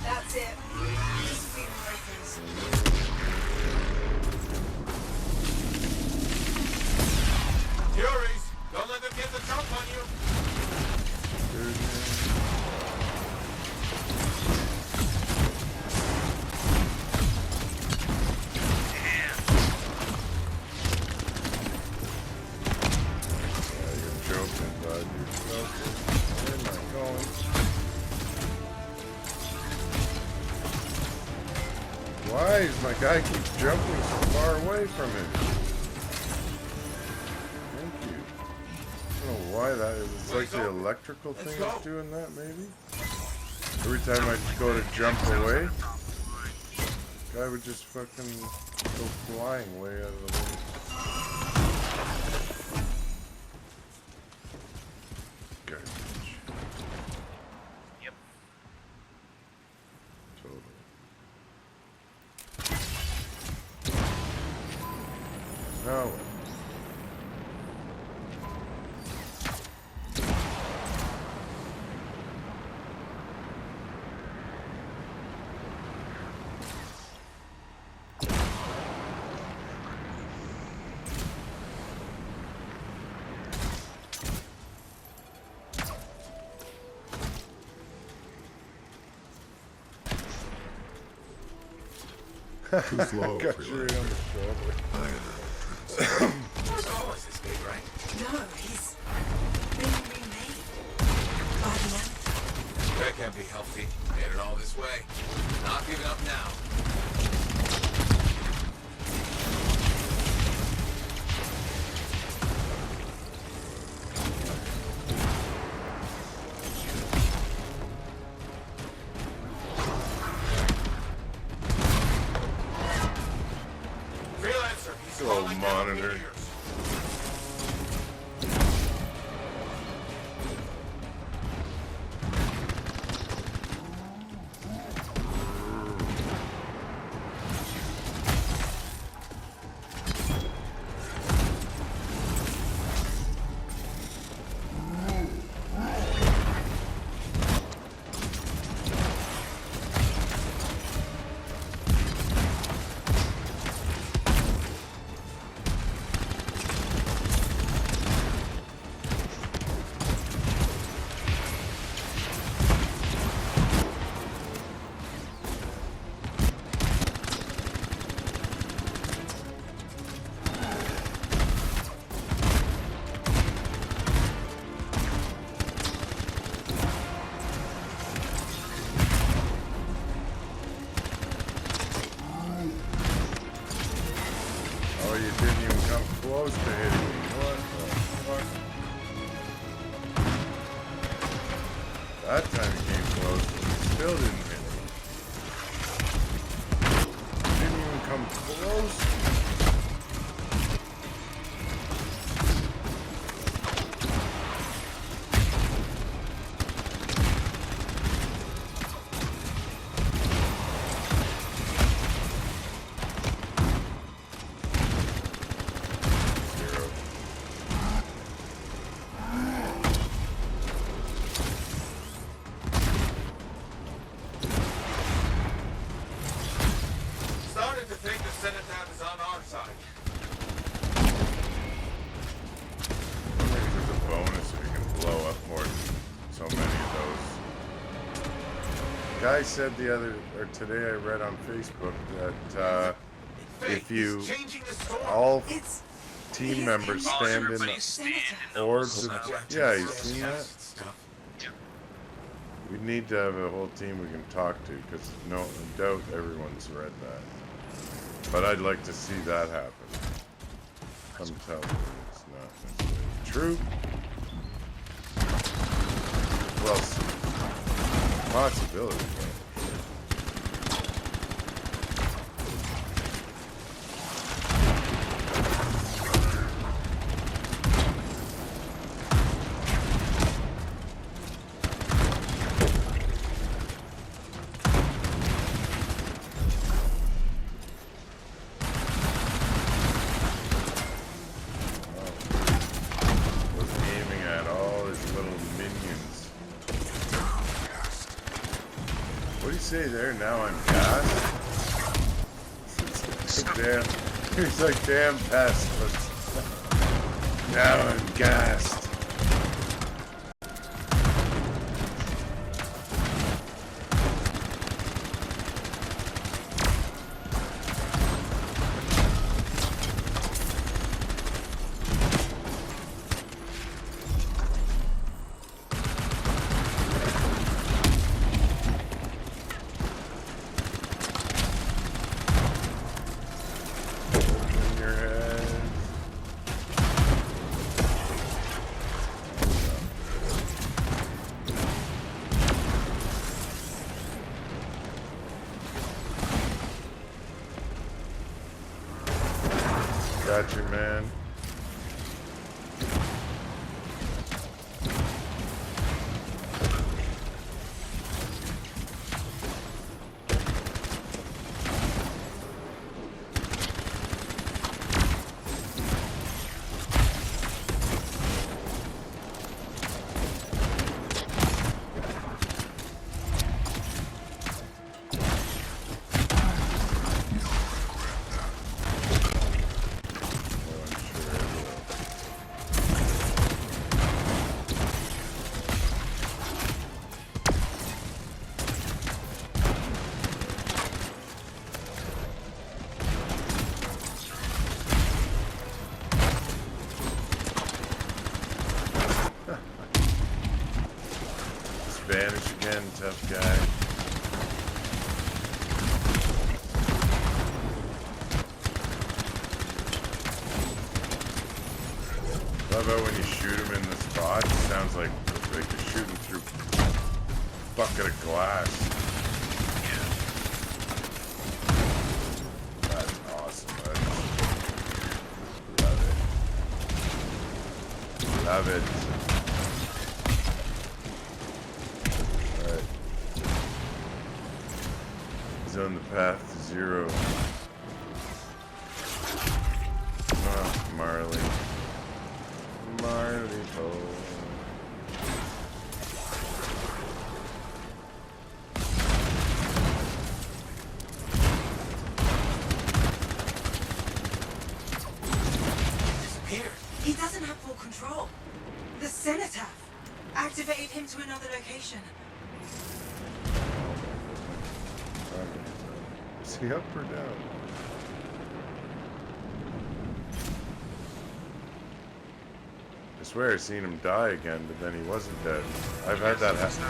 That's it. Just be breakers. Furies, don't let them get the jump on you. Yeah, you're joking, bud. You're joking. Where am I going? Why is my guy keep jumping so far away from him? Thank you. I don't know why that is. It's like the electrical thing is doing that, maybe? Every time I go to jump away, guy would just fucking go flying way out of the way. Garbage. Yep. Totally. No. Too slow, Got you right on the shoulder. It's always this big, right? No, he's been remade by the Anthem. That can't be healthy. Made it all this way. Not giving up now. Freelancer, he's Slow calling down monitor. meteors. Oh, you didn't even come close to hitting me. What the fuck? That time you came close, but you still didn't hit me. You didn't even come close. Zero. Starting to think the Cenotaph is on our side. Maybe there's a bonus if you can blow up more than so many of those. Guy said today I read on Facebook that if you Changing the storm. all It's team members Oh, stand in everybody's standing in orbs of, those, yeah, you've seen that? Stuff. We need to have a whole team we can talk to, because no doubt everyone's read that. But I'd like to see that happen. I'm telling you, it's not necessarily true. Well, possibility, but was aiming at all his little minions. What do you say there? Now I'm gassed? Damn. He's like, damn pest, but now I'm gassed. Open your head. Got you, man. Oh, I'm sure I will. Just vanish again, tough guy. Love how when you shoot him in the spot, it sounds like you're shooting through a bucket of glass. That's awesome. Love it. Alright. He's on the path to zero. Oh, Marley. Marley Poe. Disappeared. He doesn't have full control. The cenotaph activated him to another location. Is he up or down? I swear I seen him die again, but then he wasn't dead. I've had that happen.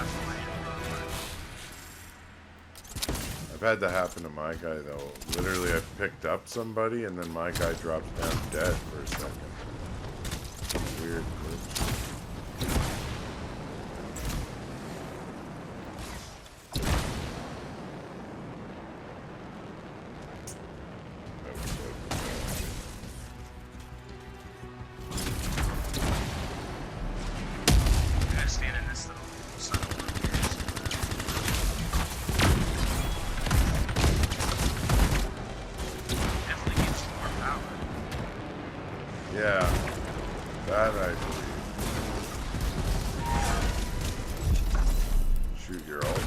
I've had that happen to my guy though. Literally, I picked up somebody and then my guy drops down dead for a second. Weird glitch. I'm gonna stand in this little sun over here. Definitely gives you more power. Yeah, that I believe. Shoot your ult.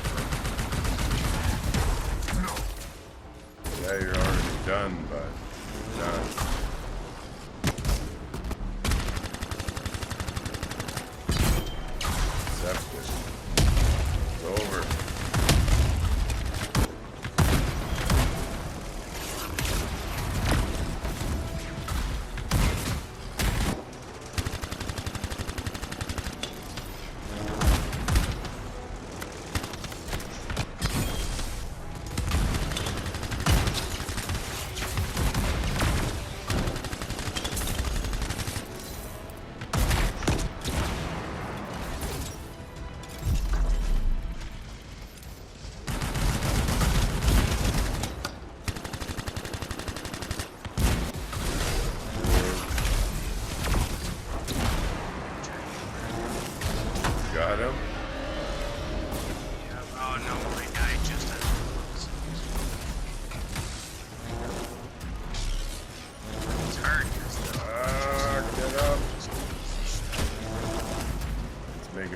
Yeah, you're already done, but done. Accept it. It's over.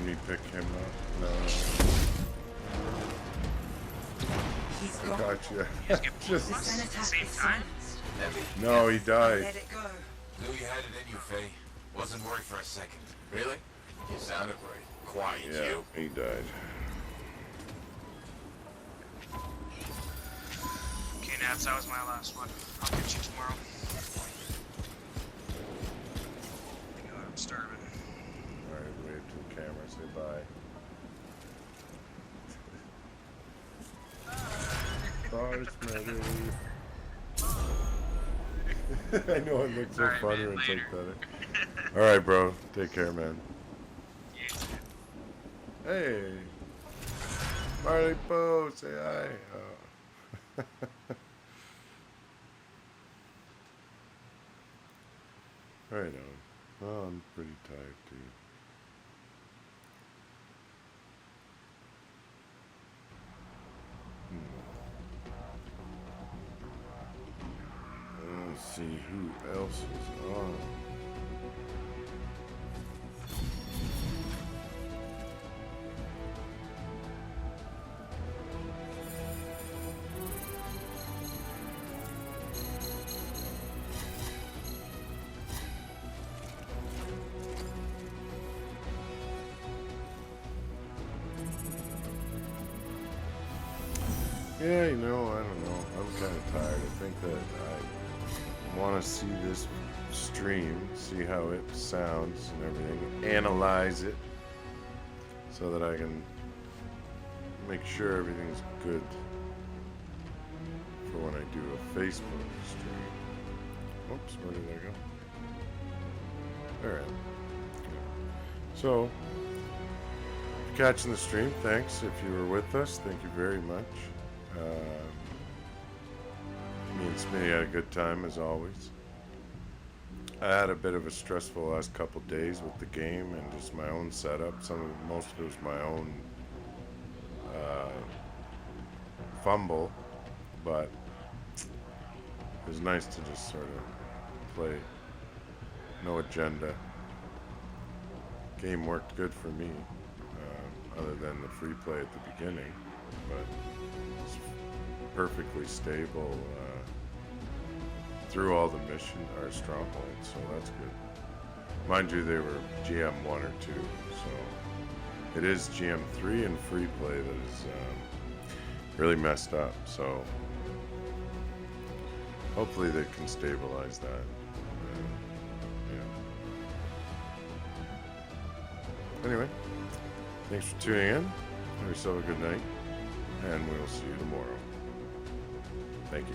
me pick him up? No. He's I gone. got you. Just get both Just of us at the Cenotaph same is time? silenced. no, he Let died. it go. Knew you had it in you, Faye. Wasn't worried for a second. Really? You sounded worried. Quiet, Yeah, you. he died. Okay, Nabs, that was my last one. I'll catch you tomorrow. God, I'm starving. Alright, wave to the camera, say bye. Bye, Smitty. I know it looks so Alright, funny man, when it's like later. that. Alright, bro. Take care, man. You too. Hey! Marley Poe, say hi. Oh. Right on. Oh, I'm pretty tired, too. Let's see who else is on. Yeah, you know, I don't know. I'm kind of tired. I think that I want to see this stream, see how it sounds and everything, analyze it so that I can make sure everything's good for when I do a Facebook stream. Oops, where did I go? There I am. So, if you're catching the stream, thanks. If you were with us, thank you very much. Me and Smitty had a good time as always. I had a bit of a stressful last couple days with the game and just my own setup. Most of it was my own fumble, but it was nice to just sort of play. No agenda. Game worked good for me, other than the free play at the beginning, but it's perfectly stable through all the mission or strongholds, so that's good. Mind you, they were GM 1 or 2, so it is GM 3 and free play that is really messed up, so hopefully they can stabilize that. Yeah. Anyway, thanks for tuning in. Have yourself a good night, and we will see you tomorrow. Thank you.